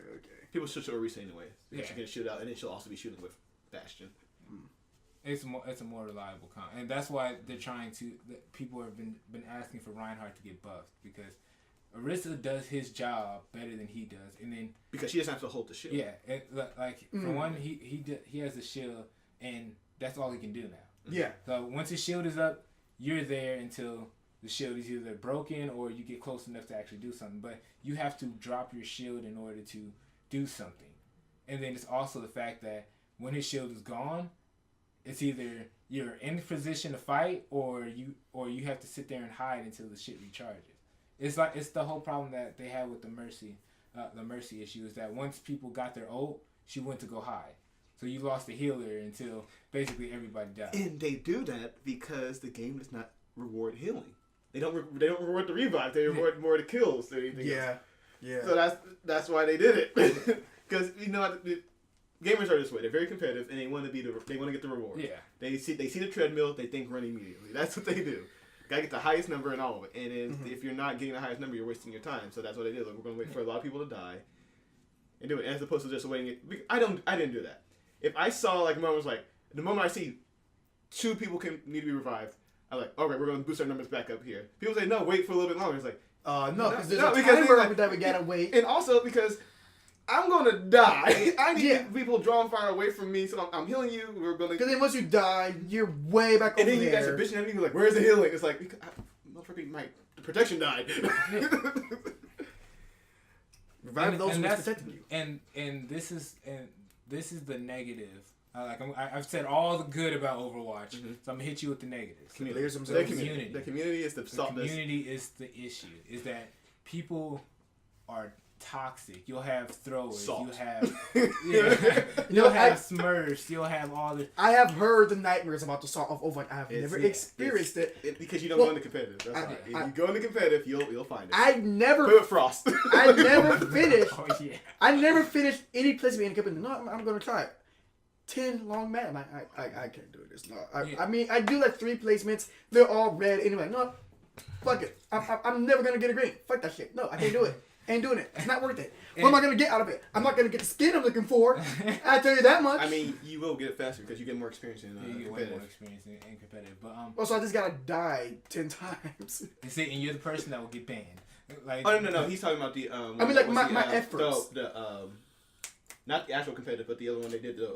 People should show Orisa anyway. Yeah. She can shoot out, and then she'll also be shooting with Bastion. It's a more reliable comp, and that's why they're trying to. People have been asking for Reinhardt to get buffed because Orisa does his job better than he does, and then because she doesn't have to hold the shield. Yeah, for one, he has a shield, and that's all he can do now. Yeah. So once his shield is up, you're there until the shield is either broken or you get close enough to actually do something. But you have to drop your shield in order to do something. And then it's also the fact that when his shield is gone, it's either you're in position to fight or you have to sit there and hide until the shit recharges. It's the whole problem that they had with the Mercy issue is that once people got their ult, she went to go hide. So you lost the healer until basically everybody died. And they do that because the game does not reward healing. They don't reward the revive. They reward more the kills than anything else. Yeah. So that's why they did it. Because gamers are this way. They're very competitive and they want to get the reward. Yeah. They see the treadmill. They think run immediately. That's what they do. Gotta get the highest number in all of it. And if you're not getting the highest number, you're wasting your time. So that's what they did. Like, we're gonna wait for a lot of people to die and do it, as opposed to just waiting. I didn't do that. If I saw the moment I see 2 people need to be revived, I'm like, all right, we're going to boost our numbers back up here. People say, no, wait for a little bit longer. It's like, no, because there's a timer that we gotta wait. And also because I'm going to die. I need people drawing fire away from me, so I'm healing you. We're going to. Because then once you die, you're way back over there. And then you guys are bitching at me like, where's the healing? It's like, the protection died. Revive those who protecting you. And this is the negative. I've said all the good about Overwatch, so I'm gonna hit you with the negatives. The community. The community is the community is the issue. Is that people are toxic. You'll have throwers. Salt. You'll have Smurfs. You'll have all the. I have heard the nightmares about the salt of Overwatch. I have never experienced it. Because you don't go into competitive. That's why. If you go into competitive, you'll find it. I never. Put Frost. I never finished. Oh yeah. I never finished any placement in competitive. No, I'm gonna try it. 10 long man. I can't do this. No, I mean I do 3 placements. They're all red anyway. No, fuck it. I'm never gonna get a green. Fuck that shit. No, I can't do it. Ain't doing it. It's not worth it. What am I gonna get out of it? I'm not gonna get the skin I'm looking for. I tell you that much. I mean, you will get it faster because you get more experience in you get way competitive. more experience in competitive. But also I just gotta die 10 times. and you're the person that will get banned. No. He's talking about the. I mean, my efforts. Not the actual competitive, but the other one they did the.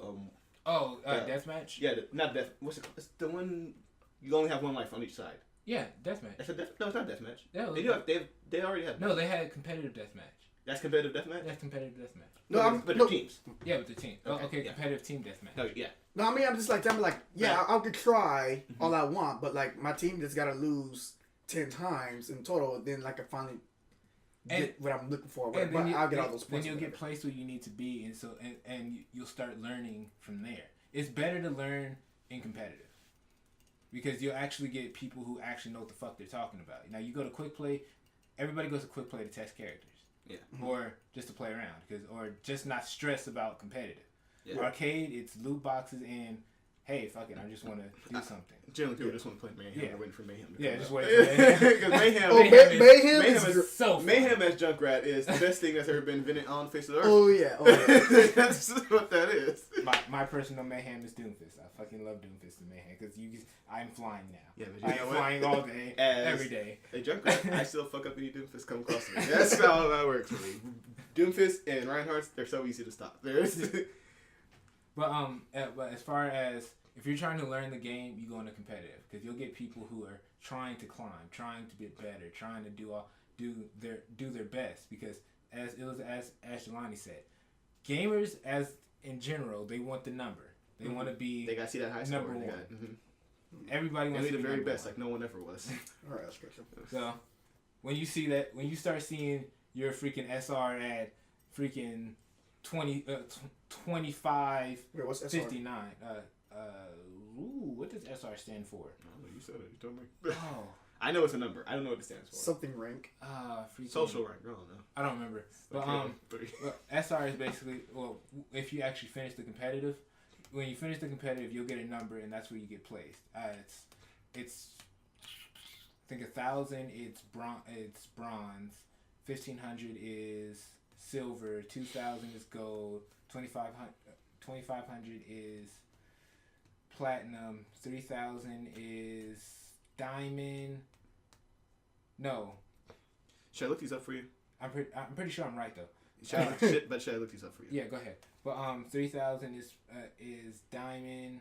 Deathmatch? Yeah, not death. What's it called? It's the one you only have one life on each side. Yeah, deathmatch. No, it's not deathmatch. Yeah, they already have. No, they had competitive deathmatch. That's competitive deathmatch. That's competitive deathmatch. But the teams. Yeah, with the team. Okay, yeah. Competitive team deathmatch. No, yeah. No, I mean I'm just I could try all I want, but my team just gotta lose 10 times in total. Then I finally get what I'm looking for. But I'll get all those points. Then you'll get placed where you need to be, and you'll start learning from there. It's better to learn in competitive because you'll actually get people who actually know what the fuck they're talking about. Now you go to quick play, everybody goes to quick play to test characters, or just to play around or just not stress about competitive. Yeah. Arcade, it's loot boxes and hey, fuck it, I just want to do something. Generally, people just want to play Mayhem. They're waiting for Mayhem. Just waiting for Mayhem. Because Mayhem as Junkrat is the best thing that's ever been invented on the face of the earth. Oh yeah. That's what that is. My personal Mayhem is Doomfist. I fucking love Doomfist and Mayhem because I'm flying now. Yeah, but I'm flying all day, every day. A Junkrat, I still fuck up any Doomfist come across me. That's how that works for me. Doomfist and Reinhardt's, they're so easy to stop. But as far as if you're trying to learn the game, you go into competitive because you'll get people who are trying to climb, trying to get better, trying to do their best. Because as Jelani said, gamers as in general they want the number. They want to be. They got to see that high score. Number one. Everybody wants to be the very best, one. like no one ever was. All right, that's good. So when you see that, when you start seeing your freaking SR at freaking 25, wait, what's SR? 59. What does SR stand for? Oh, you said it. You told me. Oh. I know it's a number. I don't know what it stands for. Something rank. Social rank. I don't know. I don't remember. But SR is basically, if you actually finish the competitive, when you finish the competitive, you'll get a number, and that's where you get placed. It's I think 1,000. It's bronze. 1,500 is silver. 2,000 is gold. 2,500 is platinum. 3,000 is diamond. No. Should I look these up for you? I'm pretty sure I'm right though. Should I look these up for you? Yeah, go ahead. But 3,000 is diamond.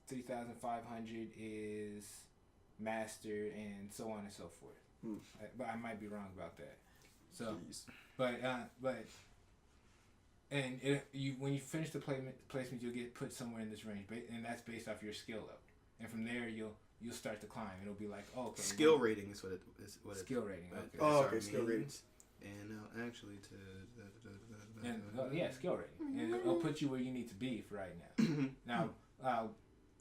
3,500 is master, and so on and so forth. But I might be wrong about that. So, Jeez. when you finish the placement, you'll get put somewhere in this range, and that's based off your skill level. And from there, you'll start to climb. It'll be like, oh, okay. Skill rating is what it is. Skill rating. Okay. Oh, okay. Skill ratings. And now actually skill rating, and it'll put you where you need to be for right now. Now,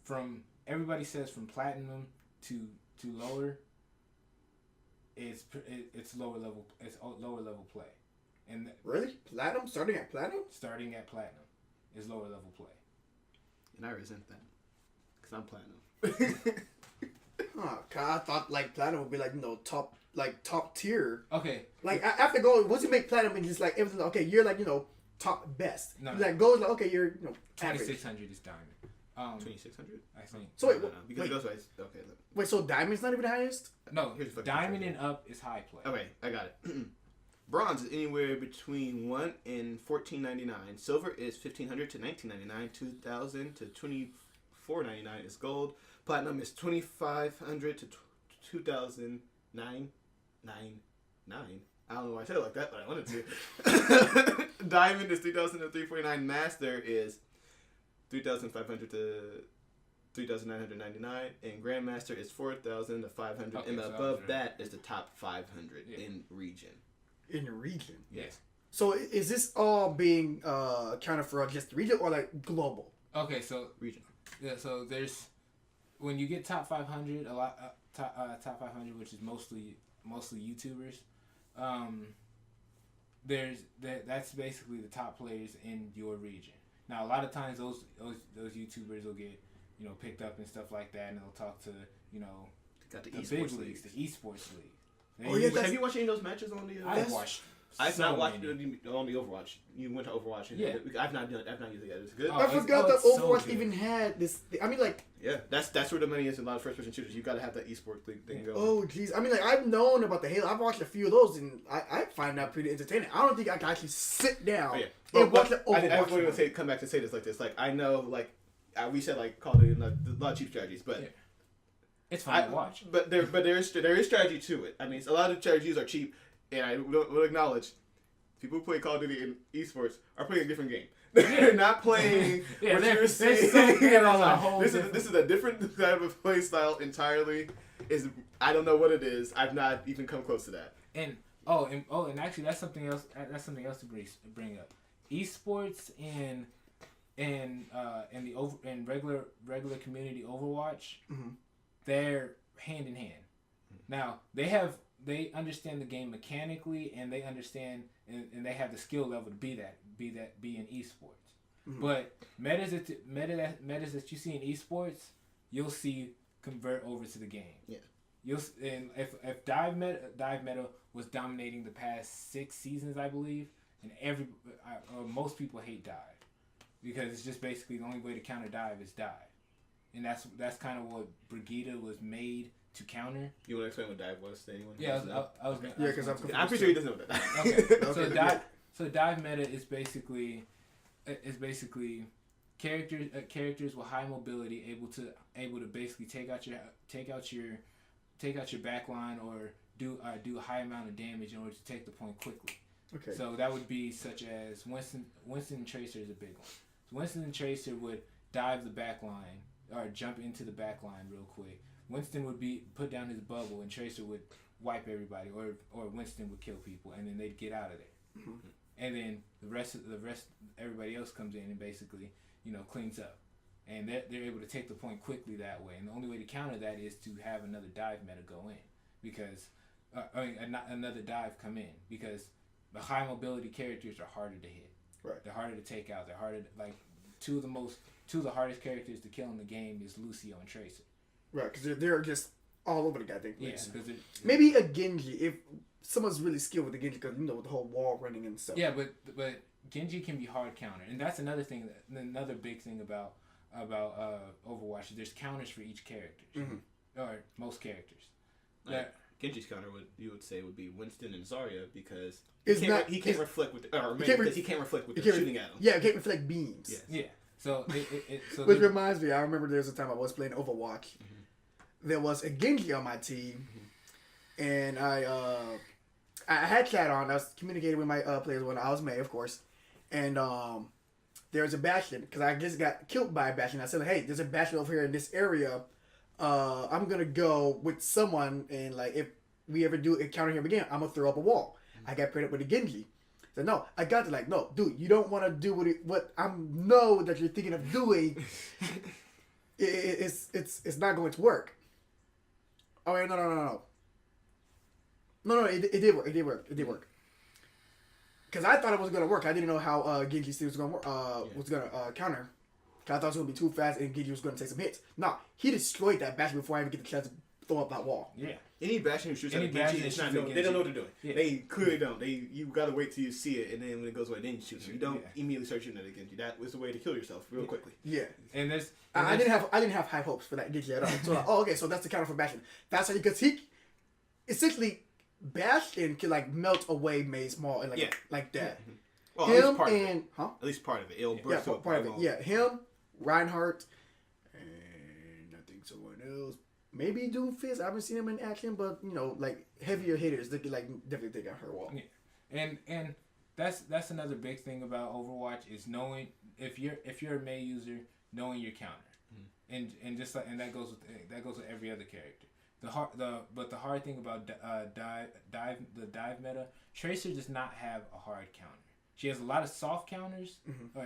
from everybody says from platinum to lower, it's lower level. It's lower level play, and Really? Platinum? Starting at platinum? starting at platinum is lower level play. And I resent that because I'm platinum. Huh. 'Cause I thought like platinum would be like top tier. Okay. Like after gold, once you make platinum and just like everything, okay, you're like top best. No. Like gold, like okay, you're average. 2600 is diamond. 2600. I think. So wait, Because wait, it goes by okay. wait, so diamond's not even the highest? No, Here's the fucking diamond trivia. and up is high play. Okay, I got it. Bronze is anywhere between $1 and $14.99. Silver is $1,500 to $19.99. $2,000 to $24.99 is gold. Platinum is $2,500 to $2,999. I don't know why I said it like that, but I wanted to. Diamond is $3,000 to $349. Master is $3,500 to $3,999, and Grandmaster is $4,000 to $500, Okay, and so above right. that is the top 500 Yeah. in region. In the region. Yes. So is this all being accounted for just the region or like global? Okay, so Region. yeah, so there's when you get top 500, top 500, which is mostly YouTubers. That's basically the top players in your region. Now, a lot of times those YouTubers will get picked up and stuff like that, and they'll talk to Got the the esports big leagues. leagues, the esports league. Oh, yeah, Have you watched any of those matches on the? I've watched. I've so not watched many. it on the Overwatch. You went to Overwatch. And Yeah. I've not used it yet. Is it good? Oh, I forgot that it's so Overwatch good. even had this. I mean, like, Yeah, that's where the money is in a lot of first person shooters. You got to have that esports league thing going. oh jeez. I mean, like I've known about the Halo. I've watched a few of those, and I find that pretty entertaining. I don't think I can actually sit down Oh, yeah. and watch the I Overwatch. was going to come back to say this like this. Like I know, like we said, like Call of Duty, like, a lot of cheap strategies, but. Yeah. It's fun to watch. But there is strategy to it. I mean, a lot of strategies are cheap, and I will acknowledge people who play Call of Duty in esports are playing a different game. They're not playing Yeah, what they're you're saying. something on a whole This is a different type of play style entirely. I don't know what it is. I've not even come close to that. And actually that's something else. That's something else to bring up. Esports and regular community Overwatch, they're hand in hand. Now they understand the game mechanically, and they understand and they have the skill level to be in esports. But metas that you see in esports, you'll see convert over to the game. Yeah. And if dive meta was dominating the past 6 seasons, I believe, and most people hate dive because it's just basically the only way to counter dive is dive, and that's kind of what Brigitte was made to counter. You want to explain what dive was to anyone? Yeah, I was Yeah, because I'm I'm pretty sure he doesn't know that. Okay, so dive meta is basically characters with high mobility able to basically take out your back line or do a high amount of damage in order to take the point quickly. Okay. So that would be such as Winston and Tracer is a big one. So Winston and Tracer would dive the back line or jump into the back line real quick. Winston would put down his bubble and Tracer would wipe everybody, or Winston would kill people, and then they'd get out of there. And then the rest everybody else comes in and basically cleans up, and they're able to take the point quickly that way. And the only way to counter that is to have another dive meta go in, because another dive come in, because the high mobility characters are harder to hit. Right. They're harder to take out. They're harder two of the hardest characters to kill in the game is Lucio and Tracer. Right, because they're just all over the goddamn place. Yeah, because maybe a Genji if someone's really skilled with the Genji, because with the whole wall running and stuff. Yeah, but Genji can be hard counter, and that's another thing. Another big thing about Overwatch is there's counters for each character, or most characters. Genji's counter you would say would be Winston and Zarya because he can't reflect with the shooting at him. Yeah, he can't reflect beams. Yes. Yeah. So Which reminds me, I remember there was a time I was playing Overwatch there was a Genji on my team, and I had chat on. I was communicating with my players when I was May, of course, and there's a Bastion because I just got killed by a Bastion. I said, hey, there's a Bastion over here in this area. I'm gonna go with someone, and like if we ever do encounter him again, I'm gonna throw up a wall. I got paired up with a Genji. I said, no, I got to like, no, dude, you don't want to do what I know that you're thinking of doing. It's not going to work. Oh wait, no. It did work. It did work. Because I thought it was gonna work. I didn't know how Genji was gonna work. Was gonna counter. Cause I thought it was gonna be too fast and Genji was gonna take some hits. No, he destroyed that Bastion before I even get the chance to throw up that wall. Yeah. Any Bastion who shoots at a Genji, they don't know what they're doing. Yeah. They clearly don't. You gotta wait till you see it, and then when it goes away, then you shoot them. You don't immediately start shooting at a Genji. That was the way to kill yourself real quickly. Yeah. And I didn't have high hopes for that Genji at all. So like, okay, so that's the counter for Bastion. That's how because he essentially Bastion can like melt away May's Maul and like that. Mm-hmm. Well, him at least part and of it. At least part of it. It'll burst up part of it. Yeah, him, Reinhardt, and I think someone else. Maybe Doomfist. I haven't seen him in action, but you know, like heavier hitters, they could like definitely take out her wall. Yeah. And that's another big thing about Overwatch is knowing if you're a Mei user, knowing your counter, and just like and that goes with every other character. The hard thing about the dive meta, Tracer does not have a hard counter. She has a lot of soft counters.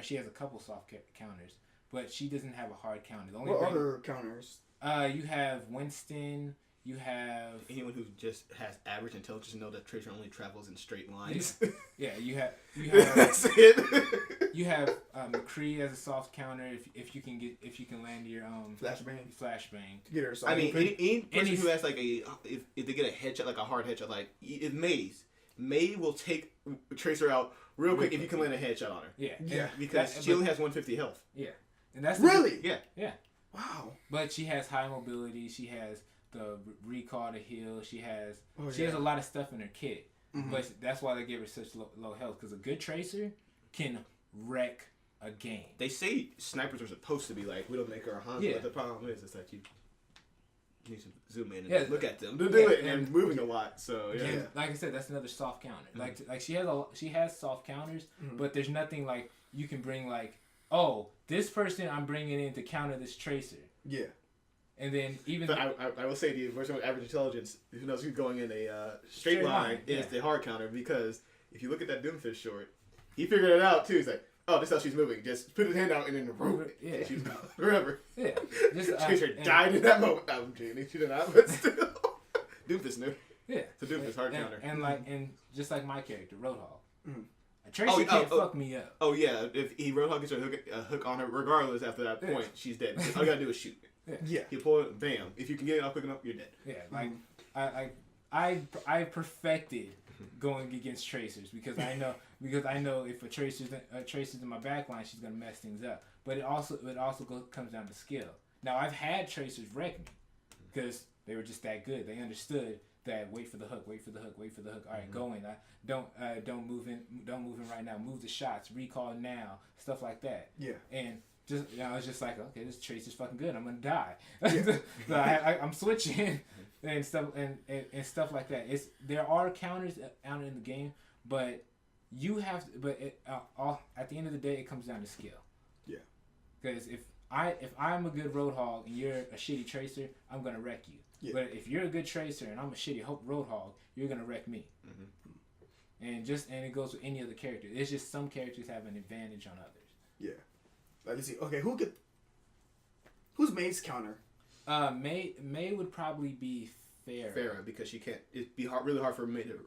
She has a couple soft counters, but she doesn't have a hard counter. The only what other counters? You have Winston. You have anyone who just has average intelligence know that Tracer only travels in straight lines. Yeah, you have that's it. You have McCree as a soft counter if you can land your flashbang to get her. I mean, any person who has like if they get a headshot, like a hard headshot, like if May will take Tracer out real quick if you can land a headshot on her. Yeah. Because she only has 150 health. Yeah, and that's really yeah. Wow. But she has high mobility. She has the recall to heal. She has has a lot of stuff in her kit. But that's why they give her such low health because a good Tracer can wreck a game. They say snipers are supposed to be like we don't make her a Hanzo, but the problem is that you need to zoom in and look at them to do it, and moving a lot. So and like I said, that's another soft counter. Like she has soft counters, but there's nothing like you can bring like, oh, this person I'm bringing in to counter this Tracer. Yeah. And then even but I will say the version with average intelligence, who knows who's going in a straight line is the hard counter because if you look at that Doomfist short, he figured it out too. He's like, oh, this is how she's moving. Just put his hand out and then she's going wherever. Yeah. Tracer died in that moment. I'm kidding. She did not, but still. Doomfist knew. Yeah. It's a Doomfist hard counter. And just like my character, Roadhog. Tracer can't fuck me up. Oh yeah, if Roadhog gets a hook on her, regardless after that point, she's dead. All you gotta do is shoot. Yeah. You pull it, bam. If you can get it off quick enough, you're dead. Yeah, like I perfected going against Tracers because I know if a Tracer's in my backline, she's gonna mess things up. But it also comes down to skill. Now I've had Tracers wreck me because they were just that good. They understood that wait for the hook. All right, go in. Don't move in right now. Move the shots. Recall now. Stuff like that. Yeah. And I was just like, okay, this Tracer's fucking good. I'm gonna die. So I'm switching and stuff and stuff like that. There are counters out in the game, but you have to. But at the end of the day, it comes down to skill. Yeah. Because if I'm a good Roadhog and you're a shitty Tracer, I'm gonna wreck you. Yeah. But if you're a good Tracer and I'm a shitty Roadhog, you're gonna wreck me. And it goes with any other character. It's just some characters have an advantage on others. Yeah. Let's see. Okay, who's May's counter? May would probably be Farah because she can't. It'd be really hard for May to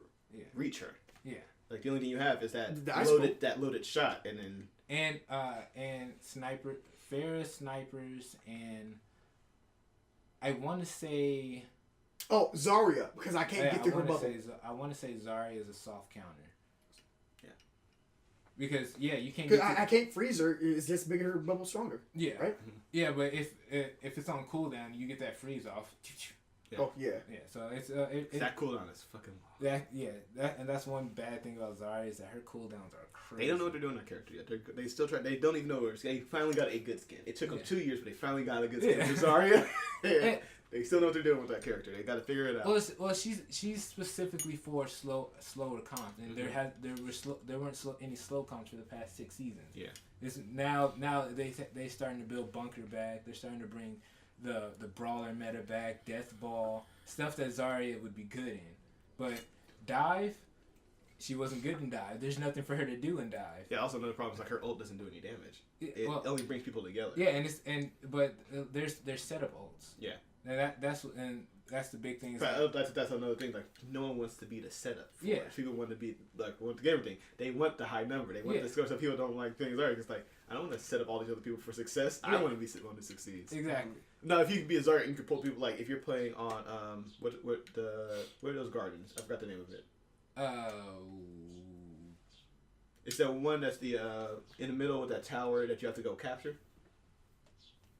reach her. Yeah. Like the only thing you have is that loaded shot, and then and sniper Farah snipers and I want to say. Oh, Zarya, because I can't get through her bubble. I want to say Zarya is a soft counter. Yeah. Because you can't. Because I can't freeze her. It's just making her bubble stronger. Yeah. Right. Yeah, but if it's on cooldown, you get that freeze off. Yeah. Oh yeah. Yeah, so it's That cooldown is fucking long. and that's one bad thing about Zarya is that her cooldowns are crazy. They don't know what they're doing with that character yet. They still try. They don't even know where they finally got a good skin. It took them 2 years, but they finally got a good skin for Zarya. They still know what they're doing with that character. They got to figure it out. Well, she's specifically for slower comps, and there weren't any slow comps for the past 6 seasons. Yeah. It's now they starting to build bunker back. They're starting to bring the brawler meta back, death ball, stuff that Zarya would be good in. But dive, she wasn't good in dive. There's nothing for her to do in dive. Yeah. Also, another problem is like her ult doesn't do any damage. It only brings people together. Yeah, but there's setup ults. Yeah. And that's the big thing. That's another thing. Like no one wants to be the setup. People want to be want to get everything. They want the high number. They want the score. So people don't like things. Zarya. It's like I don't want to set up all these other people for success. I want to be one who succeeds. Exactly. No, if you can be a Zarya, you can pull people. Like if you're playing on what are those gardens? I forgot the name of it. It's that one that's the in the middle with that tower that you have to go capture.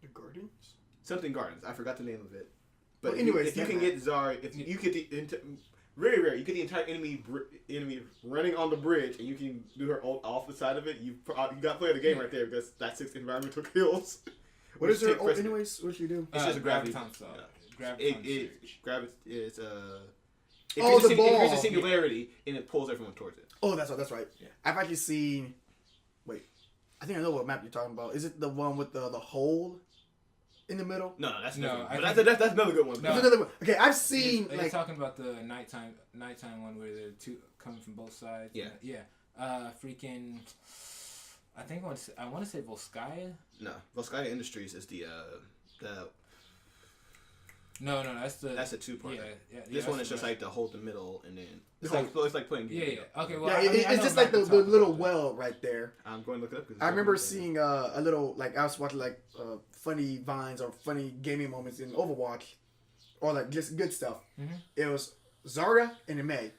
The Guardians? Something gardens. I forgot the name of it. But well, anyways, if you can get Zarya, if you get the very rare, you get the entire enemy running on the bridge, and you can do her ult off the side of it. You got to play the game right there because that's 6 environmental kills. What is her ult anyways? What she do? It's just a gravity. Gravity. It's the ball. It increases singularity and it pulls everyone towards it. Oh, that's right. Yeah. I've actually seen. Wait, I think I know what map you're talking about. Is it the one with the hole in the middle? No, that's that's another good one. No. That's another one. Okay, I've seen. You're talking about the nighttime one where the two coming from both sides. Yeah. Freaking. I want to say Volskaya. No, Volskaya Industries is the. No, that's a 2-part. Yeah. This one is just like to hold the middle and then it's like playing. Yeah. Okay, well, it's just like the little well right there. I'm going to look it up. I remember seeing a little I was watching funny vines or funny gaming moments in Overwatch, or like just good stuff. Mm-hmm. It was Zarya and May.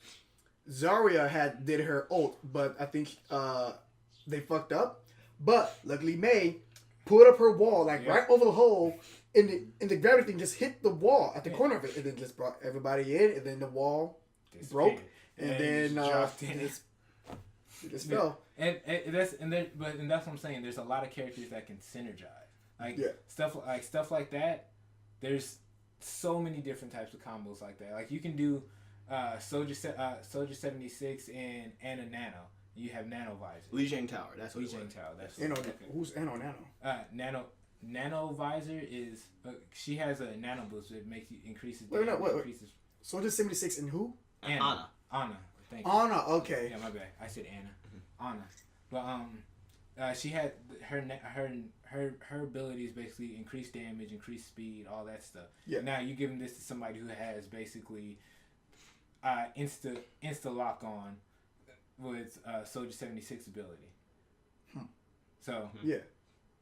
Zarya did her ult, but I think they fucked up. But luckily May put up her wall right over the hole. And the gravity thing just hit the wall at the corner of it, and then just brought everybody in, and then the wall broke, and then it just fell. And that's what I'm saying. There's a lot of characters that can synergize, stuff like that. There's so many different types of combos like that. Like you can do Soldier 76 and Ana Nano. You have Nano Visor. Li Jing Tower. That's what Li Jing Tower. That's who's Ano Nano? Nano Visor is she has a nano boost that makes you increases. Wait. Soldier 76 and who? Ana. Thank you. Ana. Okay. Yeah, my bad. I said Ana. Ana. But she had her abilities basically increase damage, increase speed, all that stuff. Yeah. Now you giving this to somebody who has basically insta lock on with Soldier 76 ability. So yeah.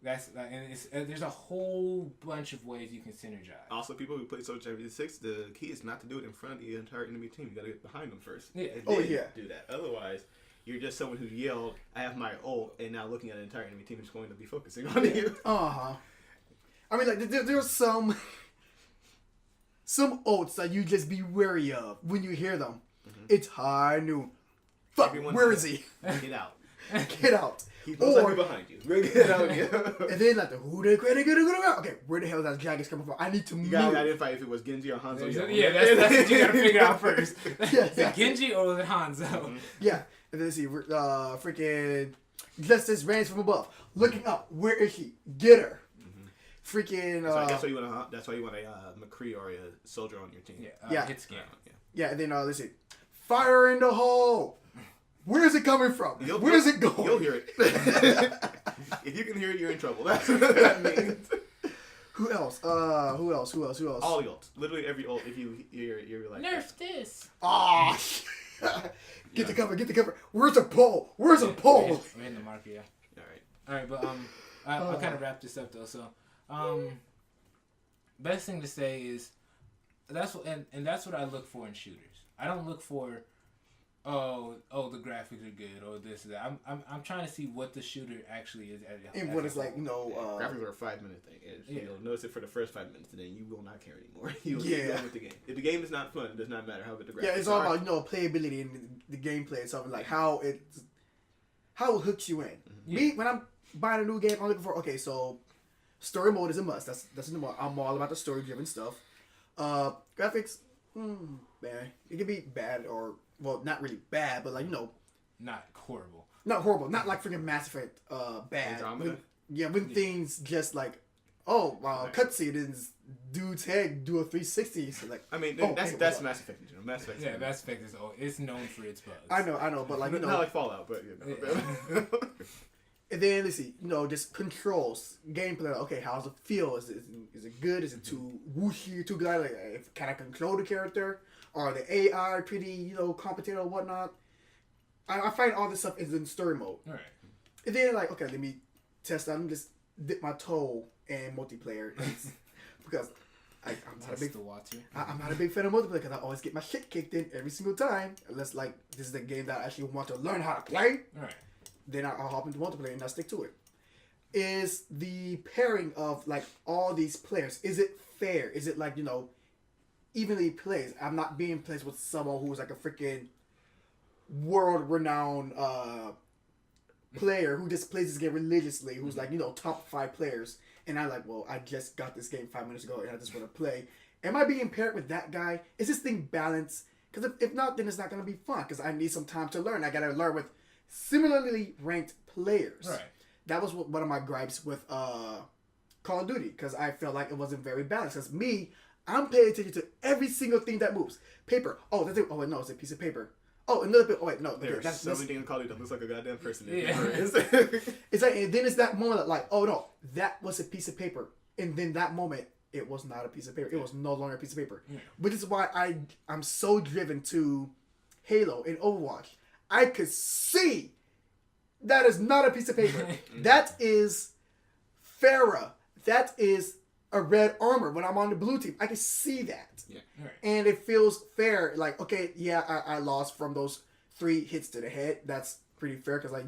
There's a whole bunch of ways you can synergize. Also, people who play Soldier 76, the key is not to do it in front of the entire enemy team. You got to get behind them first. Yeah. Do that. Otherwise, you're just someone who yelled, "I have my ult," and now looking at an entire enemy team is going to be focusing on you. I mean, there's some ults that you just be wary of when you hear them. Mm-hmm. It's high noon. Fuck. Where is he? Get out. Get out. He's most behind you. Get out. And then okay, where the hell is that Jaggers coming from? I need to move. You gotta identify if it was Genji or Hanzo. Yeah, that's what you gotta figure out first. Is it Genji or was it Hanzo? Mm-hmm. Yeah. And then let's see, freaking Justice reigns from above, looking up. Where is she? Get her. Mm-hmm. Freaking. That's why you want a McCree or a soldier on your team. Hit scan. Yeah, and then let's see, fire in the hole. Where is it coming from? Where is it going? You'll hear it. If you can hear it, you're in trouble. That's what that means. Who else? Who else? All the ults. Literally every ult. If you hear it, you're like... Nerf this. Ah! Get the cover. Where's the pole? We're in the market, yeah. Alright, but I'll kind of wrap this up, though. So, best thing to say is... That's what I look for in shooters. I don't look for oh, the graphics are good, or this or that. I'm trying to see what the shooter actually is. And what it's like, graphics are a 5-minute thing. You'll notice it for the first 5 minutes, and then you will not care anymore. You'll go with the game. If the game is not fun, it does not matter how good the graphics are. Yeah, it's all about playability and the gameplay and stuff, like how it hooks you in. Mm-hmm. Me, when I'm buying a new game, I'm looking for so story mode is a must. That's the must. I'm all about the story driven stuff. Graphics, man, it can be bad or not really bad, but not horrible. Not horrible. Not like freaking Mass Effect bad. When things just like, cutscene is dude's head do a 360. So like, that's Mass Effect in general. Mass Effect. Yeah, Mass Effect is it's known for its bugs. I know, but like not like Fallout, but And then let's see, just controls, gameplay. Okay, how's it feel? Is it good? Is it too whooshy, too good? Like, can I control the character? Are the AI pretty, competent or whatnot? I find all this stuff is in story mode. All right. And then okay, let me test out and just dip my toe in multiplayer because I'm not a big fan of multiplayer because I always get my shit kicked in every single time. Unless this is the game that I actually want to learn how to play. All right. Then I'll hop into multiplayer and I'll stick to it. Is the pairing of all these players, is it fair? Is it evenly placed? I'm not being placed with someone who's like a freaking world-renowned player who just plays this game religiously, who's top 5 players, and I'm like, well, I just got this game 5 minutes ago and I just want to play. Am I being paired with that guy? Is this thing balanced? Because if not, then it's not going to be fun because I need some time to learn. I got to learn with similarly ranked players. Right. That was one of my gripes with Call of Duty because I felt like it wasn't very balanced. Because I'm paying attention to every single thing that moves. Paper. Oh, that's it. Oh, wait, no, it's a piece of paper. Oh, another bit. Oh, wait, no. There's so many things in Call of Duty that looks like a goddamn person. Yeah. It's like, and then it's that moment oh, no, that was a piece of paper. And then that moment, it was not a piece of paper. It was no longer a piece of paper. Yeah. Which is why I'm so driven to Halo and Overwatch. I could see that is not a piece of paper. That is Farah. That is a red armor when I'm on the blue team. I can see that. Yeah. Right. And it feels fair. Okay, yeah, I lost from those 3 hits to the head. That's pretty fair because,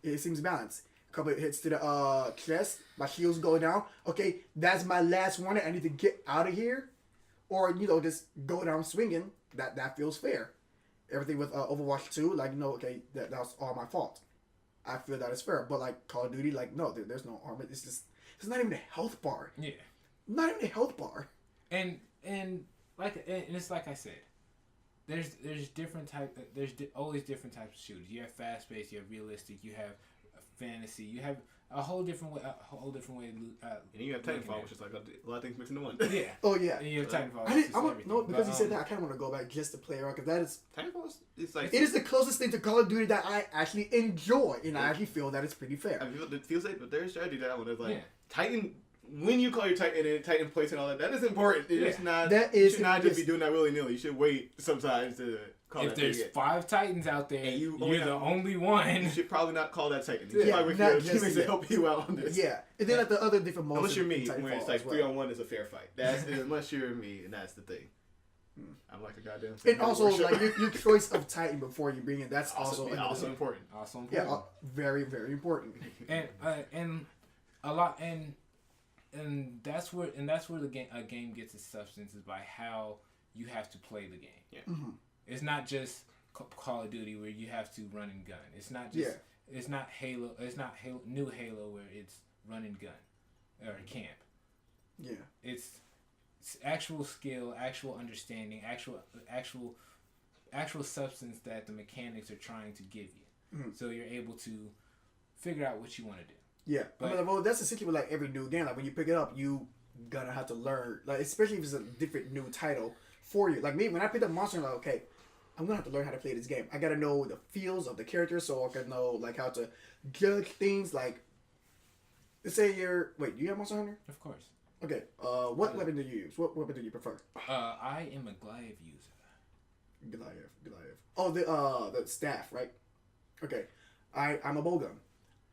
it seems balanced. A couple of hits to the chest. My shield's go down. Okay, that's my last one. I need to get out of here. Or, just go down swinging. That feels fair. Everything with Overwatch 2, okay, that was all my fault. I feel that is fair. But, Call of Duty, no, there's no armor. It's not even a health bar. Yeah. Not even a health bar. And it's like I said, there's different type. Always different types of shooters. You have fast paced. You have realistic. You have fantasy. You have a whole different way. And you have Titanfall, which is a lot of things mixed into one. Yeah. Oh yeah. And you have Titanfall. Because you said that, I kind of want to go back just to play around because that is Titanfall. It is the closest thing to Call of Duty that I actually enjoy, and I actually feel that it's pretty fair. It feels like, but their strategy that one is Titan. When you call your Titan and Titan place and all that is important. It's not. You should not just be doing that willy nilly. You should wait sometimes to call if there's 5 Titans out there, and you're the only one. You should probably not call that Titan. You should probably wait for your teammates to help you out on this. Yeah, and then the other different modes. Unless you're me, when it's 3-on-1 is a fair fight. That's unless you're me, and that's the thing. I'm like a goddamn. And also, your choice of Titan before you bring it. That's also important. Also important. Yeah, very very important. And a lot and that's where a game gets its substance is by how you have to play the game. Yeah. Mm-hmm. It's not just Call of Duty where you have to run and gun. It's not just. Yeah. It's not Halo. It's not new Halo where it's run and gun or camp. Yeah. It's actual skill, actual understanding, actual substance that the mechanics are trying to give you. Mm-hmm. So you're able to figure out what you want to do. Yeah, but that's essentially with every new game. When you pick it up, you gonna have to learn. Especially if it's a different new title for you. Me, when I picked up Monster, I'm okay, I'm gonna have to learn how to play this game. I gotta know the feels of the characters so I can know how to judge things. Let's say do you have Monster Hunter? Of course. Okay. What weapon do you use? What weapon do you prefer? I am a Goliath user. Goliath. Oh, the staff, right? Okay. I'm a bowgun.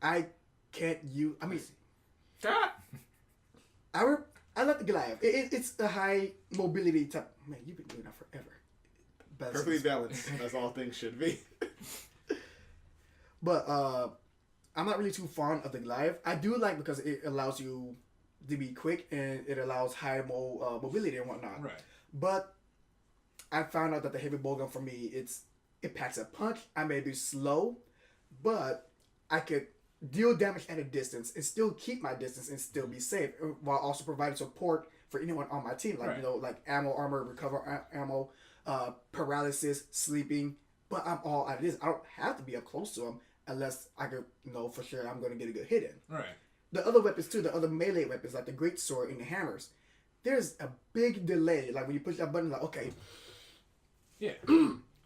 I can't use. I mean, I like the Goliath. It's a high mobility type. Man, you've been doing that forever. Perfectly balanced. That's all things should be. But I'm not really too fond of the Goliath. I do like because it allows you to be quick and it allows high mobility and whatnot. Right. But I found out that the heavy bowgun for me, it packs a punch. I may be slow, but I could deal damage at a distance and still keep my distance and still be safe, while also providing support for anyone on my team, like Right. like ammo, armor, recover ammo, paralysis, sleeping. But I'm all out of this. I don't have to be up close to him unless I could know for sure I'm going to get a good hit in. Right. The other weapons too, the other melee weapons like the great sword and the hammers, there's a big delay. Like when you push that button, like okay, Yeah.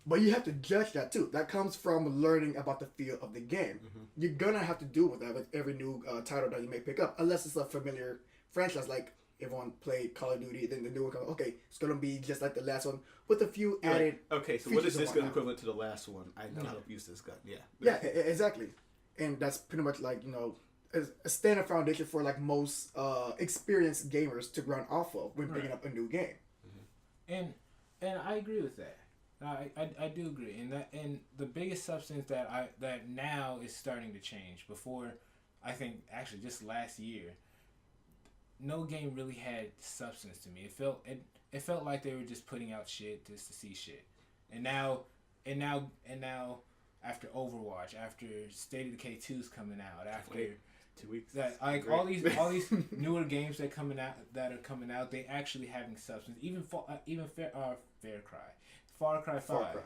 but you have to judge that too. That comes from learning about the feel of the game. You're gonna have to deal with that with every new title that you may pick up, unless it's a familiar franchise. Like everyone played Call of Duty, then the new one comes. Okay, it's gonna be just like the last one with a few added. Okay, so what is features and this gun whatnot. equivalent to the last one? I know how to use this gun. Yeah. Yeah, exactly. And that's pretty much like a standard foundation for like most experienced gamers to run off of when picking up a new game. And I agree with that. I do agree, and the biggest substance that now is starting to change. Before, I think actually just last year, no game really had substance to me. It felt like they were just putting out shit just to see shit, and now after Overwatch, after State of Decay 2's coming out, after 2 weeks. that like Great. all these newer games that are coming out, they actually having substance. Even Far Cry 5. Far Cry.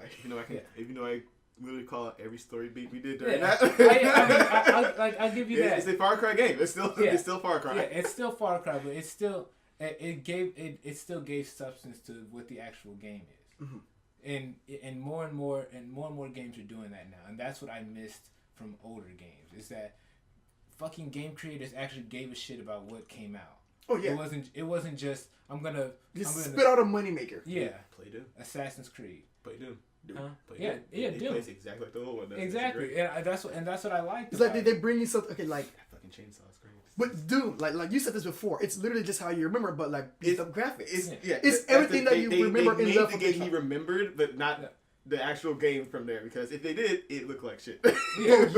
Even though I literally call out every story beat we did during Yeah, that. I give you that. It's a Far Cry game. It's still Far Cry. Yeah, it's still Far Cry, but it still gave substance to what the actual game is. And more and more games are doing that now, and that's what I missed from older games. Is that fucking game creators actually gave a shit about what came out. Oh yeah, It wasn't just I'm gonna spit out a moneymaker. Yeah. Play Doom. Assassin's Creed. Play Doom. Huh? Play Yeah, Doom. yeah, It Doom. plays exactly like the old one. That's Exactly, great. and that's what I liked. It's like about they bring you something. Okay, like That fucking chainsaw is great. but Doom, like you said this before, it's literally just how you remember, but like beefed up graphics. It's that's everything the- that you remember they in made love the from game the he top. remembered, but not the actual game from there. Because if they did, it looked like shit. Yeah.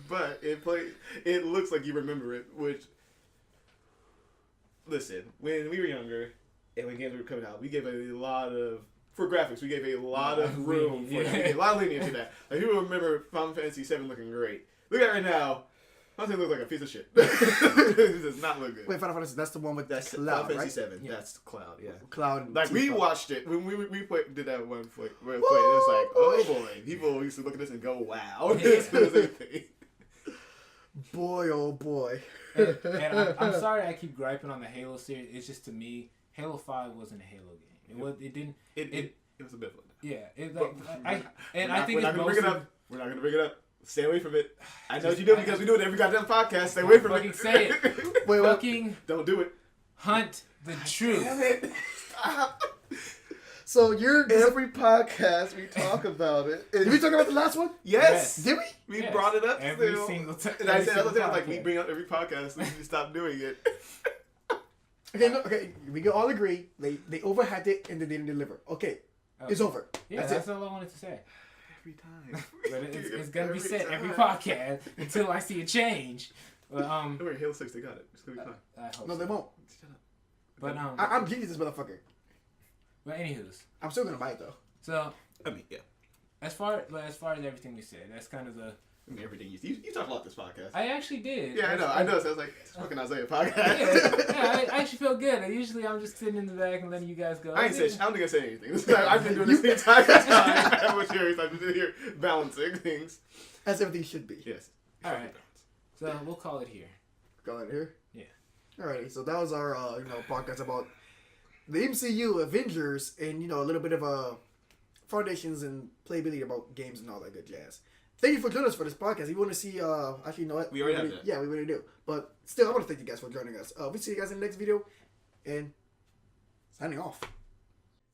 But it looks like you remember it. Which, listen, when we were younger and when games were coming out, we gave a lot of. For graphics, we gave a lot of room for that. We gave a lot of leniency to that. Like, people remember Final Fantasy VII looking great. Look at it right now. Final Fantasy looks like a piece of shit. It does not look good. Wait, Final Fantasy, that's the one with That's Cloud, Final right? Fantasy VII. Yeah. That's Cloud, yeah. Cloud. Like, we Tifa. watched it. When we did that one play, it was like, oh boy. People used to look at this and go, wow. This is anything. Boy, oh boy. and I'm sorry I keep griping on the Halo series. It's just, to me, Halo 5 wasn't a Halo game. It was a bit of Yeah, I think we're not it's gonna bring it mostly. up. We're not gonna bring it up. Stay away from it. I know what you do because we do it every goddamn podcast. Stay away from Fucking it. say it. Wait, Fucking Don't do it. hunt the truth. Damn it. Stop. So you're Every podcast we talk about it. Did we talk about the last one? Yes. Did we? We Yes. brought it up Every still. single time. And I said, like, we bring up every podcast. We need to stop doing it. Okay, no, okay. We can all agree they overhyped it and they didn't deliver. Okay, it's over. Yeah, That's that's it. all I wanted to say. Every time. But it's gonna be Every said every time. podcast until I see a change. But Don't worry, Halo 6, they got it. It's gonna be fine. I hope No, so. they won't. Shut up. But I'm genius, this motherfucker. but anywho's. I'm still gonna buy it though. So I mean, yeah. as far as everything we said, that's kind of the. I mean, everything you talk a lot this podcast. I actually did. Yeah, I know. So I was like, it's fucking Isaiah podcast. I actually feel good. Usually I'm just sitting in the back and letting you guys go. I don't think I said anything. This time, I've been doing this the entire time. I was serious. I've been here balancing things. As everything should be. Yes. All right. So we'll call it here. Got it here. Yeah. Alrighty, so that was our podcast about the MCU, Avengers, and a little bit of foundations and playability about games and all that good jazz. Thank you for joining us for this podcast. If you want to see, actually, you know what? We already have that. Yeah, we already do. But still, I want to thank you guys for joining us. We'll see you guys in the next video, and signing off.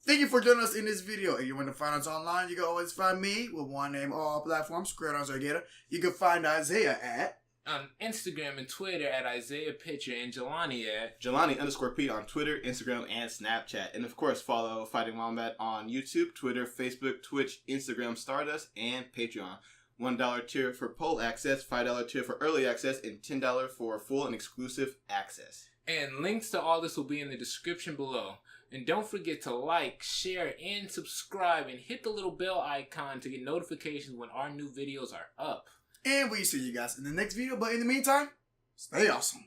Thank you for joining us in this video. If you want to find us online, you can always find me with one name, all platforms, Kradon Zorgata. You can find Isaiah at On Instagram and Twitter at Isaiah Pitcher and Jelani at Jelani_P on Twitter, Instagram, and Snapchat. And of course, follow Fighting Wombat on YouTube, Twitter, Facebook, Twitch, Instagram, Stardust, and Patreon. $1 tier for poll access, $5 tier for early access, and $10 for full and exclusive access. And links to all this will be in the description below. And don't forget to like, share, and subscribe, and hit the little bell icon to get notifications when our new videos are up. And we see you guys in the next video. But in the meantime, stay awesome.